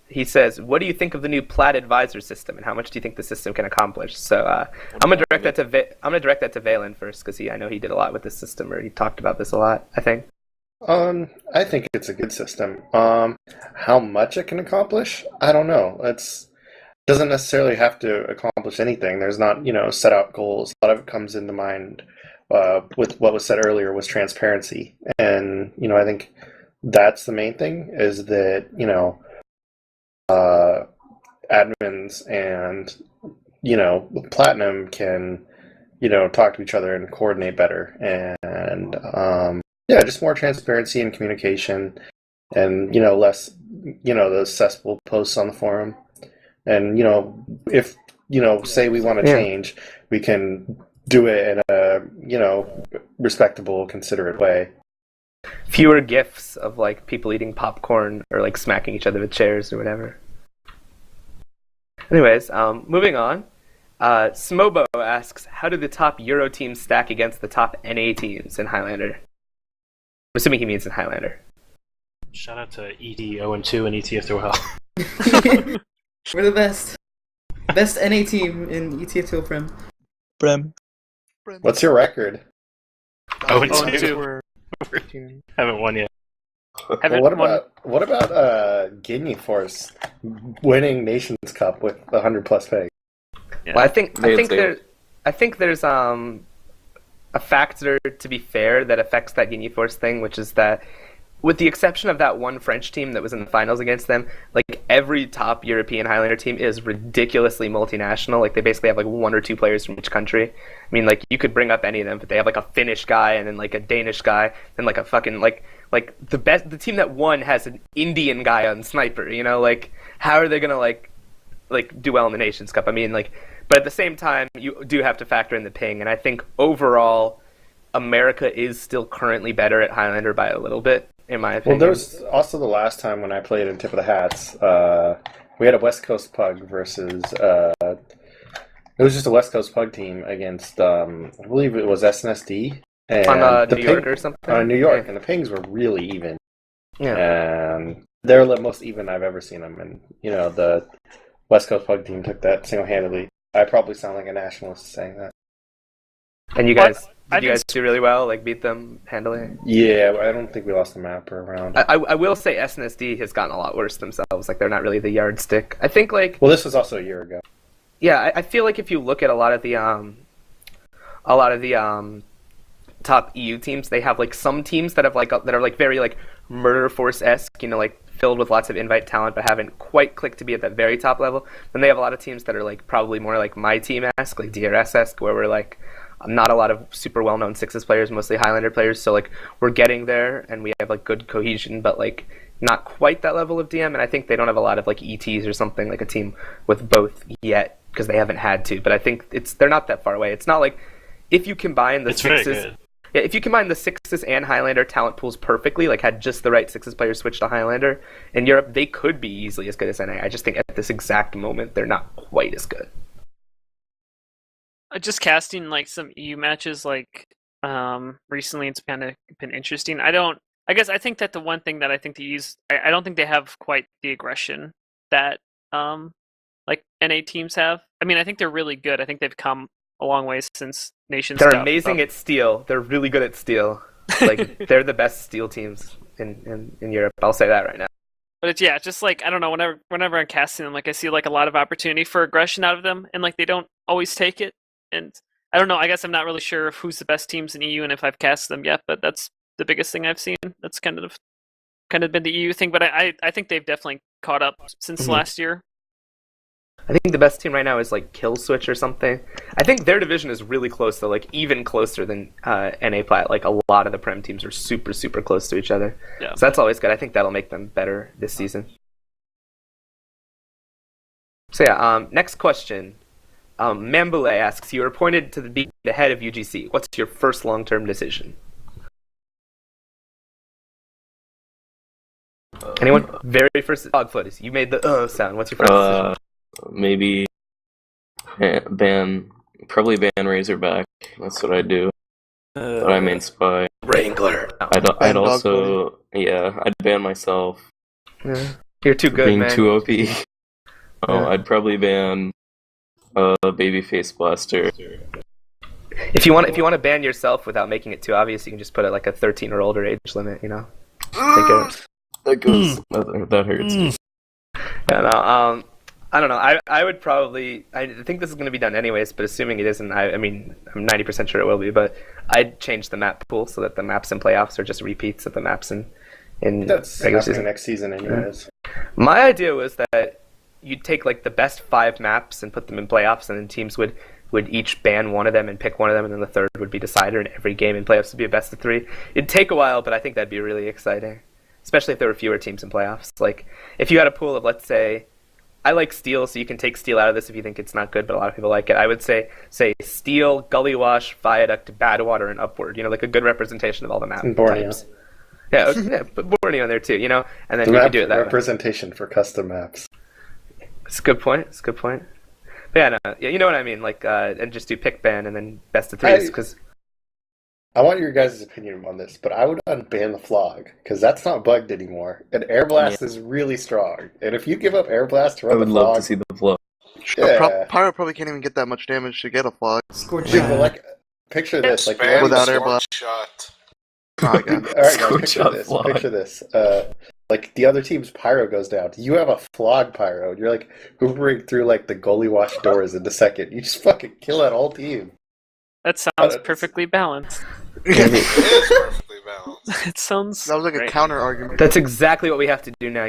He says, what do you think of the new Plaid advisor system, and how much do you think the system can accomplish? So I'm gonna direct that to Vhalin first, because I know he did a lot with this system, or he talked about this a lot, I think. I think it's a good system. How much it can accomplish, I don't know. It doesn't necessarily have to accomplish anything. There's not, set out goals. A lot of it comes into mind with what was said earlier was transparency. And, I think that's the main thing, is that, admins and, Platinum can, talk to each other and coordinate better. And, just more transparency and communication and, less, those cesspool posts on the forum. And, if, say we want to change, we can do it in a, respectable, considerate way. Fewer gifs of, like, people eating popcorn or, like, smacking each other with chairs or whatever. Anyways, moving on. Smobo asks, how do the top Euro teams stack against the top NA teams in Highlander? I'm assuming he means in Highlander. Shout out to ED 0-2 and ETF through hell. We're the best. Best NA team in ETF to Prem. What's your record? 0-2. Haven't won yet. What about Guinea Force winning Nations Cup with 100+ peg? Yeah. Well, I think there's a factor, to be fair, that affects that Uniforce thing, which is that, with the exception of that one French team that was in the finals against them, like every top European Highlander team is ridiculously multinational. Like they basically have like 1 or 2 players from each country. I mean, like you could bring up any of them, but they have like a Finnish guy and then like a Danish guy and like a fucking like the team that won has an Indian guy on sniper. You know, like how are they gonna like do well in the Nations Cup? I mean, like, but at the same time, you do have to factor in the ping, and I think overall, America is still currently better at Highlander by a little bit. In my opinion. Well, there was also the last time when I played in Tip of the Hats. We had a West Coast Pug versus. It was just a West Coast Pug team against. I believe it was SNSD and on New York or something. On New York, and the pings were really even. Yeah. And they're the most even I've ever seen them, and the West Coast Pug team took that single-handedly. I probably sound like a nationalist saying that. And you guys. Did you guys do really well? Like beat them handily? Yeah, I don't think we lost the map or round. I will say SNSD has gotten a lot worse themselves. Like they're not really the yardstick. I think like. Well, this was also a year ago. Yeah, I feel like if you look at a lot of the top EU teams, they have like some teams that have that are like very like Murder Force-esque, like filled with lots of invite talent, but haven't quite clicked to be at that very top level. Then they have a lot of teams that are like probably more like my team-esque, like DRS-esque, where we're like. Not a lot of super well-known Sixes players, mostly Highlander players. So like we're getting there, and we have like good cohesion, but like not quite that level of DM. And I think they don't have a lot of like ETs or something like a team with both yet because they haven't had to. But I think they're not that far away. It's not like if you combine the Sixes, if you combine the Sixes and Highlander talent pools perfectly, like had just the right Sixes players switch to Highlander in Europe, they could be easily as good as NA. I just think at this exact moment they're not quite as good. Just casting like some EU matches like recently, it's kind of been interesting. I think that the one thing that I think the EU's, I don't think they have quite the aggression that like NA teams have. I mean, I think they're really good. I think they've come a long way since Nations Cup. They're amazing at Steel. They're really good at Steel. Like they're the best Steel teams in Europe. I'll say that right now. But it's just like I don't know. Whenever I'm casting them, like I see like a lot of opportunity for aggression out of them, and like they don't always take it. And I don't know, I guess I'm not really sure who's the best teams in EU and if I've cast them yet, but that's the biggest thing I've seen. That's kind of been the EU thing, but I think they've definitely caught up since last year. I think the best team right now is like Kill Switch or something. I think their division is really close though, like even closer than NA Plat. Like a lot of the Prem teams are super, super close to each other. Yeah. So that's always good. I think that'll make them better this season. So yeah, next question. Mambule asks, you were appointed to be the head of UGC. What's your first long-term decision? Anyone? Very first Dogfoot. You made the sound. What's your first decision? Maybe probably ban Razorback. That's what I'd do. But I main Spy. Wrangler. I'd also, I'd ban myself. Yeah. You're too good, being man. too OP. I'd probably ban Babyface Blaster. If you want to ban yourself without making it too obvious, you can just put it like a 13 or older age limit. That goes. That hurts. Yeah, no, I don't know. I would probably. I think this is going to be done anyways, but assuming it isn't, I mean, I'm 90% sure it will be. But I'd change the map pool so that the maps in playoffs are just repeats of the maps in That's regular happening season. next season, anyways. My idea was that you'd take like the best 5 maps and put them in playoffs, and then teams would each ban one of them and pick one of them, and then the third would be decider, and every game in playoffs would be a best of 3. It'd take a while, but I think that'd be really exciting, especially if there were fewer teams in playoffs. Like if you had a pool of, let's say, I like Steel, so you can take Steel out of this if you think it's not good, but a lot of people like it. I would say Steel, Gully Wash, Viaduct, Badwater, and Upward. Like a good representation of all the map types. Yeah, put Borneo in there too, and then you can do it that representation for custom maps. It's a good point. But yeah, no, you know what I mean. Like, and just do pick ban and then best of 3s because. I want your guys' opinion on this, but I would unban the Flog because that's not bugged anymore. And Air Blast is really strong. And if you give up Air Blast to run the Flog, I would love to see the Flog. Yeah. Pyro probably can't even get that much damage to get a Flog. Picture this, like without Air Blast. Shot. Oh, all right, guys, picture this. like the other team's pyro goes down. You have a flog pyro, and you're like hoovering through like the goalie wash doors in a second. You just fucking kill that whole team. That sounds perfectly balanced. It is perfectly balanced. It sounds. That was like great. a counter argument. That's exactly what we have to do now,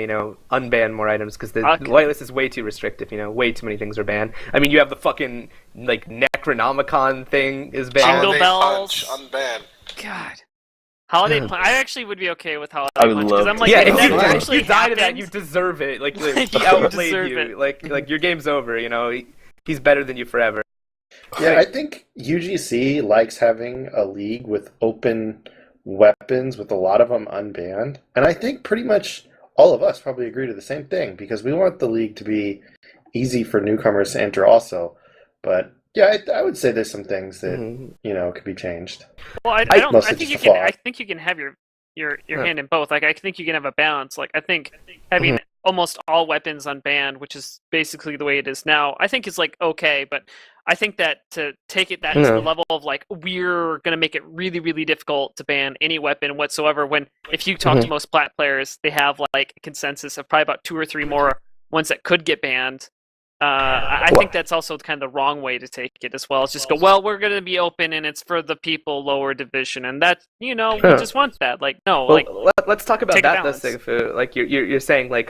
unban more items, because the whitelist is way too restrictive, way too many things are banned. I mean, you have the fucking, Necronomicon thing is banned. Jingle bells. Punch, unban. God. Holiday Punch. I actually would be okay with Holiday I would Punch, love because I'm like, Yeah, if if you die to that, you deserve it. Like, he outplayed you. Like, your game's over, he's better than you forever. Yeah, I think UGC likes having a league with open weapons, with a lot of them unbanned. And I think pretty much all of us probably agree to the same thing, because we want the league to be easy for newcomers to enter also. But yeah, I would say there's some things that could be changed. Well, I think you can have your hand in both. Like, I think you can have a balance. Like, I think having almost all weapons unbanned, which is basically the way it is now, I think is like okay, but I think that to take it that to the level of like we're gonna make it really, really difficult to ban any weapon whatsoever, when if you talk to most plat players, they have like a consensus of probably about 2 or 3 more ones that could get banned. I think that's also kind of the wrong way to take it as well. It's just go, well, we're going to be open and it's for the people lower division, and that, we just want that. Like, no, let's talk about that though, Sigafoo. Like, you're saying, like,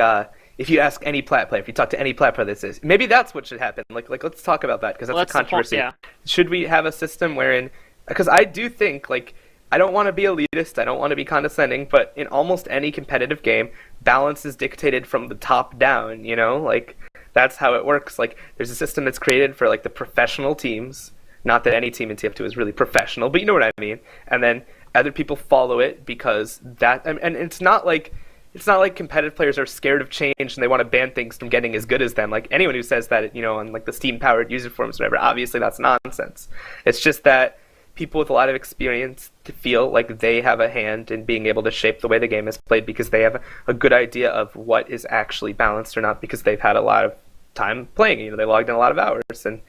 if you ask any plat player, if you talk to any plat player, maybe that's what should happen. Like let's talk about that, because that's a controversy. Should we have a system wherein, because I do think, like, I don't want to be elitist, I don't want to be condescending, but in almost any competitive game, balance is dictated from the top down, like, that's how it works. Like, there's a system that's created for, like, the professional teams. Not that any team in TF2 is really professional, but you know what I mean. And then other people follow it because that... And it's not like competitive players are scared of change and they want to ban things from getting as good as them. Like, anyone who says that, on, like, the Steam-powered user forums or whatever, obviously that's nonsense. It's just that people with a lot of experience to feel like they have a hand in being able to shape the way the game is played, because they have a good idea of what is actually balanced or not, because they've had a lot of time playing. They logged in a lot of hours, and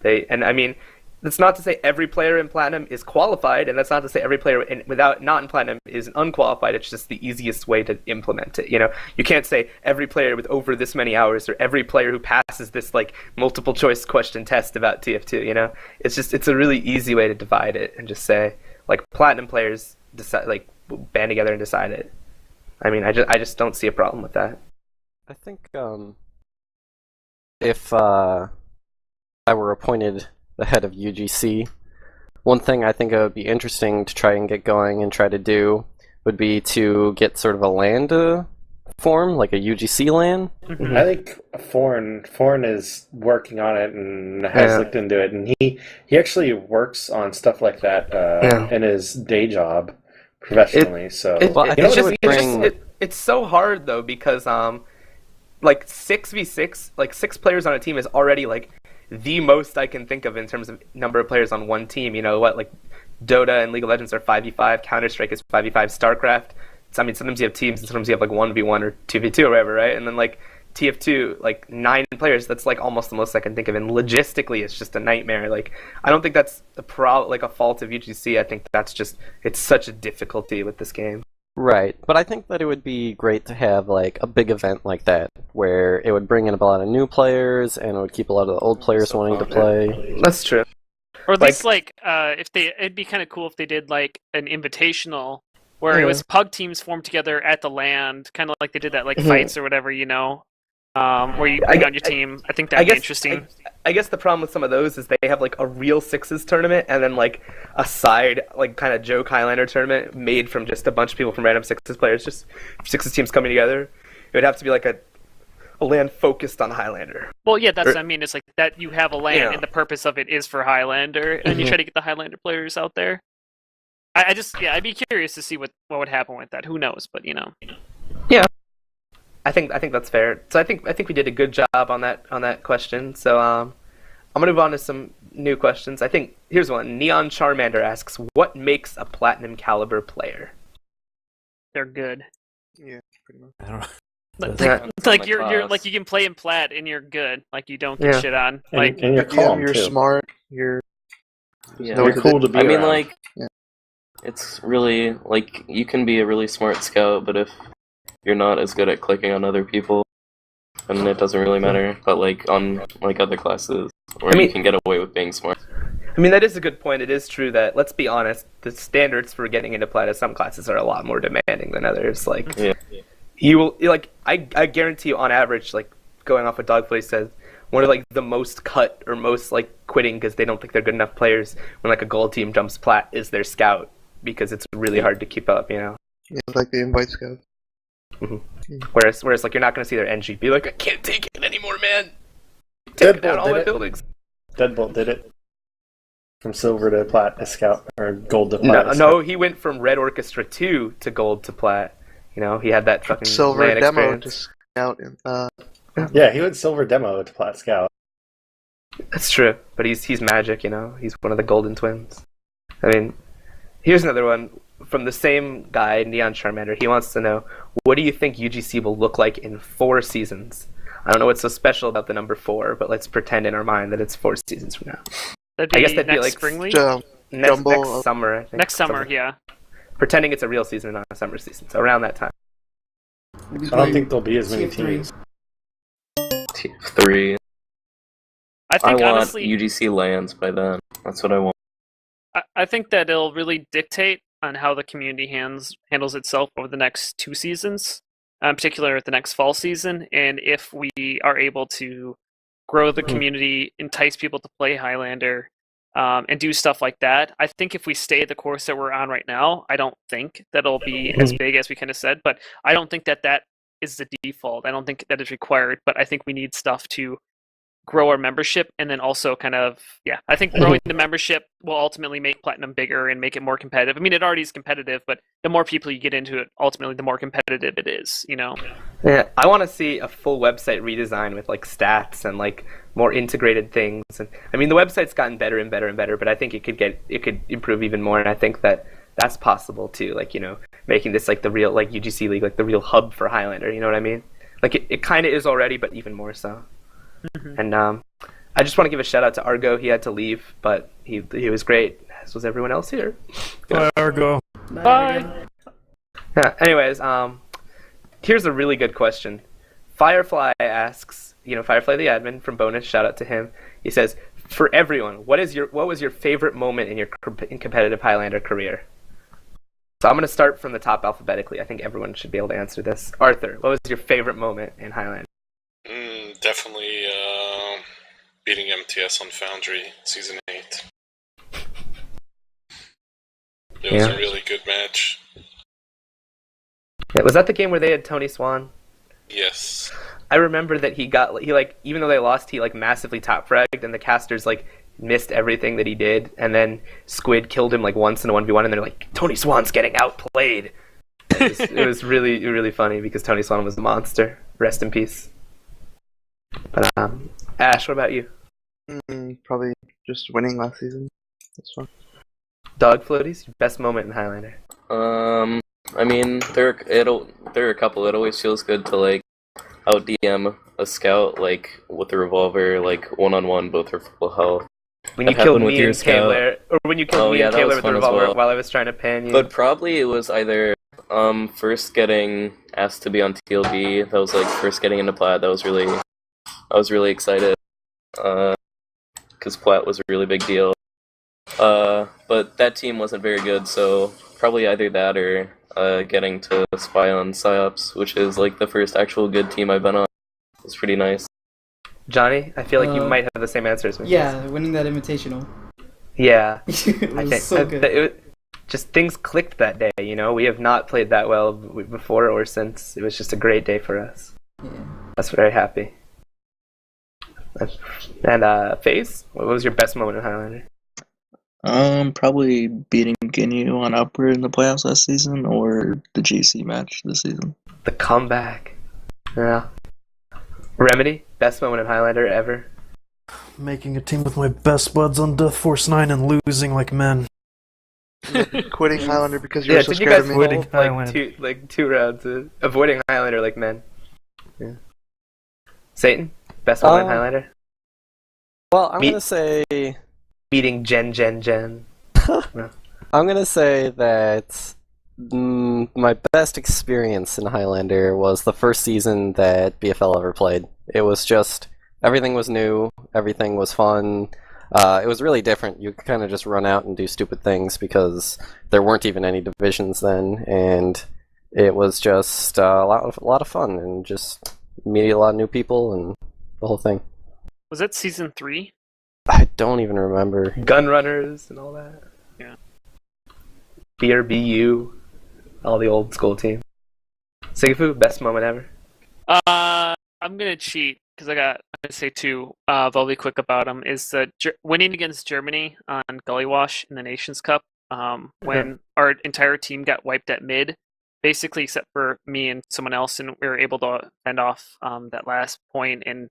I mean, that's not to say every player in Platinum is qualified, and that's not to say every player not in Platinum is unqualified. It's just the easiest way to implement it. You can't say every player with over this many hours, or every player who passes this, like, multiple choice question test about TF2. It's a really easy way to divide it and just say, like, Platinum players decide, like, band together and decide it. I mean, I just don't see a problem with that. I think if I were appointed the head of UGC, one thing I think it would be interesting to try and get going and try to do would be to get sort of a LAN form, like a UGC LAN. I think Foreign is working on it and has looked into it, and he actually works on stuff like that in his day job professionally. It's so hard though, because like 6v6, like 6 players on a team is already like the most I can think of in terms of number of players on one team. Like Dota and League of Legends are 5v5, Counter-Strike is 5v5, StarCraft. I mean, sometimes you have teams, and sometimes you have like 1v1 or 2v2 or whatever, right? And then like TF2, like 9 players, that's like almost the most I can think of. And logistically, it's just a nightmare. Like, I don't think that's a fault of UGC. I think that's just, it's such a difficulty with this game. Right, but I think that it would be great to have like a big event like that, where it would bring in a lot of new players and it would keep a lot of the old players wanting to play. That's true. Or at least it'd be kind of cool if they did like an invitational where it was pug teams formed together at the land, kind of like they did that like fights or whatever, where you bring on your team. I think that'd be interesting. I guess the problem with some of those is they have like a real sixes tournament and then like a side like kind of joke Highlander tournament made from just a bunch of people from random sixes players, just sixes teams coming together. It would have to be like a LAN focused on Highlander. Well, yeah, that's what I mean. It's like that you have a LAN and the purpose of it is for Highlander, and you try to get the Highlander players out there. I'd be curious to see what would happen with that. Who knows? But Yeah. I think that's fair. So I think we did a good job on that question. So I'm gonna move on to some new questions. I think here's one. Neon Charmander asks, "What makes a platinum caliber player?" They're good. Yeah, pretty much. I don't know. Like you're like you can play in plat and you're good. Like you don't get shit on. Like and you're calm. You're too. smart. You're you're cool to be around. Like it's really like you can be a really smart scout, but if you're not as good at clicking on other people, and it doesn't really matter. But like on like other classes, where you can get away with being smart. I mean, that is a good point. It is true that, let's be honest, the standards for getting into Plat some classes are a lot more demanding than others. Like, you will, like, I guarantee you, on average, like, going off what Dogplay says, one of like the most cut or most like quitting because they don't think they're good enough players when like a gold team jumps Plat is their scout, because it's really hard to keep up, you know. Yeah, like the invite scout. Whereas like you're not going to see their NG be like, I can't take it anymore, man. Taking down all my buildings. Deadbolt did it. From silver to plat as scout, or gold to plat. No, he went from Red Orchestra 2 to gold to plat. You know, he had that fucking silver LAN demo experience. to scout. Yeah, he went silver demo to plat scout. That's true, but he's magic, you know. He's one of the golden twins. I mean, here's another one from the same guy, Neon Charmander. He wants to know, what do you think UGC will look like in 4 seasons? I don't know what's so special about the number 4, but let's pretend in our mind that it's 4 seasons from now. I guess that'd be like spring league? next summer, I think. Next summer, yeah. Pretending it's a real season and not a summer season, so around that time. I don't think there'll be as many teams. Tier 3. I think want honestly, UGC lands by then. That's what I want. I think that it'll really dictate on how the community handles itself over the next 2 seasons, in particular the next fall season, and if we are able to grow the community, entice people to play Highlander, and do stuff like that. I think if we stay the course that we're on right now, I don't think that it'll be as big as we kind of said, but I don't think that is the default. I don't think that is required, but I think we need stuff to grow our membership, and then also kind of, I think growing the membership will ultimately make Platinum bigger and make it more competitive. I mean, it already is competitive, but the more people you get into it, ultimately the more competitive it is, you know? Yeah, I want to see a full website redesign with like stats and like more integrated things. And I mean, the website's gotten better and better and better, but I think it could improve even more, and I think that that's possible too, like, you know, making this like the real like UGC League, like the real hub for Highlander, you know what I mean? Like it kind of is already, but even more so. And I just want to give a shout out to Argo. He had to leave, but he was great, as was everyone else here. Bye, Argo. Bye. Yeah, anyways, here's a really good question. Firefly asks, you know, Firefly the admin from Bonus, shout out to him. He says, for everyone, what was your favorite moment in your competitive Highlander career? So I'm going to start from the top alphabetically. I think everyone should be able to answer this. Arthur, what was your favorite moment in Highlander? Definitely beating MTS on Foundry Season 8. It was a really good match. Yeah, was that the game where they had Tony Swan? Yes. I remember that he even though they lost, he like massively top fragged, and the casters like missed everything that he did, and then Squid killed him like once in a 1v1, and they're like, Tony Swan's getting outplayed. It was really, really funny because Tony Swan was a monster. Rest in peace. But Ash, what about you? Probably just winning last season. That's fun. Dog Floaties, your best moment in Highlander? I mean, there are a couple. It always feels good to like out DM a scout like with a revolver, like 1-on-1, both are full health. When you killed me and Taylor, or when you killed me and Taylor with the revolver while I was trying to pan you. But probably it was either first getting asked to be on TLB. That was like first getting into Plat. I was really excited because Plat was a really big deal. But that team wasn't very good, so probably either that or getting to spy on PsyOps, which is like the first actual good team I've been on. It was pretty nice. Johnny, I feel like you might have the same answer as me. Yeah, winning that invitational. Yeah. It was so good. Just things clicked that day, you know? We have not played that well before or since. It was just a great day for us. Yeah. I was very happy. And FaZe, what was your best moment in Highlander? Probably beating Ginyu on Upward in the playoffs last season, or the GC match this season. The comeback. Yeah. Remedy, best moment in Highlander ever? Making a team with my best buds on Death Force 9 and losing like men. Quitting Highlander because you're so scared of me. Like two rounds, avoiding Highlander like men. Yeah. Satan, best moment in Highlander? Well, I'm gonna say beating Jen. No. I'm gonna say that My best experience in Highlander was the first season that BFL ever played. It was just, everything was new, everything was fun. It was really different. You could kind of just run out and do stupid things because there weren't even any divisions then, and it was just a lot of fun and just meet a lot of new people and the whole thing. Was that season 3? I don't even remember. Gun runners and all that. Yeah. BRBU, all the old school team. Sigafoo, best moment ever. I'm gonna cheat because I'm gonna say 2. I'll be quick about them. Is the winning against Germany on Gully Wash in the Nations Cup. When our entire team got wiped at mid, basically except for me and someone else, and we were able to fend off that last point, and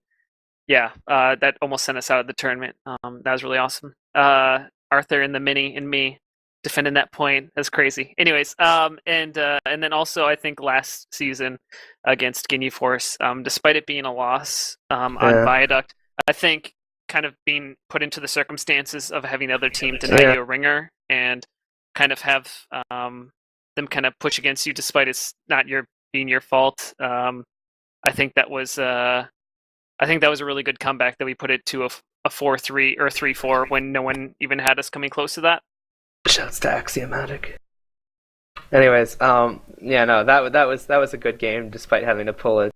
yeah, that almost sent us out of the tournament. That was really awesome. Arthur and the Mini and me defending that point. That's crazy. Anyways, and then also I think last season against Guinea Force, despite it being a loss on Viaduct, I think kind of being put into the circumstances of having the other team deny you a ringer and kind of have them kind of push against you despite it's not being your fault. I think that was a really good comeback that we put it to a 4-3 or 3-4 when no one even had us coming close to that. Shouts to Axiomatic. Anyways, that was a good game despite having to pull a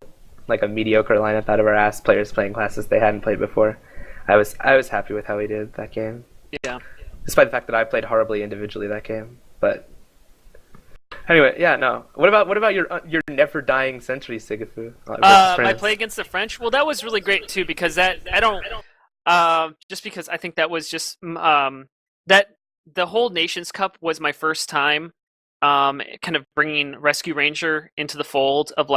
mediocre lineup out of our ass, players playing classes they hadn't played before. I was happy with how we did that game. Yeah. Despite the fact that I played horribly individually that game, but anyway, yeah, no. What about your never dying century, Sigafoo? My play against the French. Well, that was really great too because just because I think that was just that the whole Nations Cup was my first time kind of bringing Rescue Ranger into the fold of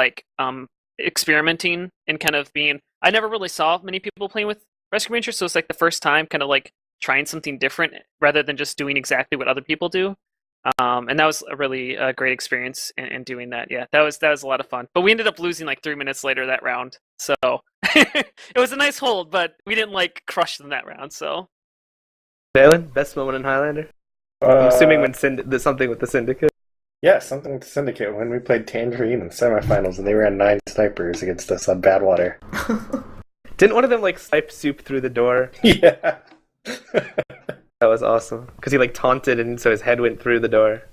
experimenting and kind of being. I never really saw many people playing with Rescue Ranger, so it's like the first time kind of trying something different rather than just doing exactly what other people do. And that was a really great experience in doing that. Yeah, that was a lot of fun. But we ended up losing 3 minutes later that round. So it was a nice hold, but we didn't crush them that round. So Vhalin, best moment in Highlander? I'm assuming when something with the Syndicate. Yeah, something with the Syndicate when we played Tangerine in the semifinals and they ran 9 snipers against us on Badwater. Didn't one of them snipe Soup through the door? Yeah. That was awesome because he taunted and so his head went through the door.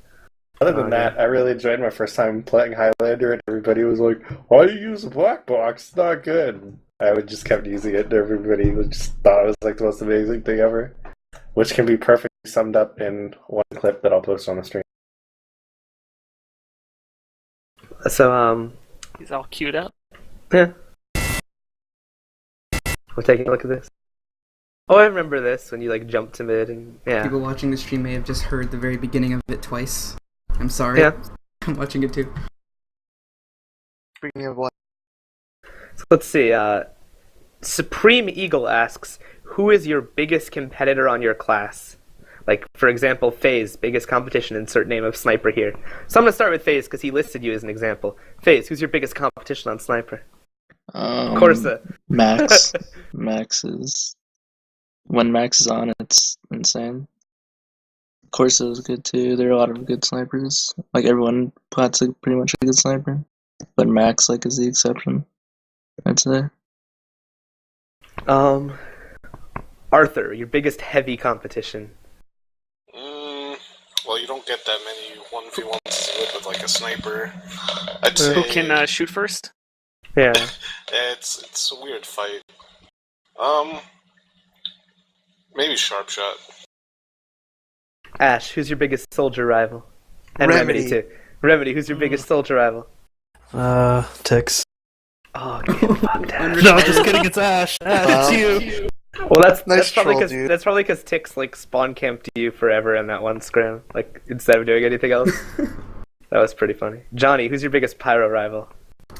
Other than that, I really enjoyed my first time playing Highlander, and everybody was like, "Why do you use a black box? It's not good." I would just kept using it, and everybody just thought it was the most amazing thing ever, which can be perfectly summed up in one clip that I'll post on the stream. So he's all queued up. Yeah, we're taking a look at this. Oh, I remember this when you jumped to mid and yeah. People watching the stream may have just heard the very beginning of it twice. I'm sorry. Yeah. I'm watching it too. Speaking of what? So let's see. Supreme Eagle asks, who is your biggest competitor on your class? For example, FaZe, biggest competition, insert name of sniper here. So I'm going to start with FaZe because he listed you as an example. FaZe, who's your biggest competition on sniper? Corsa. Max. Max is... When Max is on, it's insane. Corsa is good too. There are a lot of good snipers. Everyone Plat's pretty much a good sniper. But Max is the exception, I'd say. Arthur, your biggest heavy competition. Well, you don't get that many 1v1s as you would with a sniper. I'd say who can shoot first? Yeah. It's a weird fight. Maybe Sharp Shot. Ash, who's your biggest soldier rival? And Remedy too. Remedy, who's your biggest soldier rival? Tix. Oh, get fucked, Ash. No, just kidding. It's Ash. Ash, it's you. Well, that's Nice probably troll, because dude. that's probably because Tix spawn camped you forever in that one scrim, instead of doing anything else. That was pretty funny. Johnny, who's your biggest pyro rival?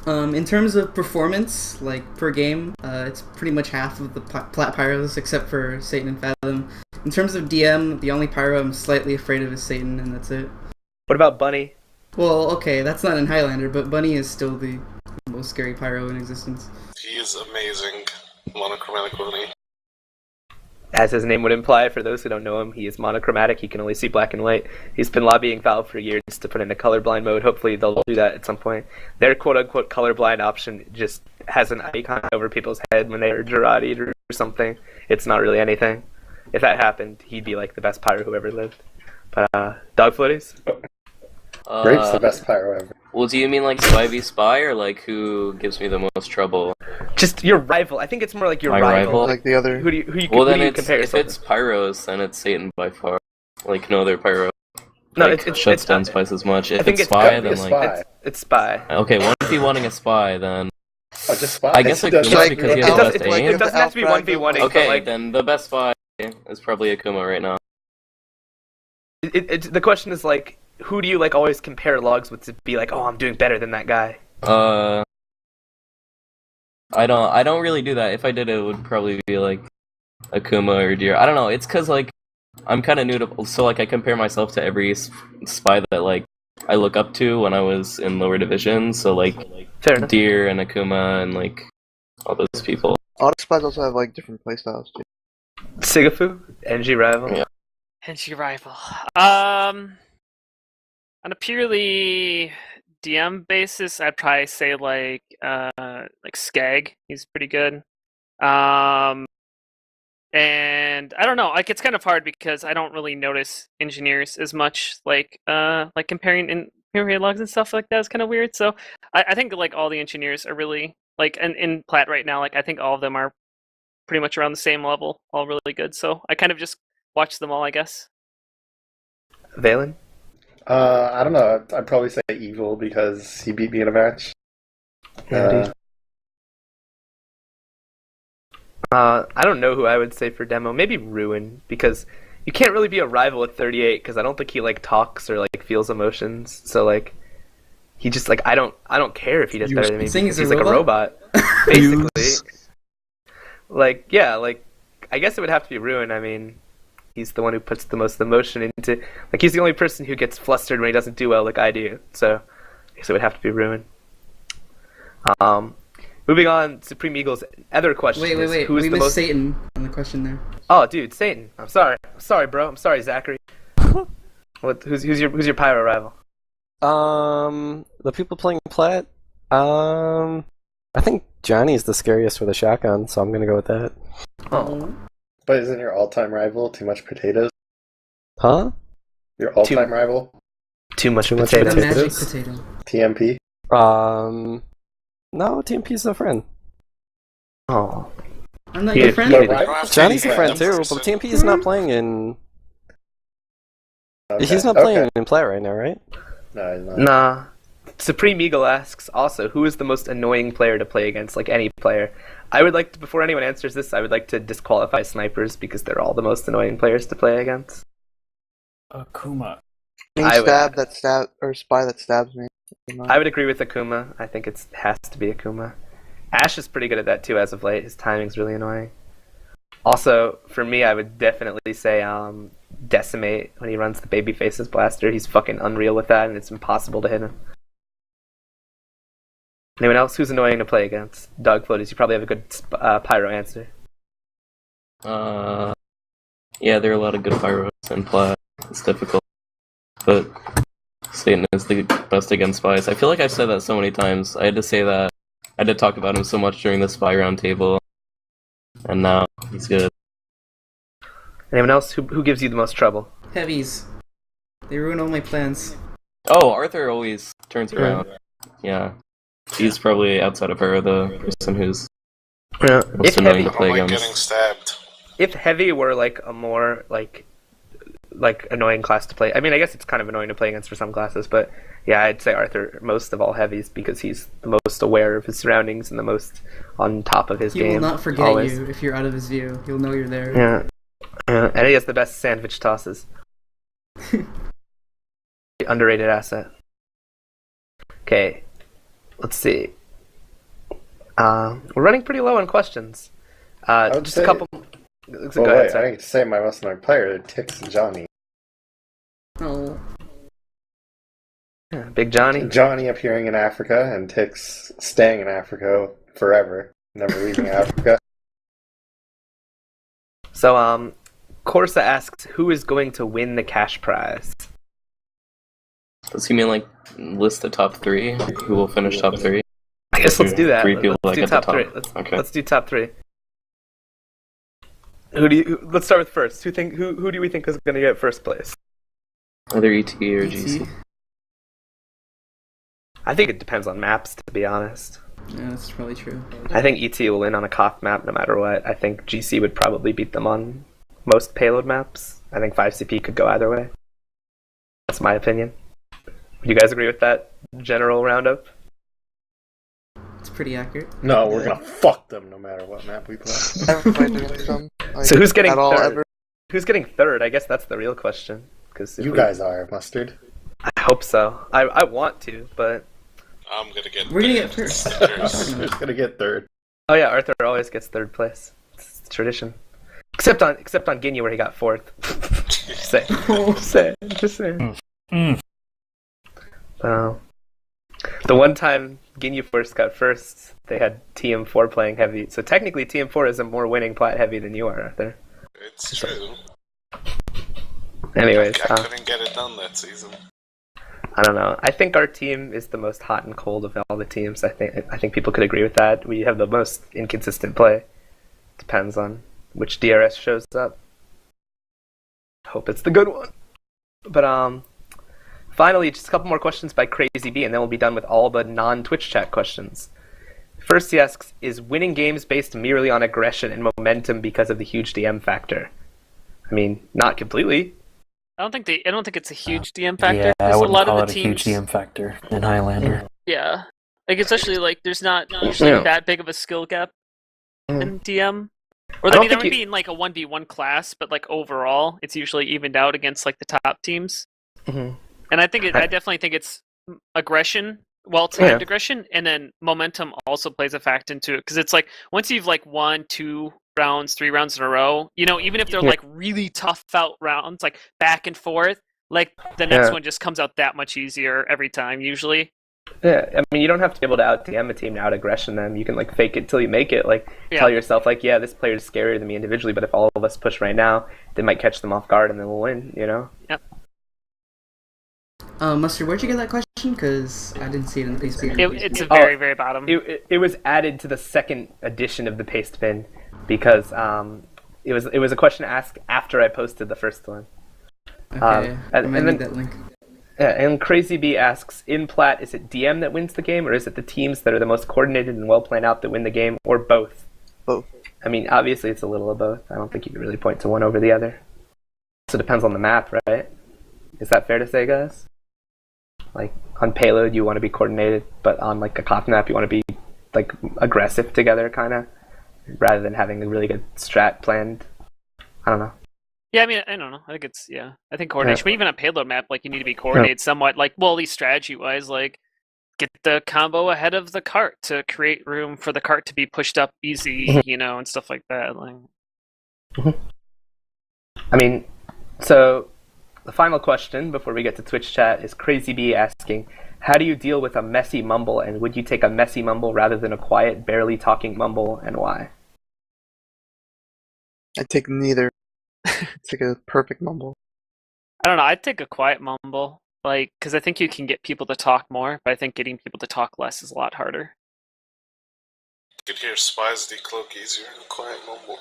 In terms of performance, per game, it's pretty much half of the plat pyros except for Satan and Fathom. In terms of DM, the only pyro I'm slightly afraid of is Satan, and that's it. What about Bunny? Well, okay, that's not in Highlander, but Bunny is still the most scary pyro in existence. He is amazing. Monochromatic Bunny. As his name would imply, for those who don't know him, he is monochromatic. He can only see black and white. He's been lobbying Valve for years to put in a colorblind mode. Hopefully they'll do that at some point. Their quote-unquote colorblind option just has an icon over people's head when they are Girardi'd or something. It's not really anything. If that happened, he'd be like the best pyro who ever lived. But, dog floaties? Grape's the best pyro ever. Well, do you mean like Spy v Spy, or like who gives me the most trouble? Just your rival. I think it's more like your My rival? Like the other. Who do you Well, then compare if yourself it's to? pyros, then it's Satan by far. Like no other pyro. No, like, shuts down spies as much. If think it's it's spy, gotta be then a like spy. It's spy. okay, 1v1ing a spy, then Oh, just spy. I guess Akuma like- because he it has does- the best it's like aim. It doesn't have to be 1v1ing, but Okay, like then the best spy is probably Akuma right now. the question is like, who do you like always compare logs with to be like, oh, I'm doing better than that guy? I don't really do that. If I did, it would probably be like Akuma or Deer. I don't know. It's because like I'm kind of new to, so like I compare myself to every spy that like I look up to when I was in lower divisions. So like Fair enough. Deer and Akuma and like all those people. Auto spies also have like different playstyles too. Sigafoo, NG rival. Yeah. Henshi rival. On a purely DM basis, I'd probably say like Skag. He's pretty good. And I don't know, like it's kind of hard because I don't really notice engineers as much. Like comparing logs and stuff like that is kind of weird. So I think like all the engineers are really like in Plat right now. Like I think all of them are pretty much around the same level, all really good. So I kind of just watch them all, I guess. Vhalin? I don't know. I'd probably say Evil because he beat me in a match. I don't know who I would say for demo. Maybe Ruin, because you can't really be a rival at 38 because I don't think he like talks or like feels emotions. So like he just like I don't care if he does better than me saying because he's he's a like a robot, basically. Like yeah, like I guess it would have to be Ruin. I mean, he's the one who puts the most emotion into. Like he's the only person who gets flustered when he doesn't do well, like I do. So I guess it would have to be Ruin. Moving on, Supreme Eagle's other question is, Wait. who is We the missed most... Satan on the question there. Oh, dude, Satan. I'm sorry, bro. I'm sorry, Zachary. Who's your pyro rival? The people playing Plat. I think Johnny's the scariest with a shotgun, so I'm gonna go with that. Oh, But isn't your all-time rival Too Much Potatoes? Huh? Your all-time rival? too much Too much potato. The magic Potatoes? potato. TMP? No, TMP's a friend. Oh, I'm not Yeah, your friend. but rival? Johnny's a friend too, but TMP's not playing in. He's not playing in Plat right now, right? No, he's not. nah. Supreme Eagle asks also, who is the most annoying player to play against? Like any player. I would like to, before anyone answers this, I would like to disqualify snipers because they're all the most annoying players to play against. Akuma. I would- Spy that stabs me. I would agree with Akuma. I think it has to be Akuma. Ash is pretty good at that too as of late. His timing's really annoying. Also, for me, I would definitely say Decimate when he runs the Babyface's blaster. He's fucking unreal with that, and it's impossible to hit him. Anyone else who's annoying to play against? Dog Floaties, you probably have a good pyro answer. Yeah, there are a lot of good pyros in Plat. It's difficult, but Satan is the best against spies. I feel like I've said that so many times. I had to say that. I had to talk about him so much during the spy round table, and now he's good. Anyone else who gives you the most trouble? Heavies. They ruin all my plans. Oh, Arthur always turns around. Yeah. He's probably outside of her the person who's most annoying to I play don't like against. getting stabbed. If Heavy were like a more like annoying class to play, I mean, I guess it's kind of annoying to play against for some classes, but yeah, I'd say Arthur most of all Heavies because he's the most aware of his surroundings and the most on top of his He game. will not forget always. you if you're out of his view. He'll know you're there. Yeah. And he has the best sandwich tosses. Underrated asset. Okay, let's see. We're running pretty low on questions. Just a couple. Well, Go ahead, wait, I sorry. didn't say my most annoying player, Tix and Johnny. Oh. Yeah, Big Johnny. Johnny appearing in Africa and Tix staying in Africa forever, never leaving Africa. So, Corsa asks, who is going to win the cash prize? Does he mean like list the top 3? Who will finish top 3? I guess let's do that. 3 people Let's do at the top 3. Okay. Let's do top 3. Let's start with first. Who do we think is going to get first place? Either ET or GC. I think it depends on maps, to be honest. Yeah, that's probably true. I think ET will win on a Koth map no matter what. I think GC would probably beat them on most payload maps. I think 5CP could go either way. That's my opinion. Would you guys agree with that general roundup? It's pretty accurate. No, we're gonna fuck them no matter what map we play. So who's getting third? Who's getting third? I guess that's the real question. You guys are, Mustard. I hope so. I want to, but I'm gonna get. We're gonna get first. Who's gonna get third? Oh yeah, Arthur always gets third place. It's tradition. Except on Ginyu where he got fourth. Just saying. The one time Ginyu Force got first, they had TM4 playing heavy. So technically TM4 is a more winning plat heavy than you are, Arthur. It's true. Anyways, I couldn't get it done that season. I don't know. I think our team is the most hot and cold of all the teams. I think people could agree with that. We have the most inconsistent play. Depends on which DRS shows up. Hope it's the good one. But finally, just a couple more questions by Crazy B, and then we'll be done with all the non-Twitch chat questions. First, he asks, is winning games based merely on aggression and momentum because of the huge DM factor? I mean, not completely. I don't think it's a huge DM factor. Yeah, I wouldn't a lot call of it the a teams, huge DM factor in Highlander. Yeah, like especially like there's not usually that big of a skill gap in DM. Or there would be in like a 1v1 class, but like overall, it's usually evened out against like the top teams. Mm-hmm. And I definitely think it's aggression, well-timed aggression, and then momentum also plays a factor into it because it's like once you've like 1, 2 rounds, 3 rounds in a row, even if they're like really tough out rounds, like back and forth, like the next one just comes out that much easier every time usually. Yeah, I mean, you don't have to be able to out-DM a team to out-aggression them. You can, like, fake it till you make it. Like, tell yourself, like, yeah, this player is scarier than me individually, but if all of us push right now, they might catch them off guard and then we'll win, Yep. Mustard, where'd you get that question? Because I didn't see it in the paste bin. It's a very, very bottom. It was added to the second edition of the paste bin because it was a question asked after I posted the first one. Okay, and then that link. Yeah, and Crazy B asks, in Plat, is it DM that wins the game, or is it the teams that are the most coordinated and well planned out that win the game, or both? Both. I mean, obviously it's a little of both. I don't think you can really point to one over the other. So it depends on the map, right? Is that fair to say, guys? Like, on payload, you want to be coordinated, but on, like, a Koth map, you want to be, like, aggressive together, kind of, rather than having a really good strat planned. I don't know. Yeah, I mean, I don't know. I think I think coordination, but even on payload map, like, you need to be coordinated somewhat, like, well, at least strategy-wise, like, get the combo ahead of the cart to create room for the cart to be pushed up easy, and stuff like that. Like, I mean, so the final question before we get to Twitch chat is Crazy B asking, how do you deal with a messy mumble, and would you take a messy mumble rather than a quiet, barely talking mumble, and why? I'd take neither. It's like a perfect mumble. I don't know. I'd take a quiet mumble, like, because I think you can get people to talk more, but I think getting people to talk less is a lot harder. You could hear spies decloak easier in a quiet mumble.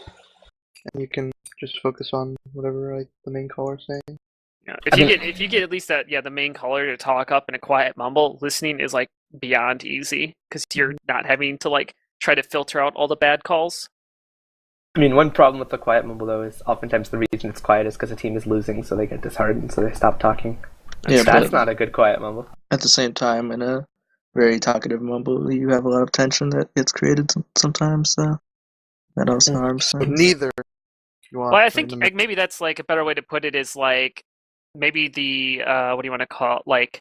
And you can just focus on whatever like the main caller's saying. Yeah, if you get at least the main caller to talk up in a quiet mumble, listening is like beyond easy because you're not having to like try to filter out all the bad calls. I mean, one problem with the quiet mumble, though, is oftentimes the reason it's quiet is because the team is losing, so they get disheartened, so they stop talking. That's not a good quiet mumble. At the same time, in a very talkative mumble, you have a lot of tension that gets created sometimes, so that also harms things. Neither. Well, I think maybe that's like a better way to put it is like maybe the what do you want to call it? Like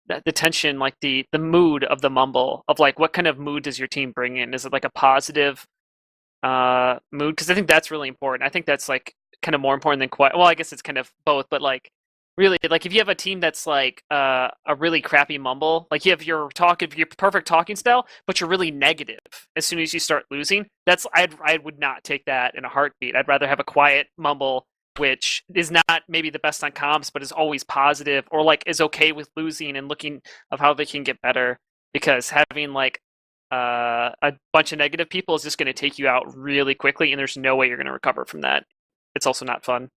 the tension, like the mood of the mumble of like what kind of mood does your team bring in? Is it like a positive mood? Because I think that's really important. I think that's like kind of more important than quiet. Well, I guess it's kind of both, but like Really, like if you have a team that's like a really crappy mumble, like you have your perfect talking style, but you're really negative as soon as you start losing. I would not take that in a heartbeat. I'd rather have a quiet mumble, which is not maybe the best on comps, but is always positive, or like is okay with losing and looking of how they can get better. Because having like a bunch of negative people is just going to take you out really quickly, and there's no way you're going to recover from that. It's also not fun.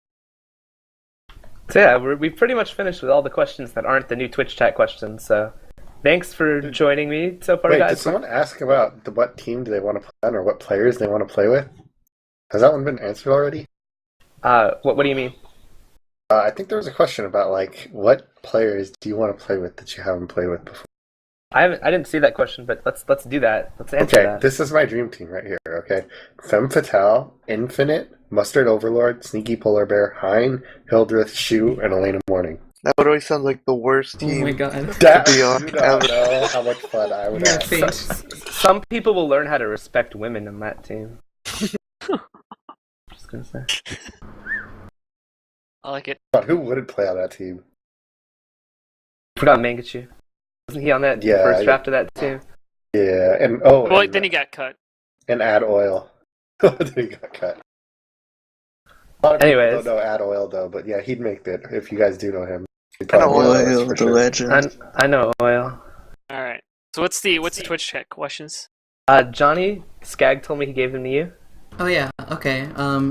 So yeah, we've pretty much finished with all the questions that aren't the new Twitch chat questions. So thanks for joining me so far, Wait, guys. did someone ask about what team do they want to play on, or what players they want to play with? Has that one been answered already? What do you mean? I think there was a question about like what players do you want to play with that you haven't played with before. I didn't see that question, but let's do that. Let's answer that. This is my dream team right here. Okay, Femme Fatale, Infinite, Mustard Overlord, Sneaky Polar Bear, Hein, Hildreth, Shu, and Elena Morning. That would always sound like the worst team. Oh my god. That, you don't know how much fun I would have. Some people will learn how to respect women in that team. Just gonna say. I like it. But who wouldn't play on that team? Forgot Mangachu. Wasn't he on that first draft of that team? Yeah, and then he got cut. And Add Oil. Then he got cut. A lot of Anyways, people don't know Add Oil though, but yeah, he'd make it if you guys do know him. Oil, the legend. I know Oil. All right. So what's the Twitch chat questions? Johnny Skag told me he gave them to you. Oh yeah. Okay.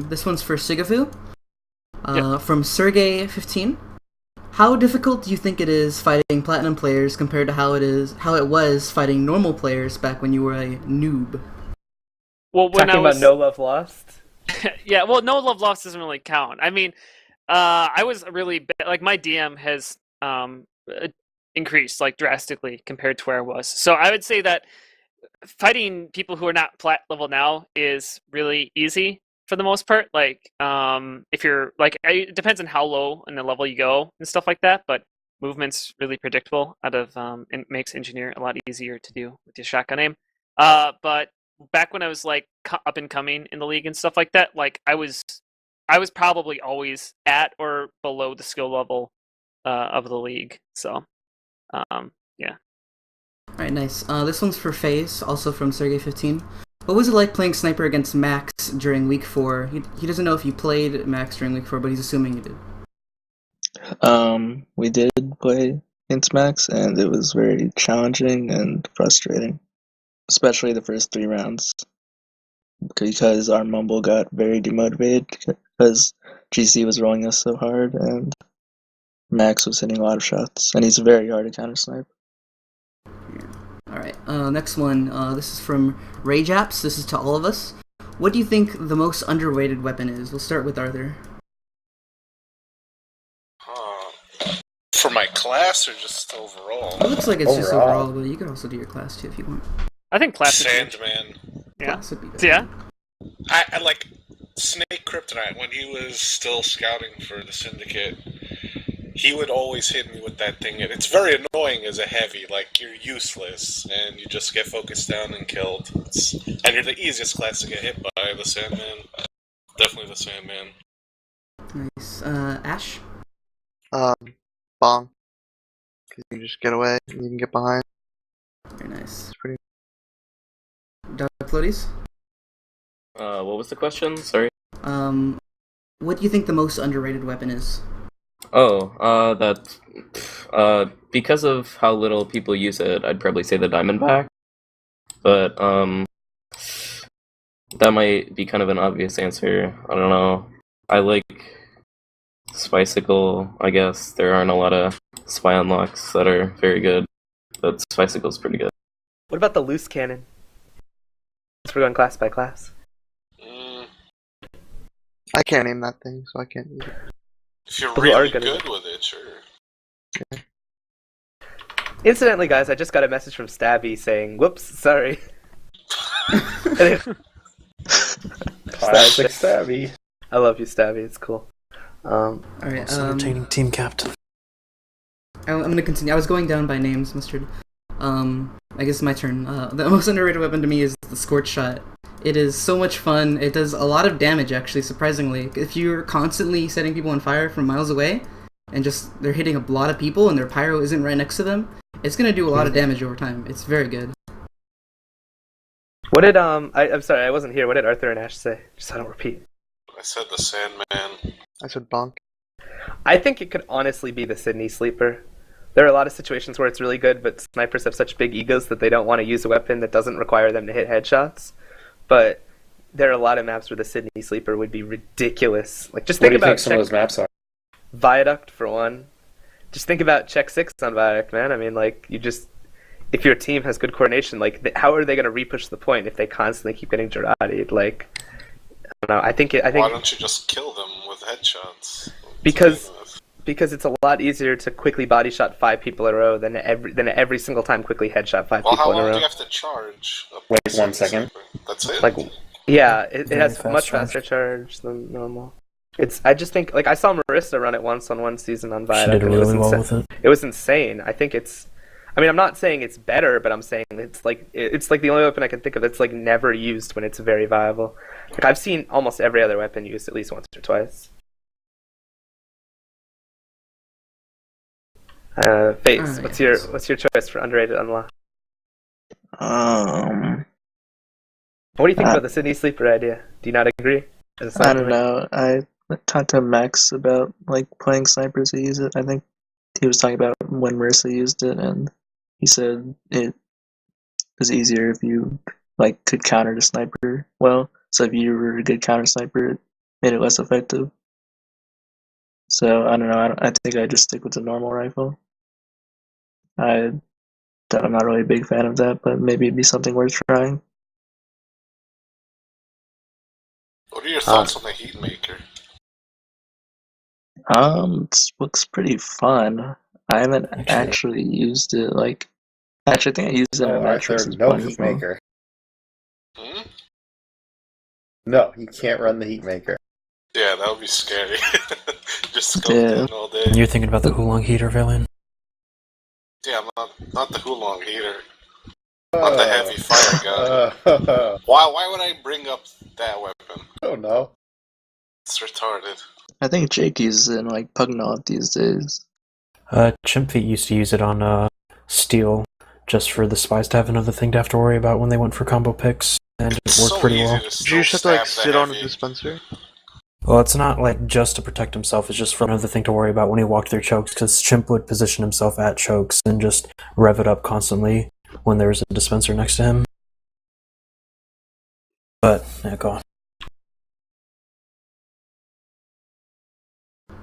This one's for Sigafoo. From Sergey15. How difficult do you think it is fighting platinum players compared to how it was fighting normal players back when you were a noob? Well, when talking about No Love Lost. Yeah. Well, No Love Lost doesn't really count. I mean, I was really like my DM has increased like drastically compared to where I was. So I would say that fighting people who are not plat level now is really easy for the most part. Like, if you're like, it depends on how low in the level you go and stuff like that. But movement's really predictable. It makes engineer a lot easier to do with your shotgun aim. But back when I was like up and coming in the league and stuff like that, like I was probably always at or below the skill level of the league. So, yeah. All right, nice. This one's for FaZe, also from Sergey15. What was it like playing Sniper against Max during Week 4? He doesn't know if you played Max during Week 4, but he's assuming you did. We did play against Max, and it was very challenging and frustrating, especially the first 3 rounds, because our mumble got very demotivated because GC was rolling us so hard, and Max was hitting a lot of shots, and he's very hard to counter snipe. Alright, next one. This is from Rageapps. This is to all of us. What do you think the most underrated weapon is? We'll start with Arthur. For my class or just overall? It looks like it's just overall, but you could also do your class too if you want. I think class Sandman. Yeah. Class would be better. Yeah. I like Snake Kryptonite when he was still scouting for the Syndicate. He would always hit me with that thing. It's very annoying as a heavy. Like, you're useless, and you just get focused down and killed. And you're the easiest class to get hit by, the Sandman. Definitely the Sandman. Nice. Ash? Bomb. Because you can just get away, and you can get behind. Very nice. It's pretty... Dark Floaties? What was the question? Sorry. What do you think the most underrated weapon is? Because of how little people use it, I'd probably say the Diamondback. But, that might be kind of an obvious answer. I don't know. I like Spicicle, I guess. There aren't a lot of spy unlocks that are very good, but Spicicle's pretty good. What about the loose cannon? We're going class by class. I can't aim that thing, so I can't use it. If you're really good with it, sure. Yeah. Incidentally, guys, I just got a message from Stabby saying, "Whoops, sorry." Classic Stabby. I love you, Stabby. It's cool. Alright, entertaining team captain. I'm gonna continue. I was going down by names, Mustard. I guess it's my turn. The most underrated weapon to me is the Scorch Shot. It is so much fun. It does a lot of damage, actually, surprisingly. If you're constantly setting people on fire from miles away, and just they're hitting a lot of people and their pyro isn't right next to them, it's gonna do a lot of damage over time. It's very good. What did I'm sorry, I wasn't here. What did Arthur and Ash say? Just so I don't repeat. I said the Sandman. I said bonk. I think it could honestly be the Sydney Sleeper. There are a lot of situations where it's really good, but snipers have such big egos that they don't want to use a weapon that doesn't require them to hit headshots. But there are a lot of maps where the Sydney Sleeper would be ridiculous. Like, just think about some of those maps are. Viaduct for one. Just think about check 6 on Viaduct, man. I mean, like, if your team has good coordination, like, how are they going to repush the point if they constantly keep getting Geradi'd? Like, I don't know. I think. Why don't you just kill them with headshots? Because it's a lot easier to quickly body shot 5 people in a row than every single time quickly headshot 5 people in a row. How long do you have to charge? Wait 1 second. That's it? Like, yeah, it has much faster charge than normal. I just think, like, I saw Marissa run it once on one season on Viaduct. She did really well with it. It was insane. I think I'm not saying it's better, but I'm saying it's like the only weapon I can think of that's like never used when it's very viable. Like, I've seen almost every other weapon used at least once or twice. Fates, what's your choice for underrated unlock? Um, What do you think about the Sydney Sleeper idea? Do you not agree? I don't know. I talked to Max about like playing snipers who use it. I think he was talking about when Marissa used it, and he said it was easier if you like could counter the sniper well. So if you were a good counter sniper, it made it less effective. So I don't know. I think I just stick with the normal rifle. I'm not really a big fan of that, but maybe it'd be something worth trying. What are your thoughts on the heat maker? It looks pretty fun. I haven't actually used it. Actually, I think I used it in a match versus no Wonderful. heat maker. Hmm? No, you can't run the heat maker. Yeah, that would be scary. Just scope in all day. You're thinking about the Oolong heater, Vhalin? Yeah, not the Hulong heater. Not the heavy fire gun. Why would I bring up that weapon? I don't know. It's retarded. I think Jake uses it in like Pugnaut these days. Chimpfeet used to use it on Steel, just for the spies to have another thing to have to worry about when they went for combo picks, and it worked pretty well. Did you just have to like sit on a dispenser? Well, it's not like just to protect himself, it's just for another thing to worry about when he walked through chokes, because Chimp would position himself at chokes and just rev it up constantly when there was a dispenser next to him. But, yeah, go on.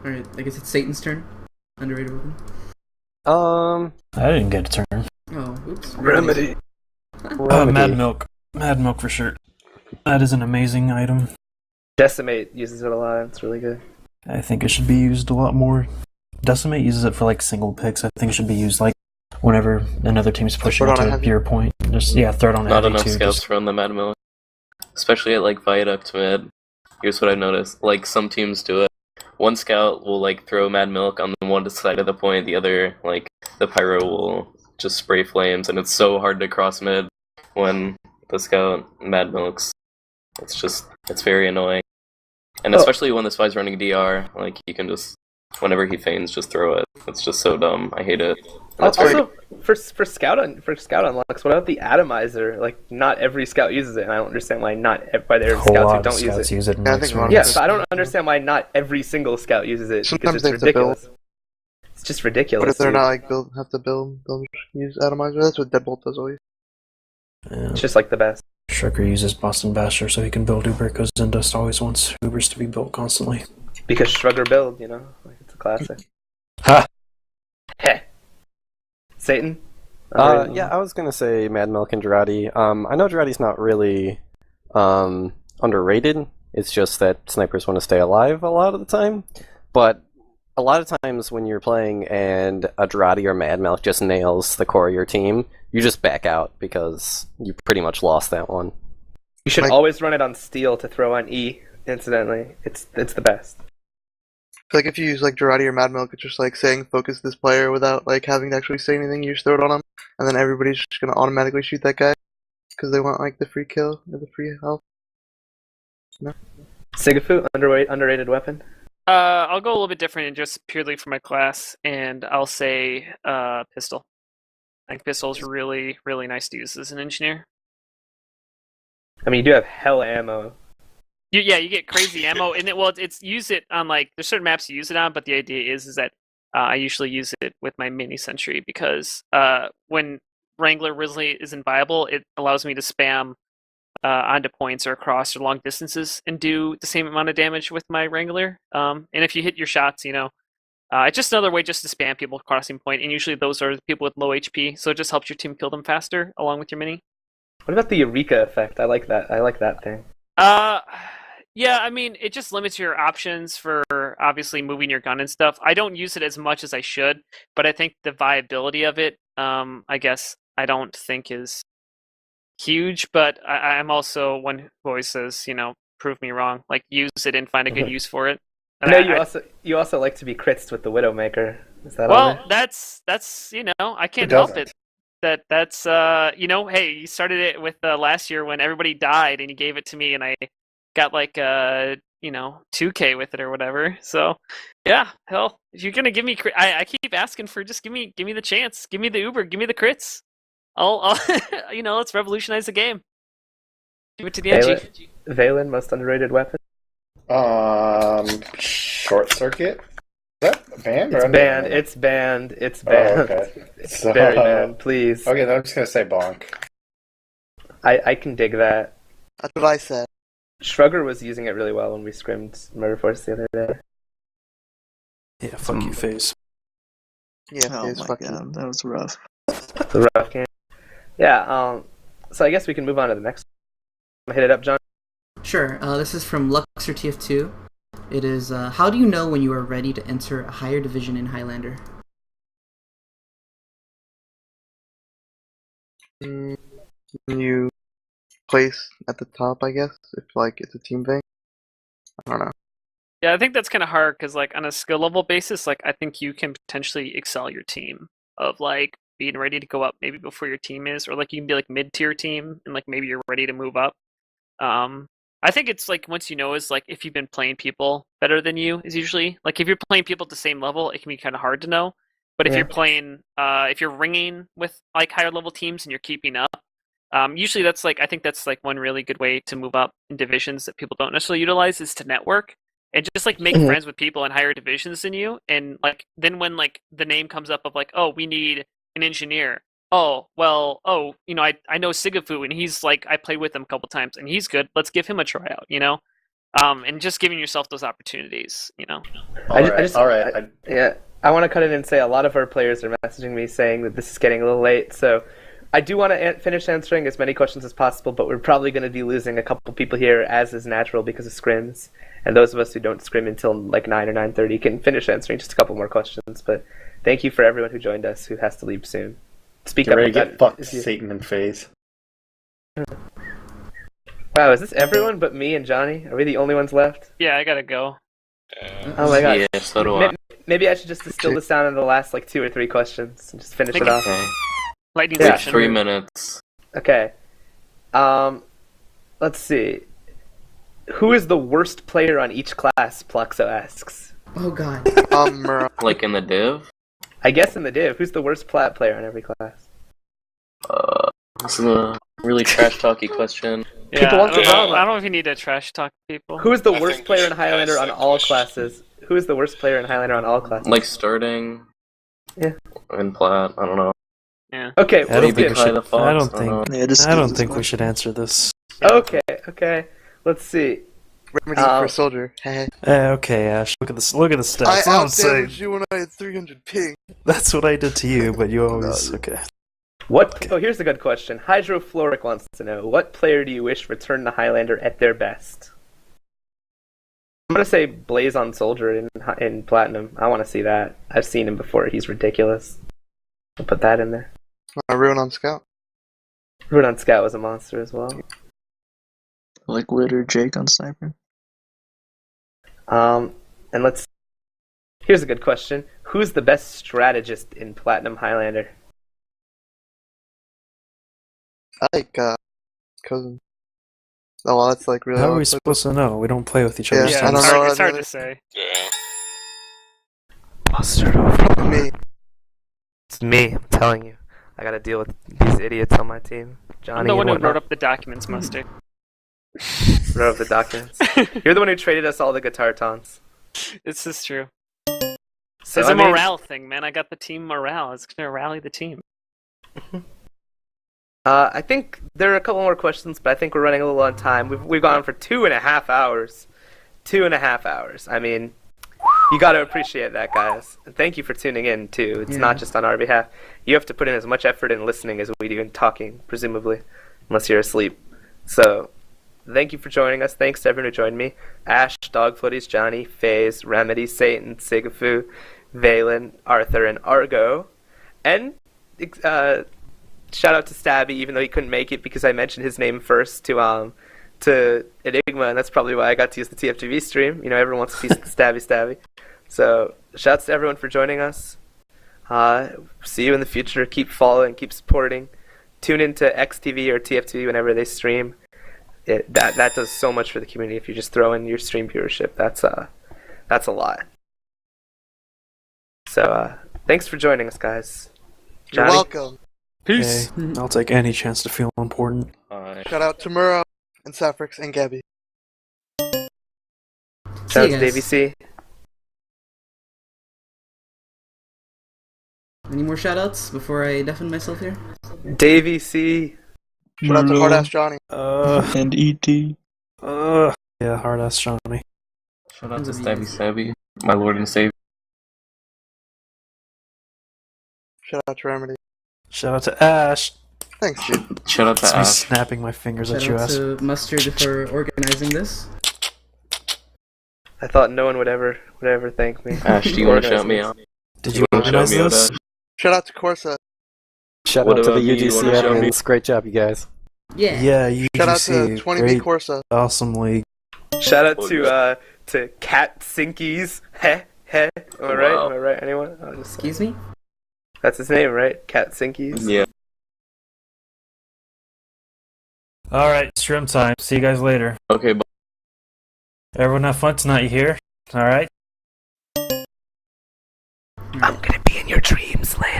Alright, I guess it's Satan's turn. Underrated weapon. I didn't get a turn. Oh, oops. Remedy. Mad Milk. Mad Milk for sure. That is an amazing item. Decimate uses it a lot. It's really good. I think it should be used a lot more. Decimate uses it for like single picks. I think it should be used like whenever another team's pushing it to a pure point. Just throw it on Not heavy enough too. scouts run the Mad Milk. Especially at like Viaduct mid. Here's what I've noticed. Like some teams do it. One scout will like throw Mad Milk on the one side of the point, the other, like, the pyro will just spray flames, and it's so hard to cross mid when the scout Mad Milks. It's very annoying. And especially when the spy's running DR, like, you can just, whenever he feigns, just throw it. It's just so dumb. I hate it. Also, for scout unlocks, what about the atomizer? Like, not every scout uses it, and I don't understand why there are scouts who don't use it. So I don't understand why not every single scout uses it. Sometimes because it's they have to ridiculous. build. It's just ridiculous. But if they're not like have to build, they'll use atomizer. That's what Deadbolt does always. Yeah. It's just like the best. Shrucker uses Boston Basher so he can build Uber, because Zendust always wants Ubers to be built constantly. Because Shrugger build, you know? Like, it's a classic. Ha! Heh. Satan? Yeah, I was gonna say Mad Milk and Gerati. I know Gerati's not really underrated. It's just that snipers want to stay alive a lot of the time. But a lot of times when you're playing and a Gerati or Mad Milk just nails the core of your team, you just back out because you pretty much lost that one. You should always run it on Steel to throw on E, incidentally. It's the best. Like if you use like Gerati or Mad Milk, it's just like saying focus this player without like having to actually say anything. You just throw it on him, and then everybody's just gonna automatically shoot that guy because they want like the free kill or the free health. No. Sigafoo, underrated weapon. I'll go a little bit different and just purely for my class, and I'll say pistol. I think pistol's really, really nice to use as an engineer. I mean, you do have hell ammo. You get crazy ammo, and it's use it on like there's certain maps you use it on, but the idea is that I usually use it with my mini sentry because when Wrangler really isn't viable, it allows me to spam onto points or across or long distances and do the same amount of damage with my Wrangler. And if you hit your shots, it's just another way just to spam people crossing point, and usually those are people with low HP, so it just helps your team kill them faster along with your mini. What about the Eureka effect? I like that thing. Yeah, I mean, it just limits your options for obviously moving your gun and stuff. I don't use it as much as I should, but I think the viability of it, I guess, I don't think is huge, but I'm also one who always says, prove me wrong. Like, use it and find a good use for it. And you also like to be crits with the Widowmaker. Is that well, that's I can't help it. That's hey, you started it with last year when everybody died, and you gave it to me, and I got like 2K with it or whatever. So yeah, hell, if you're gonna give me, I keep asking for just give me the chance, give me the Uber, give me the crits. I'll let's revolutionize the game. Give it to the NG. Vhalin, most underrated weapon. Short circuit. Is that banned? It's banned. It's banned. Oh, okay. It's very banned. Please. Okay, then I'm just gonna say bonk. I can dig that. That's what I said. Shrugger was using it really well when we scrimmed Murder Force the other day. Yeah, fuck you, FaZe. Yeah, Oh FaZe, my fuck god, you. that was rough. It's a rough game. Yeah, so I guess we can move on to the next one. Hit it up, John. Sure. This is from Luxor TF2. It is, how do you know when you are ready to enter a higher division in Highlander? You place at the top, I guess, if it's a team thing. I don't know. Yeah, I think that's kind of hard because on a skill level basis, I think you can potentially excel your team of being ready to go up maybe before your team is, or you can be mid-tier team and maybe you're ready to move up. I think it's once is if you've been playing people better than you is usually if you're playing people at the same level, it can be kind of hard to know. But if you're playing, if you're ringing with higher level teams and you're keeping up, usually that's I think that's one really good way to move up in divisions that people don't necessarily utilize is to network and just make friends with people in higher divisions than you. And then when the name comes up of oh, we need an engineer. Oh, well, I know Sigafoo and he's I played with him a couple times and he's good. Let's give him a tryout, and just giving yourself those opportunities, I want to cut in and say a lot of our players are messaging me saying that this is getting a little late, so I do want to finish answering as many questions as possible, but we're probably going to be losing a couple people here, as is natural because of scrims, and those of us who don't scrim until 9 or 9:30 can finish answering just a couple more questions, but thank you for everyone who joined us who has to leave soon. Speak up. Ready to get fucked, Satan and FaZe. Wow, is this everyone but me and Johnny? Are we the only ones left? Yeah, I gotta go. Oh my god. Yeah, so do I. Maybe I should just distill this down into the last 2 or 3 questions and just finish it off. Okay. Lightning Yeah, session. 3 minutes. Okay. Let's see. Who is the worst player on each class? Pluxo asks. Oh god. Like in the div? I guess in the div. Who's the worst plat player on every class? This is a really trash talky question. Yeah, People want to know. I don't know if you need to trash talk people. Who is the worst player in Highlander on all classes? Who is the worst player in Highlander on all classes? Like starting. Yeah. In plat, I don't know. Yeah. Okay. I don't think we should. Fox, I don't think we should answer this. Okay. Let's see. Remedy for soldier. Okay, Ash. Look at this. Look at the stats. I Don't say. outdamaged you when I had 300 ping. That's what I did to you, but you always okay. What? Oh, here's a good question. Hydrofluoric wants to know, what player do you wish returned to Highlander at their best? I'm gonna say Blazon Soldier in Platinum. I want to see that. I've seen him before. He's ridiculous. I'll put that in there. Ruin on Scout. Ruin on Scout was a monster as well. Like Wood or Jake on Sniper. And here's a good question. Who's the best strategist in Platinum Highlander? I like Cousin. Oh well, that's really. How are we supposed to know? We don't play with each other. Yeah, I don't know. It's hard to say. Yeah. Mustard. Me. It's me. I'm telling you. I gotta deal with these idiots on my team. Johnny I'm the one and who whatnot. wrote up the documents, Mustard. Wrote up the documents. You're the one who traded us all the guitar taunts. This is true. So, It's I a mean, morale thing, man. I got the team morale. It's gonna rally the team. I think there are a couple more questions, but I think we're running a little on time. We've gone for 2.5 hours. 2.5 hours. I mean, you got to appreciate that, guys. And thank you for tuning in too. It's not just on our behalf. You have to put in as much effort in listening as we do in talking, presumably, unless you're asleep. So, thank you for joining us. Thanks to everyone who joined me: Ash, Dogfooties, Johnny, FaZe, Remedy, Satan, Sigafoo, Vhalin, Arthur, and Argo. And shout out to Stabby, even though he couldn't make it because I mentioned his name first to Enigma, and that's probably why I got to use the TFTV stream. You know, everyone wants a piece of the Stabby. So, shouts to everyone for joining us. See you in the future. Keep following, keep supporting. Tune into XTV or TFTV whenever they stream. That does so much for the community. If you just throw in your stream viewership, that's a lot. So, thanks for joining us, guys. You're Johnny? welcome. Peace. Hey, I'll take any chance to feel important. Shout out to Muro and Saffrix and Gabby. Shout out you to guys. Davey C. Any more shoutouts before I deafen myself here? Davey C. Shout out to Hard Ass Johnny. And E.T. Yeah, hard ass Johnny. Shout out to Stabby, my lord and savior. Shout out to Remedy. Shout out to Ash. Thanks, dude. Shout out to It's me Ash. snapping my fingers at Shout you, out Ash. to Mustard for organizing this. I thought no one would ever thank me. Ash, do you want to shout me out? Did you wanna shout organize me out, this? Ash? Shout out to Corsa. Shout What out to about the me? You UGC wanna show me? admins. Great job, you guys. Yeah. Yeah, UGC. Shout out to 20B Great, Corsa. awesome league. Shout out to Cat Sinkies. Heh. Am I right? Wow. Am I right? Anyone? Excuse me? That's his name, right? Cat Sinkies. Yeah. Alright, stream time. See you guys later. Okay, bye. Everyone have fun tonight, you hear? Alright? I'm gonna be in your dreams later.